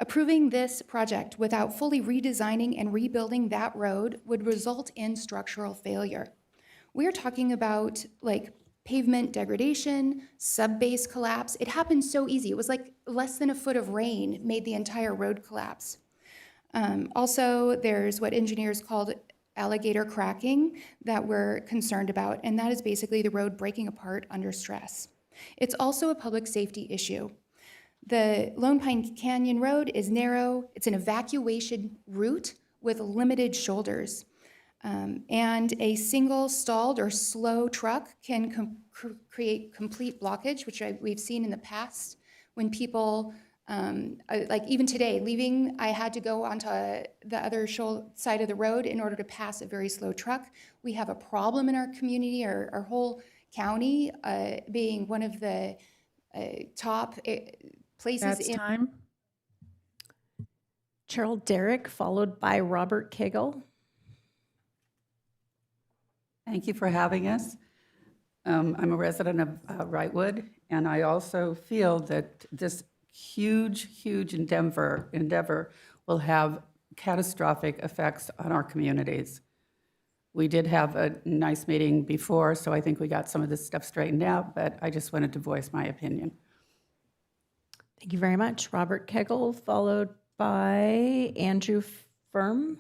Approving this project without fully redesigning and rebuilding that road would result in structural failure. We are talking about like pavement degradation, sub-base collapse. It happened so easy. It was like less than a foot of rain made the entire road collapse. Also, there's what engineers called alligator cracking that we're concerned about, and that is basically the road breaking apart under stress. It's also a public safety issue. The Lone Pine Canyon Road is narrow. It's an evacuation route with limited shoulders. And a single stalled or slow truck can create complete blockage, which we've seen in the past when people, like even today, leaving, I had to go onto the other side of the road in order to pass a very slow truck. We have a problem in our community, our whole county being one of the top places. That's time. Cheryl Derrick, followed by Robert Cagle. Thank you for having us. I'm a resident of Wrightwood, and I also feel that this huge endeavor will have catastrophic effects on our communities. We did have a nice meeting before, so I think we got some of this stuff straightened out, but I just wanted to voice my opinion. Thank you very much. Robert Kegel, followed by Andrew Firm.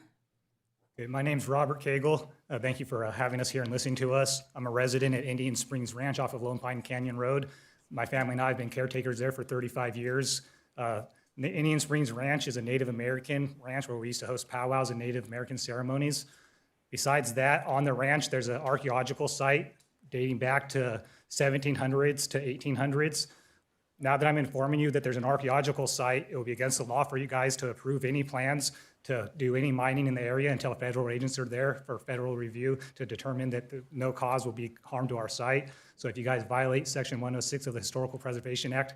Okay, my name's Robert Cagle. Thank you for having us here and listening to us. I'm a resident at Indian Springs Ranch off of Lone Pine Canyon Road. My family and I have been caretakers there for 35 years. The Indian Springs Ranch is a Native American ranch where we used to host powwows and Native American ceremonies. Besides that, on the ranch, there's an archaeological site dating back to 1700s to 1800s. Now that I'm informing you that there's an archaeological site, it will be against the law for you guys to approve any plans to do any mining in the area until federal agents are there for federal review to determine that no cause will be harm to our site. So if you guys violate Section 106 of the Historical Preservation Act,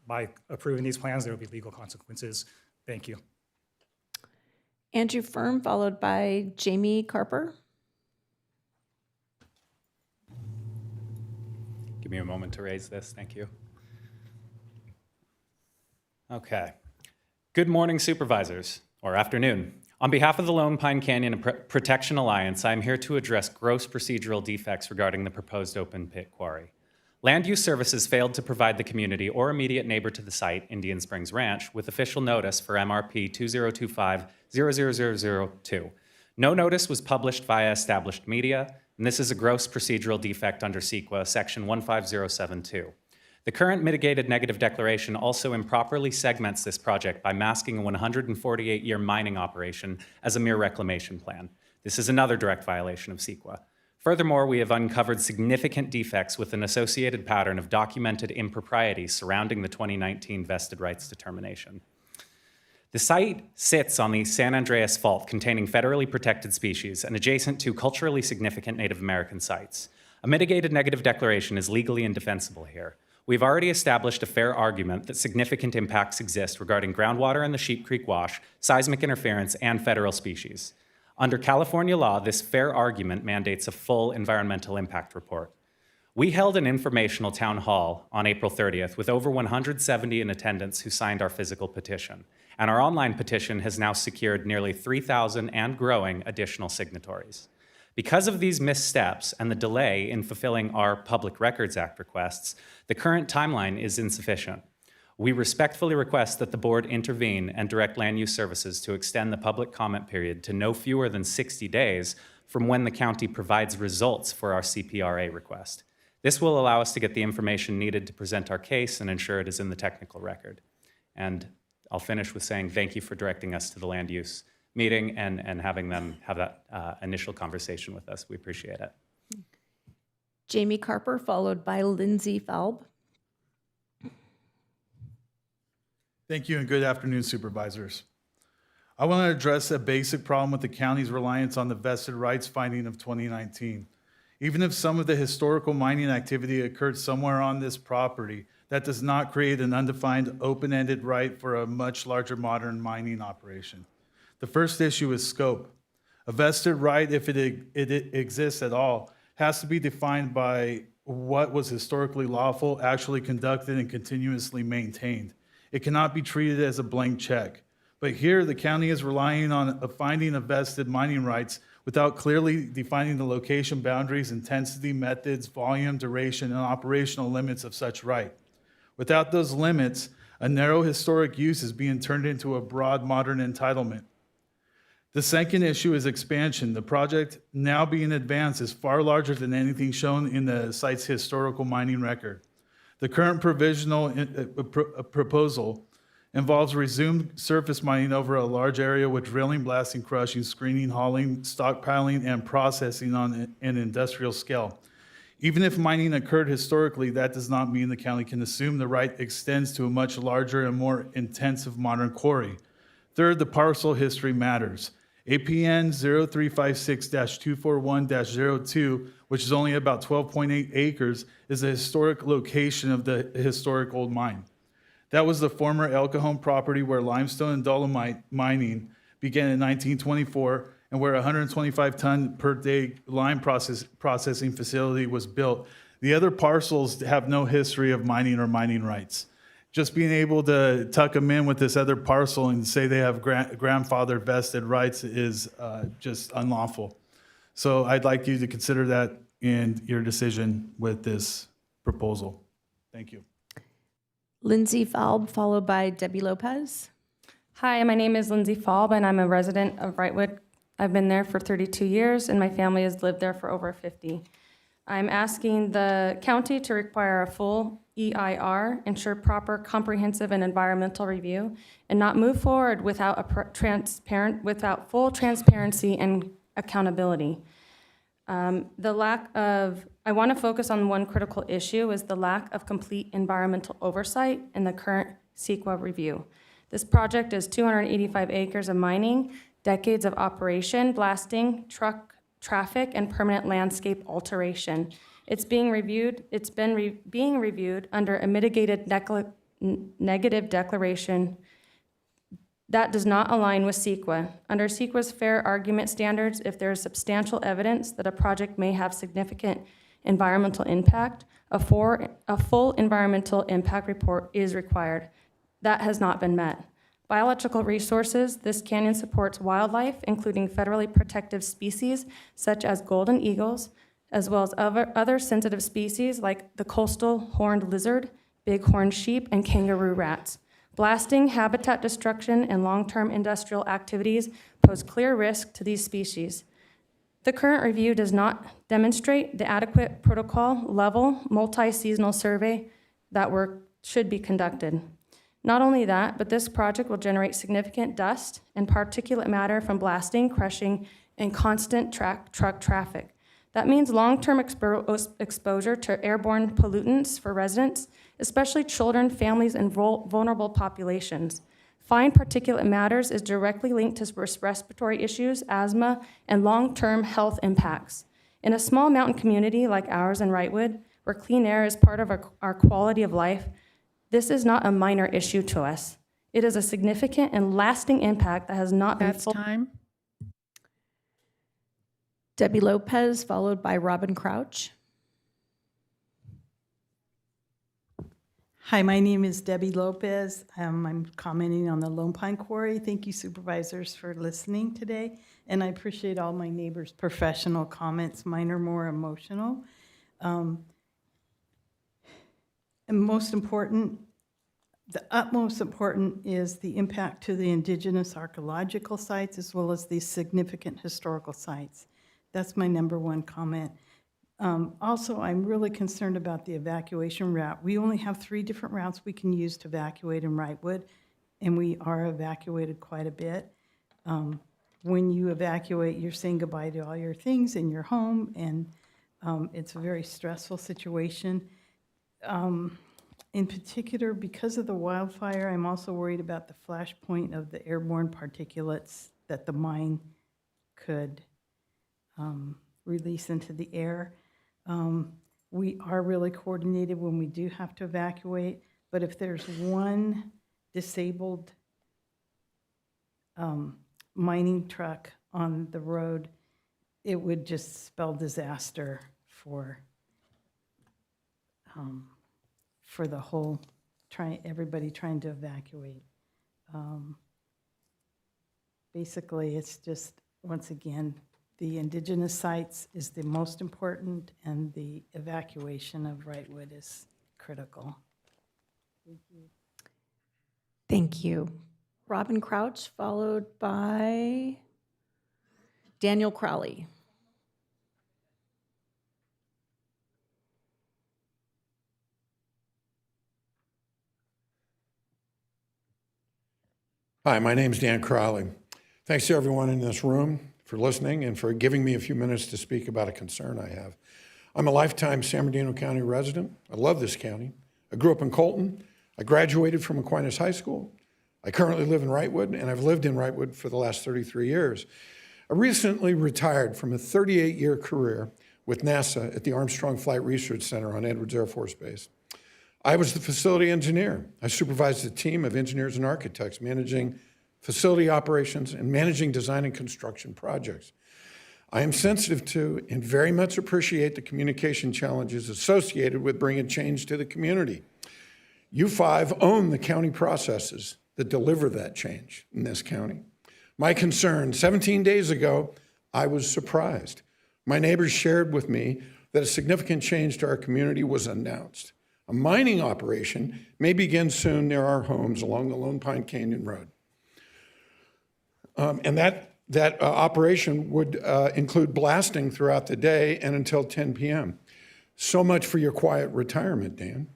by approving these plans, there will be legal consequences. Thank you. Andrew Firm, followed by Jamie Carper. Give me a moment to raise this. Thank you. Okay. Good morning, supervisors, or afternoon. On behalf of the Lone Pine Canyon Protection Alliance, I'm here to address gross procedural defects regarding the proposed open pit quarry. Land Use Services failed to provide the community or immediate neighbor to the site, Indian Springs Ranch, with official notice for MRP 2025-00002. No notice was published via established media, and this is a gross procedural defect under CEQA, Section 15072. The current mitigated negative declaration also improperly segments this project by masking a 148-year mining operation as a mere reclamation plan. This is another direct violation of CEQA. Furthermore, we have uncovered significant defects with an associated pattern of documented improprieties surrounding the 2019 vested rights determination. The site sits on the San Andreas Fault containing federally protected species and adjacent to culturally significant Native American sites. A mitigated negative declaration is legally indefensible here. We've already established a fair argument that significant impacts exist regarding groundwater in the Sheep Creek Wash, seismic interference, and federal species. Under California law, this fair argument mandates a full environmental impact report. We held an informational town hall on April 30th with over 170 in attendance who signed our physical petition, and our online petition has now secured nearly 3,000 and growing additional signatories. Because of these missteps and the delay in fulfilling our Public Records Act requests, the current timeline is insufficient. We respectfully request that the board intervene and direct Land Use Services to extend the public comment period to no fewer than 60 days from when the county provides results for our CPRA request. This will allow us to get the information needed to present our case and ensure it is in the technical record. And I'll finish with saying thank you for directing us to the land use meeting and having them have that initial conversation with us. We appreciate it. Jamie Carper, followed by Lindsay Falb. Thank you and good afternoon, supervisors. I want to address a basic problem with the county's reliance on the vested rights finding of 2019. Even if some of the historical mining activity occurred somewhere on this property, that does not create an undefined, open-ended right for a much larger modern mining operation. The first issue is scope. A vested right, if it exists at all, has to be defined by what was historically lawful, actually conducted, and continuously maintained. It cannot be treated as a blank check. But here, the county is relying on a finding of vested mining rights without clearly defining the location, boundaries, intensity, methods, volume, duration, and operational limits of such right. Without those limits, a narrow historic use is being turned into a broad modern entitlement. The second issue is expansion. The project now being advanced is far larger than anything shown in the site's historical mining record. The current provisional proposal involves resumed surface mining over a large area with drilling, blasting, crushing, screening, hauling, stockpiling, and processing on an industrial scale. Even if mining occurred historically, that does not mean the county can assume the right extends to a much larger and more intensive modern quarry. Third, the parcel history matters. APN 0356-241-02, which is only about 12.8 acres, is the historic location of the historic old mine. That was the former El Cajon property where limestone and dolomite mining began in 1924 and where a 125-ton per day lime processing facility was built. The other parcels have no history of mining or mining rights. Just being able to tuck them in with this other parcel and say they have grandfather vested rights is just unlawful. So I'd like you to consider that in your decision with this proposal. Thank you. Lindsay Falb, followed by Debbie Lopez. Hi, my name is Lindsay Falb, and I'm a resident of Wrightwood. I've been there for 32 years, and my family has lived there for over 50. I'm asking the county to require a full EIR, ensure proper, comprehensive, and environmental review, and not move forward without without full transparency and accountability. I want to focus on one critical issue is the lack of complete environmental oversight in the current CEQA review. This project is 285 acres of mining, decades of operation, blasting, truck traffic, and permanent landscape alteration. It's being reviewed. It's been being reviewed under a mitigated negative declaration that does not align with CEQA. Under CEQA's fair argument standards, if there is substantial evidence that a project may have significant environmental impact, a full environmental impact report is required. That has not been met. Biological resources, this canyon supports wildlife, including federally protected species such as golden eagles, as well as other sensitive species like the coastal horned lizard, bighorn sheep, and kangaroo rats. Blasting, habitat destruction, and long-term industrial activities pose clear risk to these species. The current review does not demonstrate the adequate protocol-level multi-seasonal survey that should be conducted. Not only that, but this project will generate significant dust and particulate matter from blasting, crushing, and constant truck traffic. That means long-term exposure to airborne pollutants for residents, especially children, families, and vulnerable populations. Fine particulate matters is directly linked to respiratory issues, asthma, and long-term health impacts. In a small mountain community like ours in Wrightwood, where clean air is part of our quality of life, this is not a minor issue to us. It is a significant and lasting impact that has not been That's time. Debbie Lopez, followed by Robin Crouch. Hi, my name is Debbie Lopez. I'm commenting on the Lone Pine Quarry. Thank you, supervisors, for listening today. And I appreciate all my neighbors' professional comments. Mine are more emotional. And most important, the utmost important is the impact to the indigenous archaeological sites as well as the significant historical sites. That's my number one comment. Also, I'm really concerned about the evacuation route. We only have 3 different routes we can use to evacuate in Wrightwood, and we are evacuated quite a bit. When you evacuate, you're saying goodbye to all your things in your home, and it's a very stressful situation. In particular, because of the wildfire, I'm also worried about the flashpoint of the airborne particulates that the mine could release into the air. We are really coordinated when we do have to evacuate, but if there's one disabled mining truck on the road, it would just spell disaster for the whole, everybody trying to evacuate. Basically, it's just, once again, the indigenous sites is the most important, and the evacuation of Wrightwood is critical. Thank you. Thank you. Robin Crouch, followed by Daniel Crowley. Hi, my name is Dan Crowley. Thanks to everyone in this room for listening and for giving me a few minutes to speak about a concern I have. I'm a lifetime San Bernardino County resident. I love this county. I grew up in Colton. I graduated from Aquinas High School. I currently live in Wrightwood, and I've lived in Wrightwood for the last 33 years. I recently retired from a 38-year career with NASA at the Armstrong Flight Research Center on Edwards Air Force Base. I was the facility engineer. I supervised a team of engineers and architects managing facility operations and managing design and construction projects. I am sensitive to and very much appreciate the communication challenges associated with bringing change to the community. You 5 own the county processes that deliver that change in this county. My concern, 17 days ago, I was surprised my neighbors shared with me that a significant change to our community was announced. A mining operation may begin soon near our homes along the Lone Pine Canyon Road. And that operation would include blasting throughout the day and until 10 p.m. So much for your quiet retirement, Dan.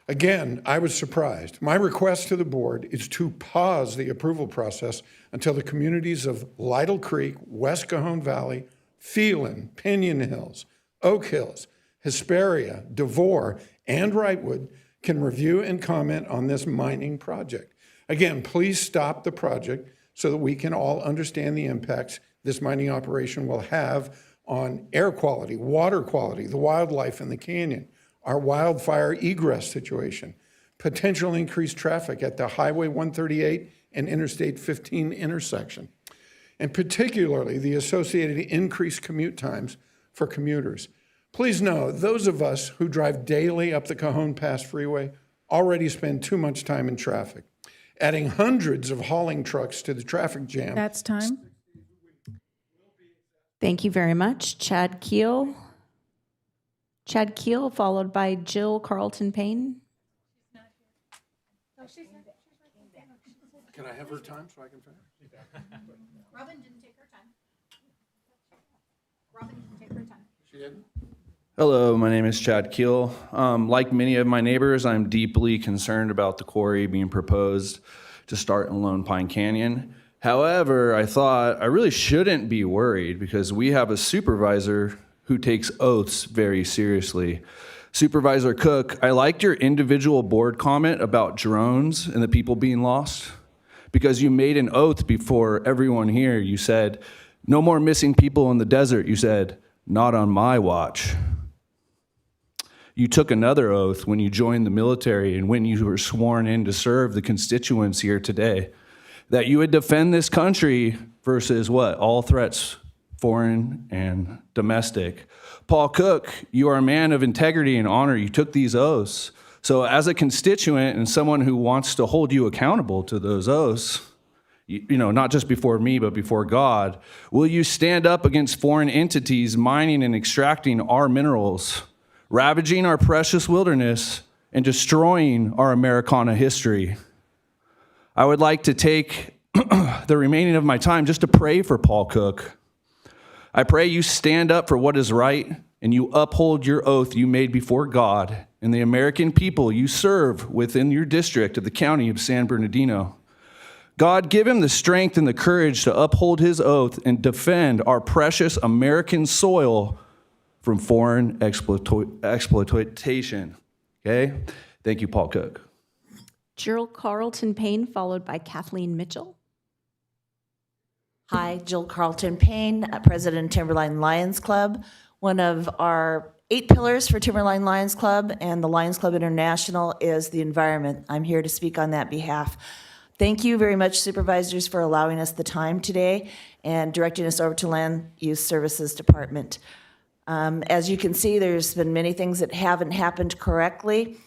Again, I was surprised. My request to the board is to pause the approval process until the communities of Lytle Creek, West Cajon Valley, Phelan, Pinion Hills, Oak Hills, Hesperia, DeVore, and Wrightwood can review and comment on this mining project. Again, please stop the project so that we can all understand the impacts this mining operation will have on air quality, water quality, the wildlife in the canyon, our wildfire egress situation, potential increased traffic at the Highway 138 and Interstate 15 intersection, and particularly the associated increased commute times for commuters. Please know, those of us who drive daily up the Cajon Pass Freeway already spend too much time in traffic. Adding hundreds of hauling trucks to the traffic jam. That's time. Thank you very much. Chad Keel. Chad Keel, followed by Jill Carlton Payne. Can I have her time so I can finish? Robin didn't take her time. Robin didn't take her time. She didn't? Hello, my name is Chad Keel. Like many of my neighbors, I'm deeply concerned about the quarry being proposed to start in Lone Pine Canyon. However, I thought I really shouldn't be worried because we have a supervisor who takes oaths very seriously. Supervisor Cook, I liked your individual board comment about drones and the people being lost because you made an oath before everyone here. You said, no more missing people in the desert. You said, not on my watch. You took another oath when you joined the military and when you were sworn in to serve the constituents here today, that you would defend this country versus what? All threats, foreign and domestic. Paul Cook, you are a man of integrity and honor. You took these oaths. So as a constituent and someone who wants to hold you accountable to those oaths, you know, not just before me, but before God, will you stand up against foreign entities mining and extracting our minerals, ravaging our precious wilderness, and destroying our Americana history? I would like to take the remaining of my time just to pray for Paul Cook. I pray you stand up for what is right and you uphold your oath you made before God and the American people you serve within your district of the county of San Bernardino. God, give him the strength and the courage to uphold his oath and defend our precious American soil from foreign exploitation. Okay? Thank you, Paul Cook. Jill Carlton Payne, followed by Kathleen Mitchell. Hi, Jill Carlton Payne, President of Timberline Lions Club, one of our 8 pillars for Timberline Lions Club and the Lions Club International is the environment. I'm here to speak on that behalf. Thank you very much, supervisors, for allowing us the time today and directing us over to Land Use Services Department. As you can see, there's been many things that haven't happened correctly.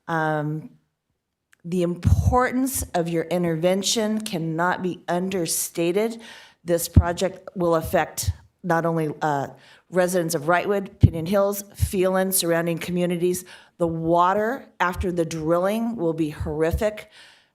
The importance of your intervention cannot be understated. This project will affect not only residents of Wrightwood, Pinion Hills, Phelan, surrounding communities. The water after the drilling will be horrific.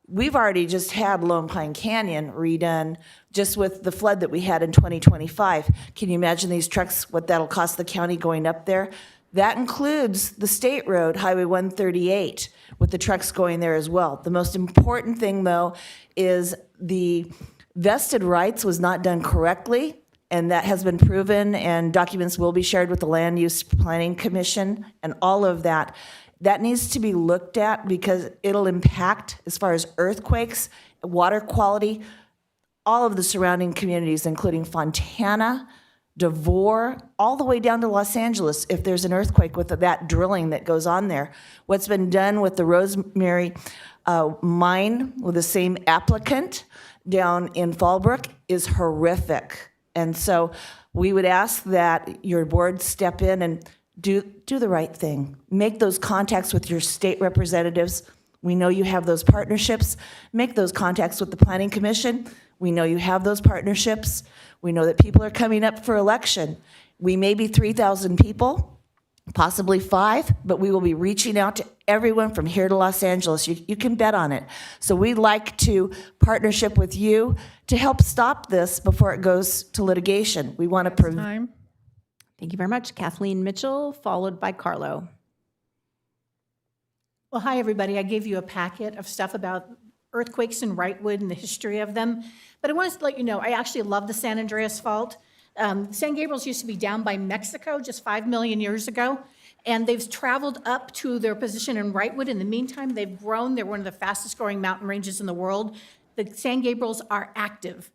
We've already just had Lone Pine Canyon redone just with the flood that we had in 2025. Can you imagine these trucks, what that'll cost the county going up there? That includes the state road, Highway 138, with the trucks going there as well. The most important thing, though, is the vested rights was not done correctly, and that has been proven, and documents will be shared with the Land Use Planning Commission and all of that. That needs to be looked at because it'll impact, as far as earthquakes, water quality, all of the surrounding communities, including Fontana, DeVore, all the way down to Los Angeles if there's an earthquake with that drilling that goes on there. What's been done with the Rosemary mine with the same applicant down in Fallbrook is horrific. And so we would ask that your board step in and do the right thing. Make those contacts with your state representatives. We know you have those partnerships. Make those contacts with the Planning Commission. We know you have those partnerships. We know that people are coming up for election. We may be 3,000 people, possibly 5, but we will be reaching out to everyone from here to Los Angeles. You can bet on it. So we'd like to partnership with you to help stop this before it goes to litigation. We want to Time. Thank you very much. Kathleen Mitchell, followed by Carlo. Well, hi, everybody. I gave you a packet of stuff about earthquakes in Wrightwood and the history of them. But I wanted to let you know, I actually love the San Andreas Fault. San Gabriel's used to be down by Mexico just 5 million years ago. And they've traveled up to their position in Wrightwood. In the meantime, they've grown. They're one of the fastest growing mountain ranges in the world. The San Gabriels are active.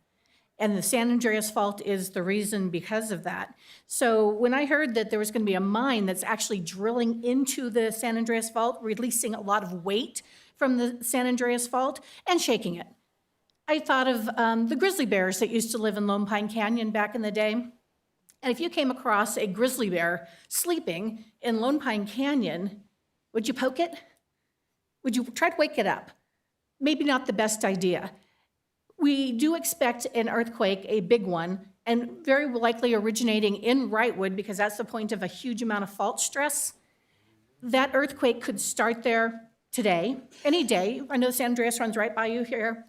And the San Andreas Fault is the reason because of that. So when I heard that there was going to be a mine that's actually drilling into the San Andreas Fault, releasing a lot of weight from the San Andreas Fault and shaking it, I thought of the grizzly bears that used to live in Lone Pine Canyon back in the day. And if you came across a grizzly bear sleeping in Lone Pine Canyon, would you poke it? Would you try to wake it up? Maybe not the best idea. We do expect an earthquake, a big one, and very likely originating in Wrightwood because that's the point of a huge amount of fault stress. That earthquake could start there today, any day. I know San Andreas runs right by you here.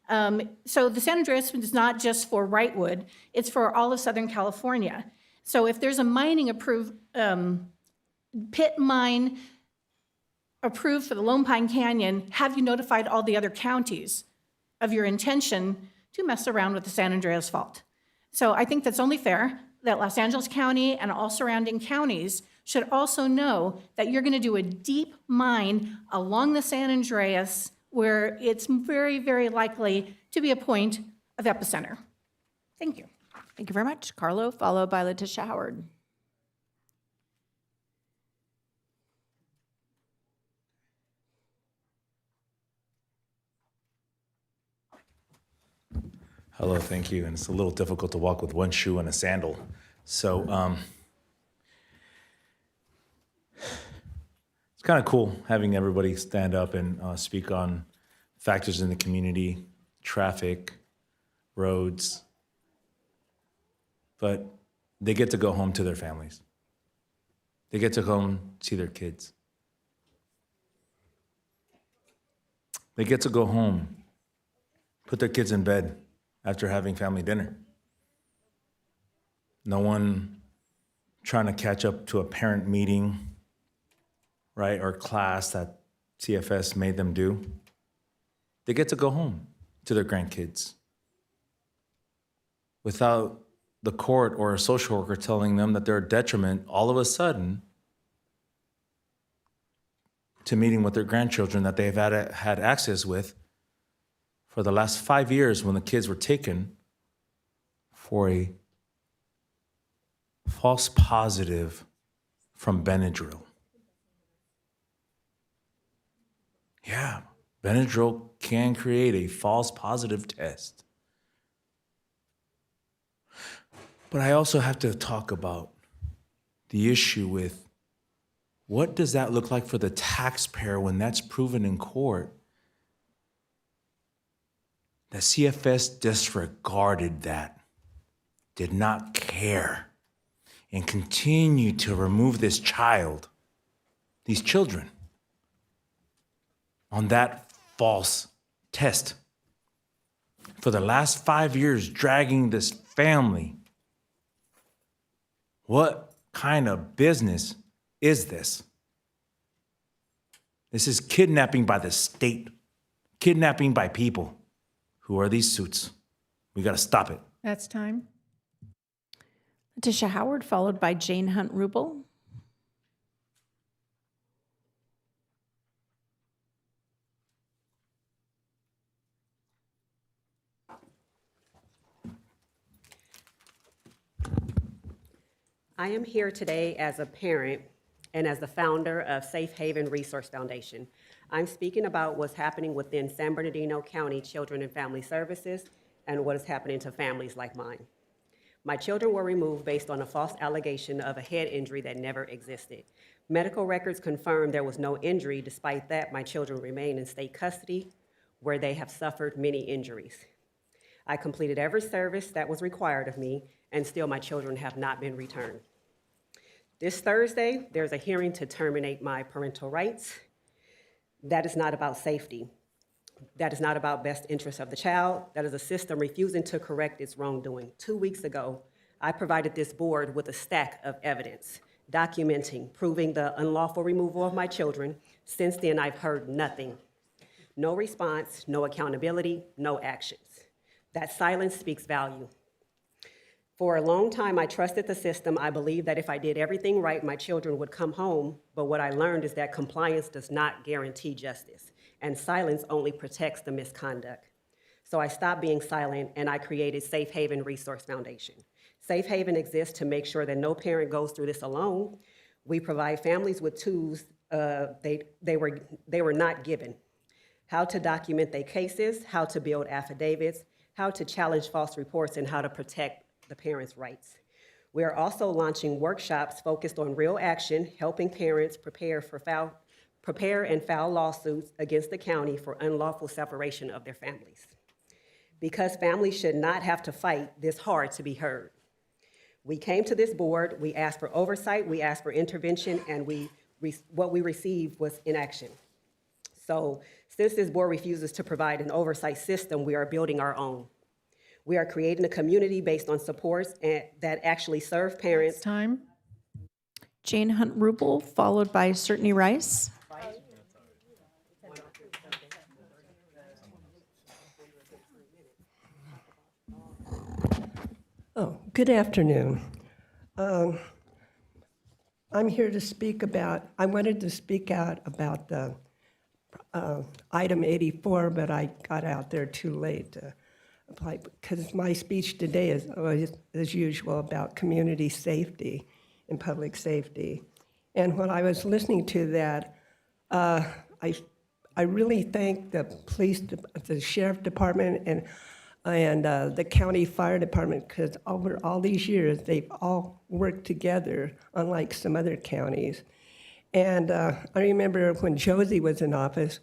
So the San Andreas is not just for Wrightwood, it's for all of Southern California. So if there's a mining approved, pit mine approved for the Lone Pine Canyon, have you notified all the other counties of your intention to mess around with the San Andreas Fault? So I think that's only fair that Los Angeles County and all surrounding counties should also know that you're going to do a deep mine along the San Andreas where it's very, very likely to be a point of epicenter. Thank you. Thank you very much. Carlo, followed by Letitia Howard. Hello, thank you. And it's a little difficult to walk with one shoe and a sandal. So it's kind of cool having everybody stand up and speak on factors in the community, traffic, roads. But they get to go home to their families. They get to go home, see their kids. They get to go home, put their kids in bed after having family dinner. No one trying to catch up to a parent meeting, right, or class that CFS made them do. They get to go home to their grandkids without the court or a social worker telling them that they're a detriment all of a sudden to meeting with their grandchildren that they've had access with for the last 5 years when the kids were taken for a false positive from Benadryl. Yeah, Benadryl can create a false positive test. But I also have to talk about the issue with what does that look like for the taxpayer when that's proven in court? The CFS disregarded that, did not care, and continued to remove this child, these children, on that false test. For the last 5 years, dragging this family. What kind of business is this? This is kidnapping by the state, kidnapping by people. Who are these suits? We got to stop it. That's time. Letitia Howard, followed by Jane Hunt Rubel. I am here today as a parent and as the founder of Safe Haven Resource Foundation. I'm speaking about what's happening within San Bernardino County Children and Family Services and what is happening to families like mine. My children were removed based on a false allegation of a head injury that never existed. Medical records confirmed there was no injury. Despite that, my children remain in state custody where they have suffered many injuries. I completed every service that was required of me and still my children have not been returned. This Thursday, there's a hearing to terminate my parental rights. That is not about safety. That is not about best interest of the child. That is a system refusing to correct its wrongdoing. 2 weeks ago, I provided this board with a stack of evidence documenting, proving the unlawful removal of my children. Since then, I've heard nothing. No response, no accountability, no actions. That silence speaks value. For a long time, I trusted the system. I believed that if I did everything right, my children would come home. But what I learned is that compliance does not guarantee justice, and silence only protects the misconduct. So I stopped being silent, and I created Safe Haven Resource Foundation. Safe Haven exists to make sure that no parent goes through this alone. We provide families with tools they were not given: how to document their cases, how to build affidavits, how to challenge false reports, and how to protect the parents' rights. We are also launching workshops focused on real action, helping parents prepare and file lawsuits against the county for unlawful separation of their families. Because families should not have to fight this hard to be heard. We came to this board, we asked for oversight, we asked for intervention, and what we received was inaction. So since this board refuses to provide an oversight system, we are building our own. We are creating a community based on supports that actually serve parents. Time. Jane Hunt Rupel, followed by Certainty Rice. Oh, good afternoon. I'm here to speak about, I wanted to speak out about the item 84, but I got out there too late to apply, because my speech today is, as usual, about community safety and public safety. And when I was listening to that, I really thank the police, the sheriff department, and the county fire department, because over all these years, they've all worked together, unlike some other counties. And I remember when Josie was in office,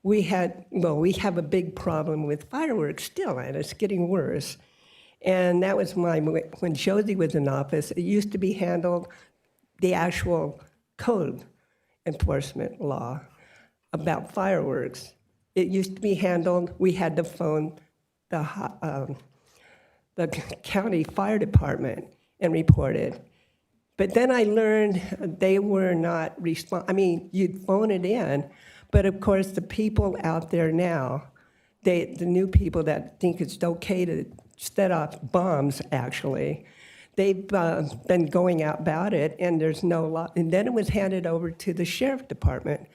we have a big problem with fireworks still, and it's getting worse. And that was when Josie was in office, it used to be handled, the actual code enforcement law about fireworks. It used to be handled, we had to phone the county fire department and report it. But then I learned they were not you'd phone it in, but of course the people out there now, the new people that think it's okay to set off bombs, actually, they've been going out about it, and there's no law. And then it was handed over to the sheriff department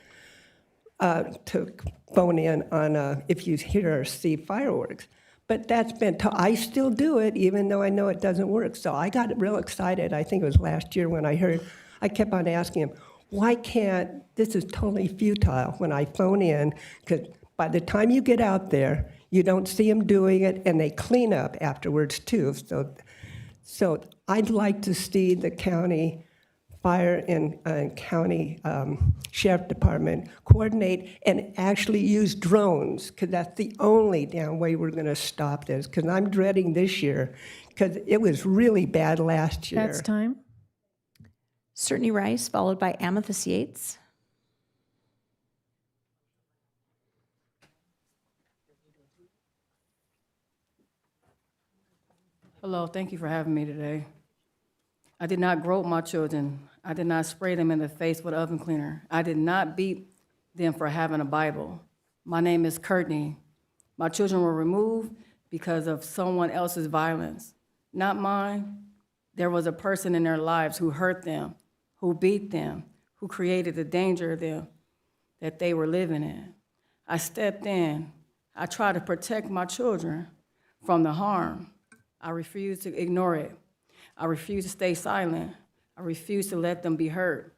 to phone in on if you hear or see fireworks. But that's been, I still do it, even though I know it doesn't work. So I got real excited, I think it was last year when I heard, I kept on asking him, why can't, this is totally futile when I phone in, because by the time you get out there, you don't see them doing it, and they clean up afterwards too. So I'd like to see the county fire and county sheriff department coordinate and actually use drones, because that's the only damn way we're going to stop this, because I'm dreading this year, because it was really bad last year. That's time. Certainty Rice, followed by Amethyst Yates. Hello, thank you for having me today. I did not grope my children. I did not spray them in the face with oven cleaner. I did not beat them for having a Bible. My name is Courtney. My children were removed because of someone else's violence, not mine. There was a person in their lives who hurt them, who beat them, who created the danger of them that they were living in. I stepped in. I tried to protect my children from the harm. I refused to ignore it. I refused to stay silent. I refused to let them be hurt.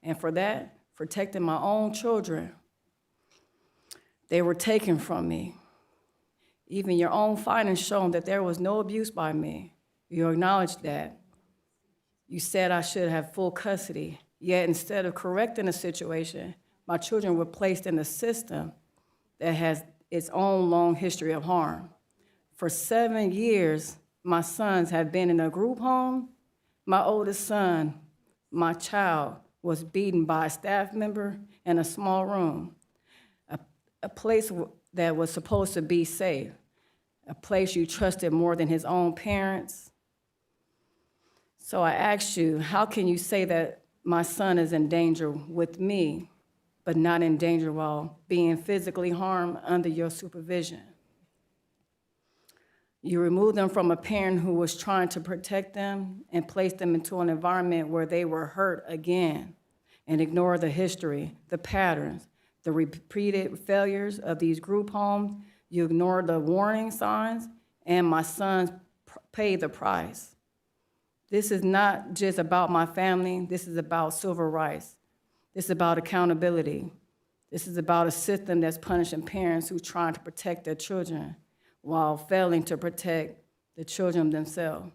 And for that, protecting my own children, they were taken from me. Even your own findings shown that there was no abuse by me. You acknowledged that. You said I should have full custody. Yet instead of correcting the situation, my children were placed in a system that has its own long history of harm. For 7 years, my sons have been in a group home. My oldest son, my child, was beaten by a staff member in a small room, a place that was supposed to be safe, a place you trusted more than his own parents. So I ask you, how can you say that my son is in danger with me, but not in danger while being physically harmed under your supervision? You removed them from a parent who was trying to protect them and placed them into an environment where they were hurt again, and ignore the history, the patterns, the repeated failures of these group homes. You ignore the warning signs, and my sons paid the price. This is not just about my family. This is about civil rights. This is about accountability. This is about a system that's punishing parents who are trying to protect their children while failing to protect the children themselves.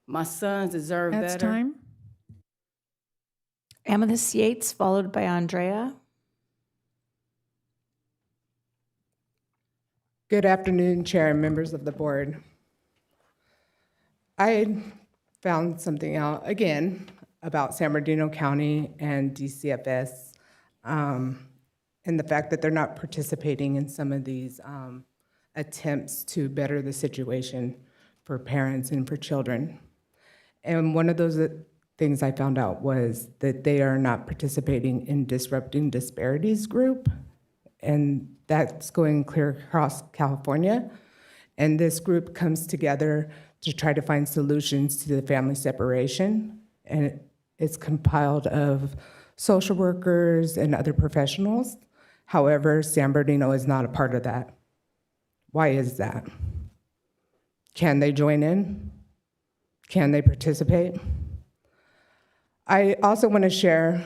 My sons deserve That's better. time. Amethyst Yates, followed by Andrea. Good afternoon, Chair and members of the board. I found something out again about San Bernardino County and DCFS and the fact that they're not participating in some of these attempts to better the situation for parents and for children. And one of those things I found out was that they are not participating in Disrupting Disparities group, and that's going clear across California. And this group comes together to try to find solutions to the family separation, and it's compiled of social workers and other professionals. However, San Bernardino is not a part of that. Why is that? Can they join in? Can they participate? I also want to share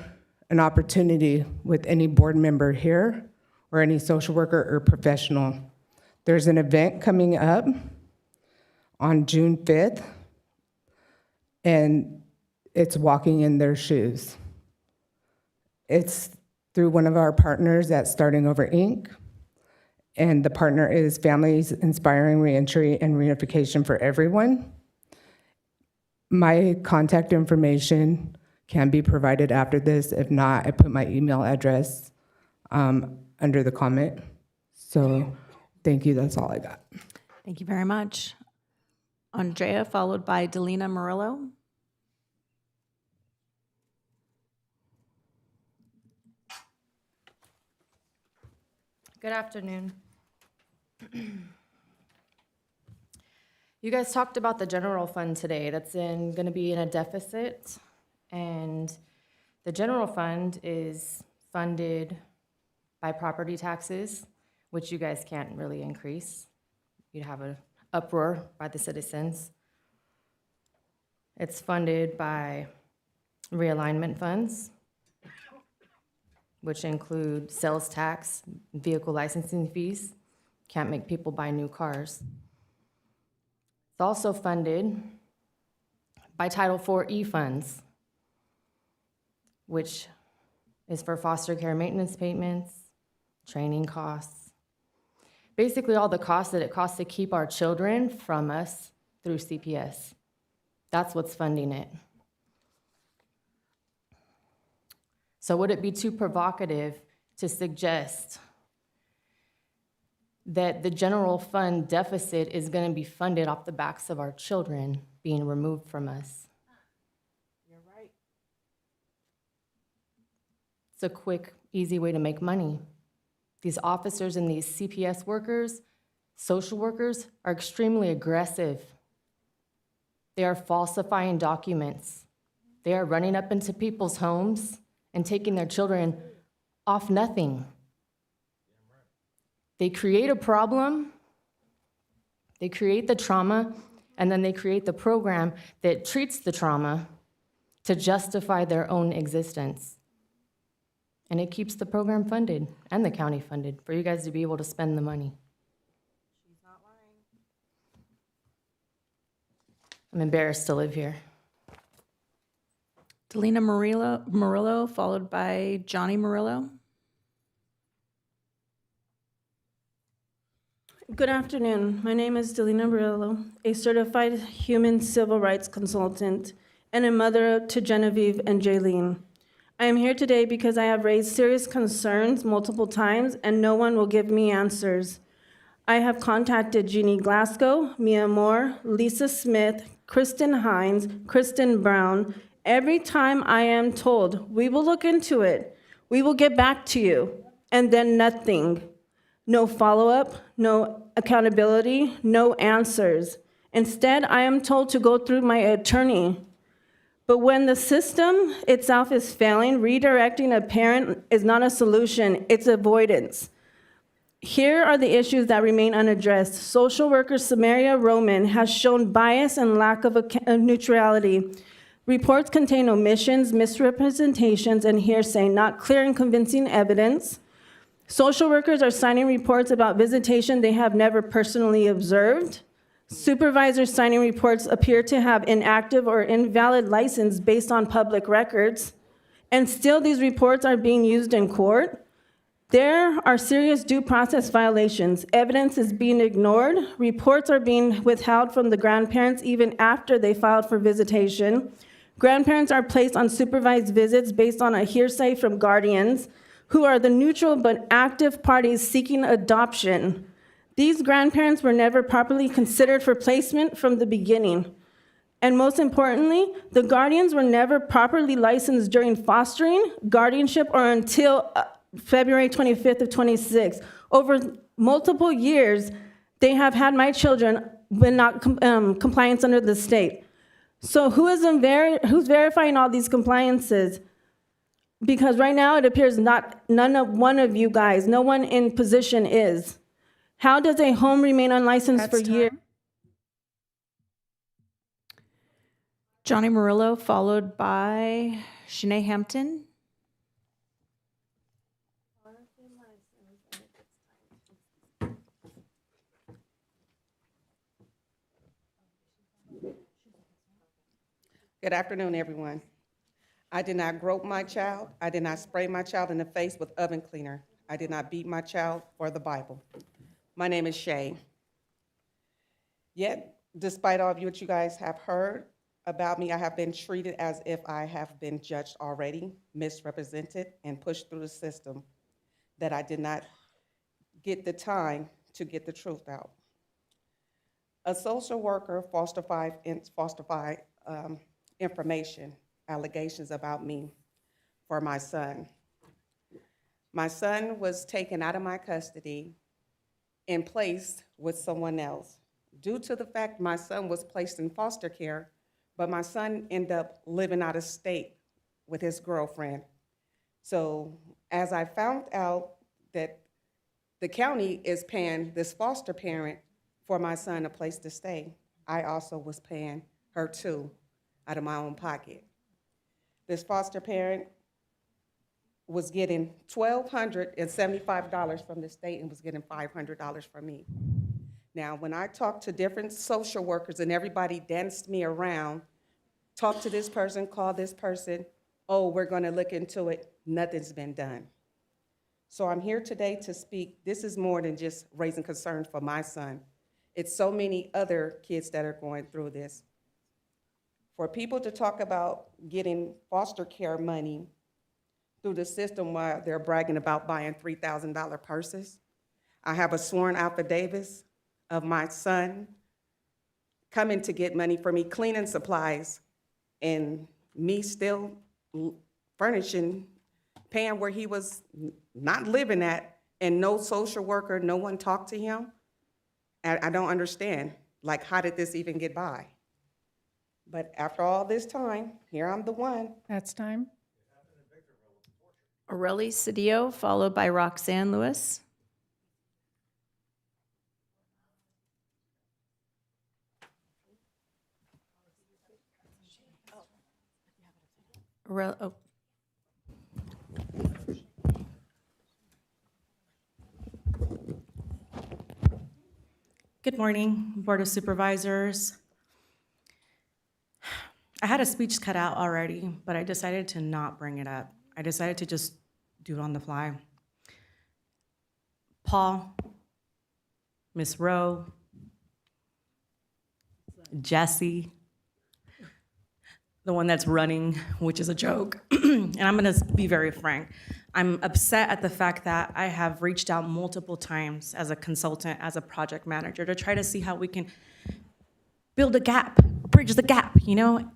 an opportunity with any board member here or any social worker or professional. There's an event coming up on June 5th, and it's Walking in Their Shoes. It's through one of our partners at Starting Over Inc., and the partner is Families Inspiring Reentry and Reunification for Everyone. My contact information can be provided after this. If not, I put my email address under the comment. So thank you, that's all I got. Thank you very much. Andrea, followed by Delina Murillo. Good afternoon. You guys talked about the general fund today. That's going to be in a deficit, and the general fund is funded by property taxes, which you guys can't really increase. You'd have an uproar by the citizens. It's funded by realignment funds, which include sales tax, vehicle licensing fees. Can't make people buy new cars. It's also funded by Title IV funds, which is for foster care maintenance payments, training costs, basically all the costs that it costs to keep our children from us through CPS. That's what's funding it. So would it be too provocative to suggest that the general fund deficit is going to be funded off the backs of our children being removed from us? You're right. It's a quick, easy way to make money. These officers and these CPS workers, social workers, are extremely aggressive. They are falsifying documents. They are running up into people's homes and taking their children off nothing. They create a problem, they create the trauma, and then they create the program that treats the trauma to justify their own existence. And it keeps the program funded and the county funded for you guys to be able to spend the money. She's not lying. I'm embarrassed to live here. Delina Murillo, followed by Johnny Murillo. Good afternoon. My name is Delina Barillo, a certified human civil rights consultant and a mother to Genevieve and Jaylene. I am here today because I have raised serious concerns multiple times and no one will give me answers. I have contacted Jeannie Glasgow, Mia Moore, Lisa Smith, Kristen Hines, Kristen Brown. Every time I am told, we will look into it, we will get back to you, and then nothing. No follow-up, no accountability, no answers. Instead, I am told to go through my attorney. But when the system itself is failing, redirecting a parent is not a solution, it's avoidance. Here are the issues that remain unaddressed. Social worker Samaria Roman has shown bias and lack of neutrality. Reports contain omissions, misrepresentations, and hearsay, not clear and convincing evidence. Social workers are signing reports about visitation they have never personally observed. Supervisors signing reports appear to have inactive or invalid license based on public records. And still these reports are being used in court. There are serious due process violations. Evidence is being ignored. Reports are being withheld from the grandparents even after they filed for visitation. Grandparents are placed on supervised visits based on a hearsay from guardians who are the neutral but active parties seeking adoption. These grandparents were never properly considered for placement from the beginning. And most importantly, the guardians were never properly licensed during fostering, guardianship, or until February 25th of 26. Over multiple years, they have had my children when not compliance under the state. So who's verifying all these compliances? Because right now it appears one of you guys, no one in position is. How does a home remain unlicensed for years? Johnny Murillo, followed by Shanae Hampton. Good afternoon, everyone. I did not grope my child. I did not spray my child in the face with oven cleaner. I did not beat my child for the Bible. My name is Shay. Yet, despite all of what you guys have heard about me, I have been treated as if I have been judged already, misrepresented, and pushed through the system, that I did not get the time to get the truth out. A social worker falsified information, allegations about me for my son. My son was taken out of my custody and placed with someone else. Due to the fact my son was placed in foster care, but my son ended up living out of state with his girlfriend. So as I found out that the county is paying this foster parent for my son a place to stay, I also was paying her too, out of my own pocket. This foster parent was getting $1,275 from the state and was getting $500 from me. Now, when I talked to different social workers and everybody danced me around, talk to this person, call this person, oh, we're gonna look into it, nothing's been done. So I'm here today to speak. This is more than just raising concern for my son. It's so many other kids that are going through this. For people to talk about getting foster care money through the system while they're bragging about buying $3,000 purses. I have a sworn affidavit of my son coming to get money for me, cleaning supplies, and me still furnishing, paying where he was not living at, and no social worker, no one talked to him. And I don't understand, like, how did this even get by? But after all this time, here I'm the one. That's time. Aurelie Cedillo, followed by Roxanne Lewis. Oh. Good morning, Board of Supervisors. I had a speech cut out already, but I decided to not bring it up. I decided to just do it on the fly. Paul, Miss Rowe, Jesse, the one that's running, which is a joke. And I'm gonna be very frank. I'm upset at the fact that I have reached out multiple times as a consultant, as a project manager, to try to see how we can build a gap, bridge the gap,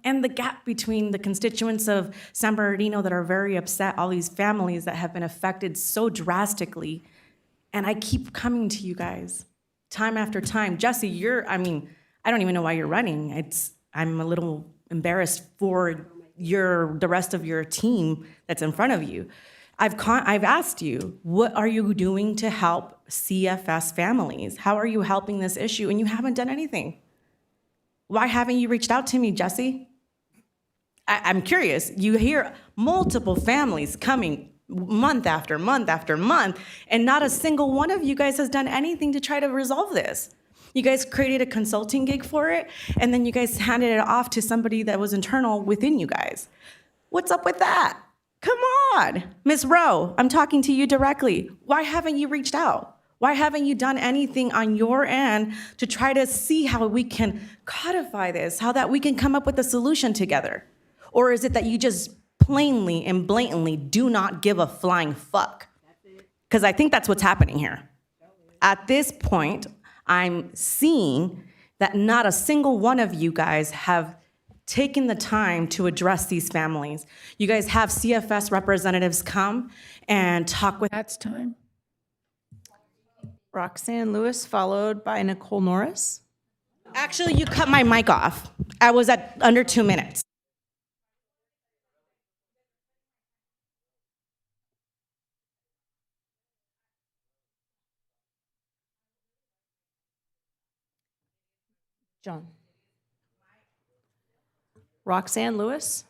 and the gap between the constituents of San Bernardino that are very upset, all these families that have been affected so drastically. And I keep coming to you guys time after time. Jesse, I don't even know why you're running. I'm a little embarrassed for the rest of your team that's in front of you. I've asked you, what are you doing to help CFS families? How are you helping this issue? And you haven't done anything. Why haven't you reached out to me, Jesse? I'm curious. You hear multiple families coming month after month after month, and not a single one of you guys has done anything to try to resolve this. You guys created a consulting gig for it, and then you guys handed it off to somebody that was internal within you guys. What's up with that? Come on. Ms. Rowe, I'm talking to you directly. Why haven't you reached out? Why haven't you done anything on your end to try to see how we can codify this, how that we can come up with a solution together? Or is it that you just plainly and blatantly do not give a flying fuck? Because I think that's what's happening here. At this point, I'm seeing that not a single one of you guys have taken the time to address these families. You guys have CFS representatives come and talk with... That's time. Roxanne Lewis, followed by Nicole Norris. Actually, you cut my mic off. I was at under 2 minutes. John. Roxanne Lewis.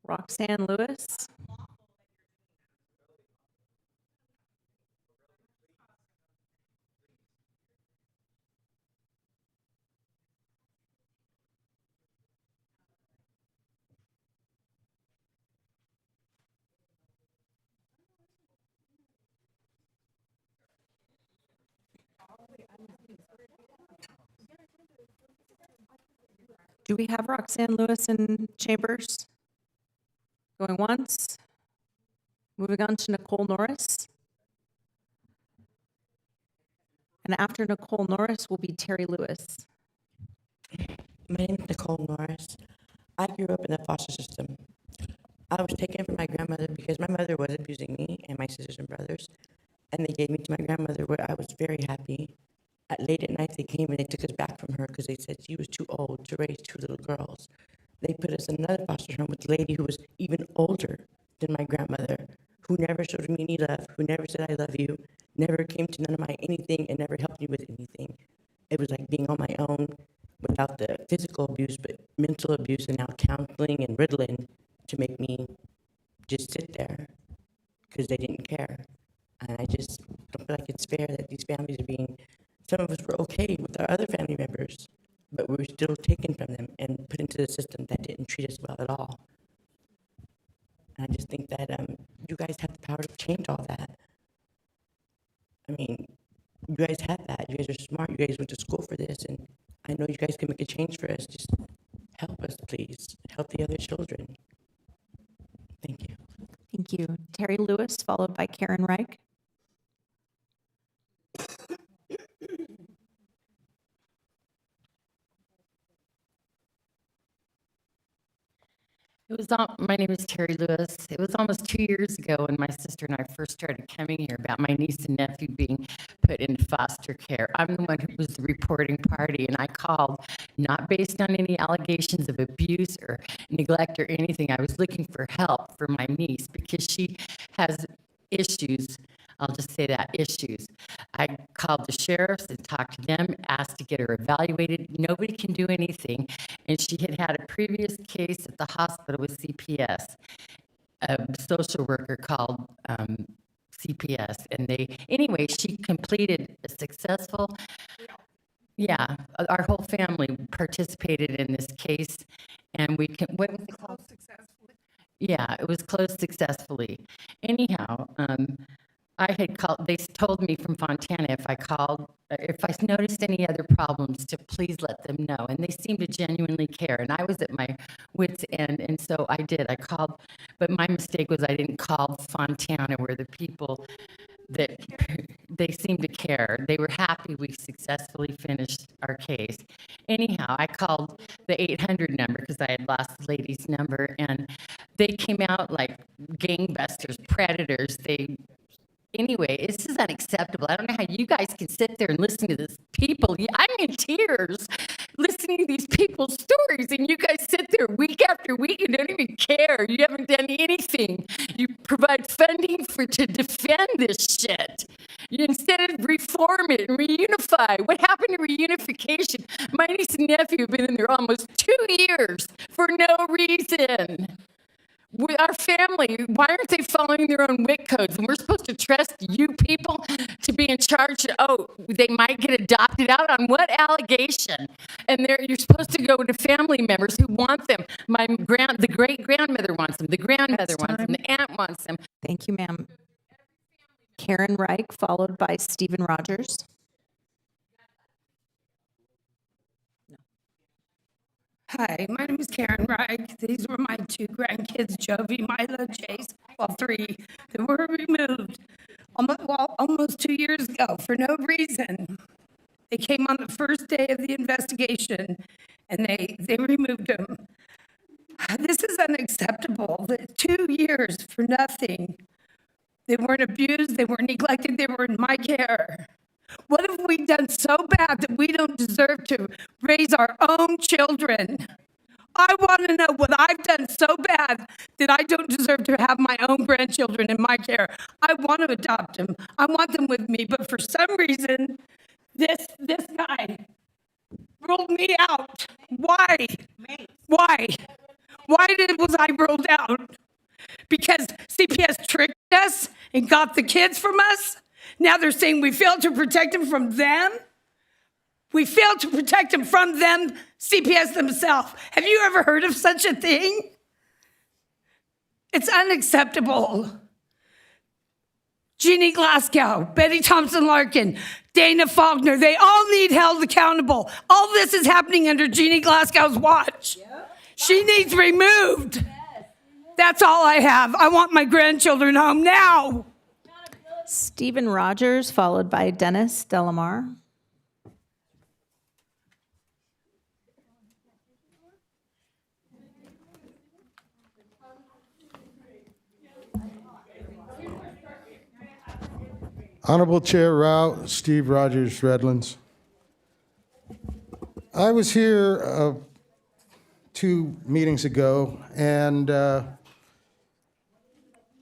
Roxanne Lewis. Do we have Roxanne Lewis in chambers? Going once. Moving on to Nicole Norris. And after Nicole Norris will be Terry Lewis. My name is Nicole Norris. I grew up in the foster system. I was taken from my grandmother because my mother was abusing me and my sisters and brothers, and they gave me to my grandmother where I was very happy. Late at night, they came and they took us back from her because they said she was too old to raise 2 little girls. They put us in another foster home with a lady who was even older than my grandmother, who never showed me any love, who never said I love you, never came to none of my anything and never helped me with anything. It was like being on my own without the physical abuse, but mental abuse and now counseling and Ritalin to make me just sit there because they didn't care. And I just don't feel like it's fair that these families are being, some of us were okay with our other family members, but we were still taken from them and put into the system that didn't treat us well at all. And I just think that you guys have the power to change all that. I mean, you guys have that. You guys are smart. You guys went to school for this, and I know you guys can make a change for us. Just help us, please. Help the other children. Thank you. Thank you. Terry Lewis, followed by Karen Reich. My name is Terry Lewis. It was almost 2 years ago when my sister and I first started coming here about my niece and nephew being put into foster care. I'm the one who was the reporting party, and I called not based on any allegations of abuse or neglect or anything. I was looking for help for my niece because she has issues I'll just say that, issues. I called the sheriffs and talked to them, asked to get her evaluated. Nobody can do anything. And she had had a previous case at the hospital with CPS. A social worker called CPS, and anyway, she completed a successful, yeah, our whole family participated in this case, and what was it called? Yeah, it was closed successfully. Anyhow, I had called, they told me from Fontana if I noticed any other problems, to please let them know. And they seemed to genuinely care. And I was at my wit's end. And so I did. I called, but my mistake was I didn't call Fontana, where the people that they seemed to care. They were happy we successfully finished our case. Anyhow, I called the 800 number because I had lost the lady's number, and they came out like gangbusters, predators. Anyway, this is unacceptable. I don't know how you guys can sit there and listen to this people. I'm in tears listening to these people's stories, and you guys sit there week after week and don't even care. You haven't done anything. You provide funding to defend this shit. Instead of reform it and reunify. What happened to reunification? My niece and nephew have been in there almost 2 years for no reason. Our family, why aren't they following their own WIC codes? And we're supposed to trust you people to be in charge. Oh, they might get adopted out on what allegation? And you're supposed to go to family members who want them. The great grandmother wants them. The grandmother wants them. The aunt wants them. Thank you, ma'am. Karen Reich, followed by Stephen Rogers. Hi, my name is Karen Reich. These were my 2 grandkids, Jovi, Milo, Chase, 3, that were removed almost 2 years ago for no reason. They came on the first day of the investigation, and they removed them. This is unacceptable. 2 years for nothing. They weren't abused, they weren't neglected, they were in my care. What have we done so bad that we don't deserve to raise our own children? I want to know what I've done so bad that I don't deserve to have my own grandchildren in my care. I want to adopt them. I want them with me, but for some reason, this guy ruled me out. Why? Why? Why was I ruled out? Because CPS tricked us and got the kids from us? Now they're saying we failed to protect them from them? We failed to protect them from them, CPS themselves. Have you ever heard of such a thing? It's unacceptable. Jeannie Glasgow, Betty Thompson-Larkin, Dana Faulkner, they all need held accountable. All this is happening under Jeannie Glasgow's watch. Yep. She needs removed. Yes. That's all I have. I want my grandchildren home now. Stephen Rogers, followed by Dennis Delamar. Honorable Chair Rao, Steve Rogers, Redlands. I was here 2 meetings ago, and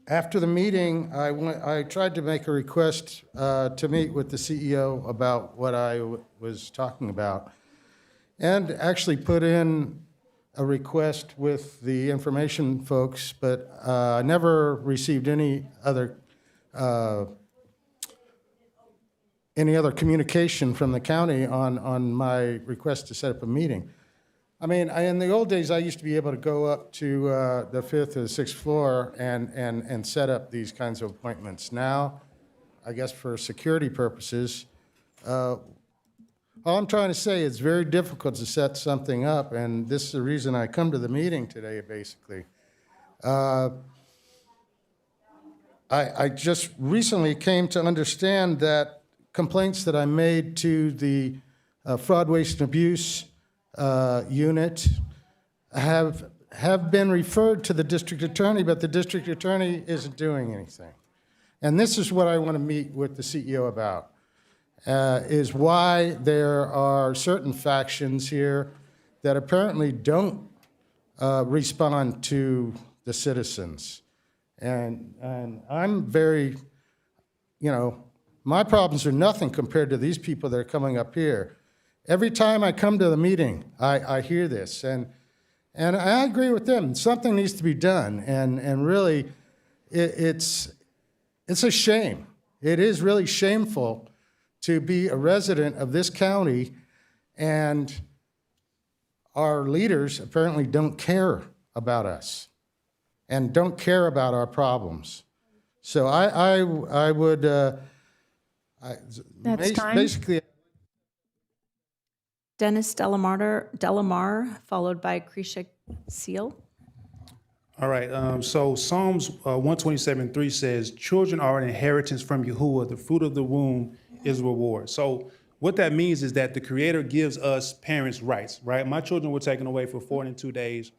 after the meeting, I tried to make a request to meet with the CEO about what I was talking about, and actually put in a request with the information folks, but I never received any other communication from the county on my request to set up a meeting. I mean, in the old days, I used to be able to go up to the 5th or the 6th floor and set up these kinds of appointments. Now, I guess for security purposes, all I'm trying to say, it's very difficult to set something up, and this is the reason I come to the meeting today, basically. I just recently came to understand that complaints that I made to the fraud, waste, and abuse unit have been referred to the district attorney, but the district attorney isn't doing anything. And this is what I want to meet with the CEO about, is why there are certain factions here that apparently don't respond to the citizens. And I'm very you know, my problems are nothing compared to these people that are coming up here. Every time I come to the meeting, I hear this, and I agree with them. Something needs to be done, and really, it's a shame. It is really shameful to be a resident of this county, and our leaders apparently don't care about us and don't care about our problems. So I would That's time. basically. Dennis Delamar, followed by Krisha Seal. All right, so Psalms 127:3 says, children are an inheritance from Yahuwah, the fruit of the womb is reward. So what that means is that the Creator gives us parents rights, right? My children were taken away for 402 days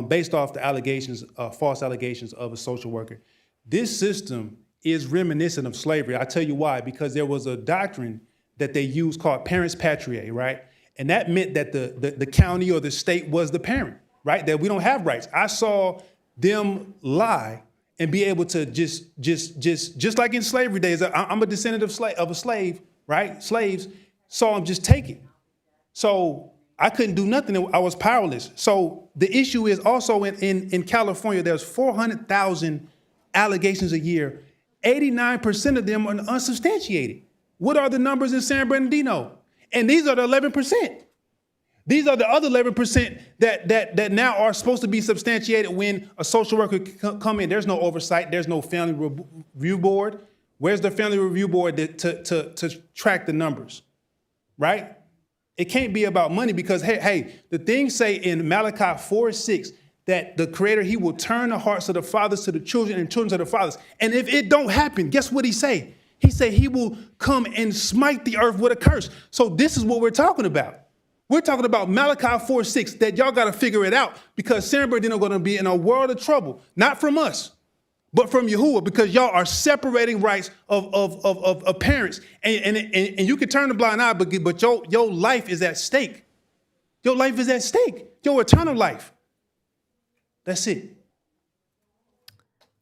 based off the allegations, false allegations of a social worker. This system is reminiscent of slavery. I tell you why, because there was a doctrine that they used called parents patriae, right? And that meant that the county or the state was the parent, right? That we don't have rights. I saw them lie and be able to just like in slavery days. I'm a descendant of a slave, right? Slaves saw them just take it. So I couldn't do nothing. I was powerless. So the issue is also in California, there's 400,000 allegations a year. 89% of them are unsubstantiated. What are the numbers in San Bernardino? And these are the 11%. These are the other 11% that now are supposed to be substantiated when a social worker come in. There's no oversight. There's no family review board. Where's the family review board to track the numbers, right? It can't be about money because, hey, the things say in Malachi 4:6 that the Creator, he will turn the hearts of the fathers to the children and children to the fathers. And if it don't happen, guess what he say? He said he will come and smite the earth with a curse. So this is what we're talking about. We're talking about Malachi 4:6, that y'all got to figure it out because San Bernardino going to be in a world of trouble, not from us, but from Yahuwah, because y'all are separating rights of parents. And you can turn the blind eye, but your life is at stake. Your life is at stake. Your eternal life. That's it.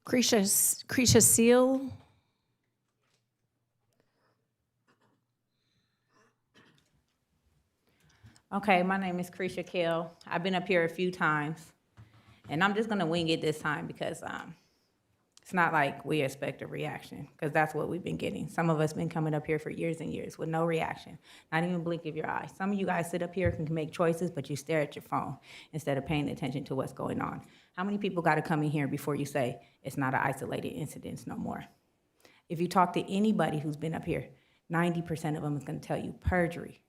Krisha Seal. Okay, my name is Krisha Kell. I've been up here a few times, and I'm just gonna wing it this time because it's not like we expect a reaction, because that's what we've been getting. Some of us been coming up here for years and years with no reaction, not even blink of your eye. Some of you guys sit up here and can make choices, but you stare at your phone instead of paying attention to what's going on. How many people gotta come in here before you say it's not an isolated incident no more? If you talk to anybody who's been up here, 90% of them is gonna tell you perjury,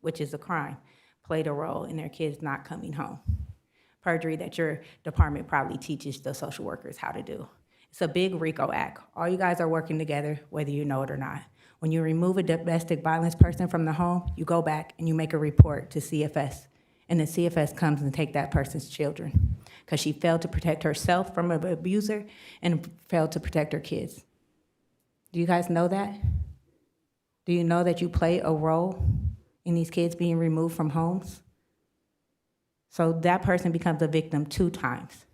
which is a crime, played a role in their kids not coming home. Perjury that your department probably teaches the social workers how to do. It's a big RICO act. All you guys are working together, whether you know it or not. When you remove a domestic violence person from the home, you go back and you make a report to CFS. And the CFS comes and take that person's children because she failed to protect herself from an abuser and failed to protect her kids. Do you guys know that? Do you know that you play a role in these kids being removed from homes? So that person becomes a victim 2 times.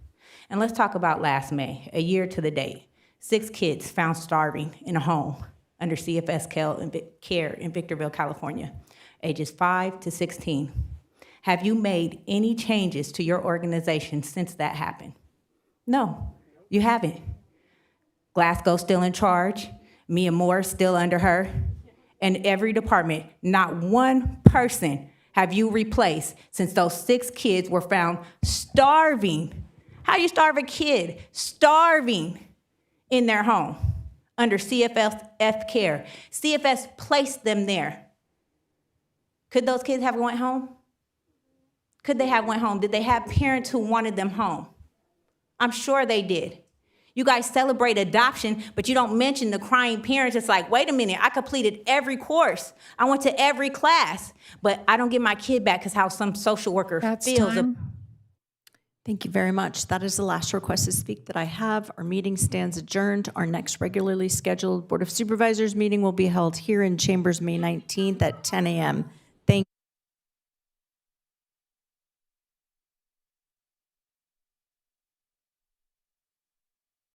And let's talk about last May, a year to the date. 6 kids found starving in a home under CFS care in Victorville, California, ages 5 to 16. Have you made any changes to your organization since that happened? No, you haven't. Glasgow's still in charge, Mia Moore still under her, and every department, not one person have you replaced since those 6 kids were found starving. How you starve a kid? Starving in their home under CFS care. CFS placed them there. Could those kids have went home? Could they have went home? Did they have parents who wanted them home? I'm sure they did. You guys celebrate adoption, but you don't mention the crying parents. It's like, wait a minute, I completed every course. I went to every class, but I don't get my kid back because how some social worker feels. Thank you very much. That is the last request to speak that I have. Our meeting stands adjourned. Our next regularly scheduled Board of Supervisors meeting will be held here in Chambers May 19th at 10 a.m.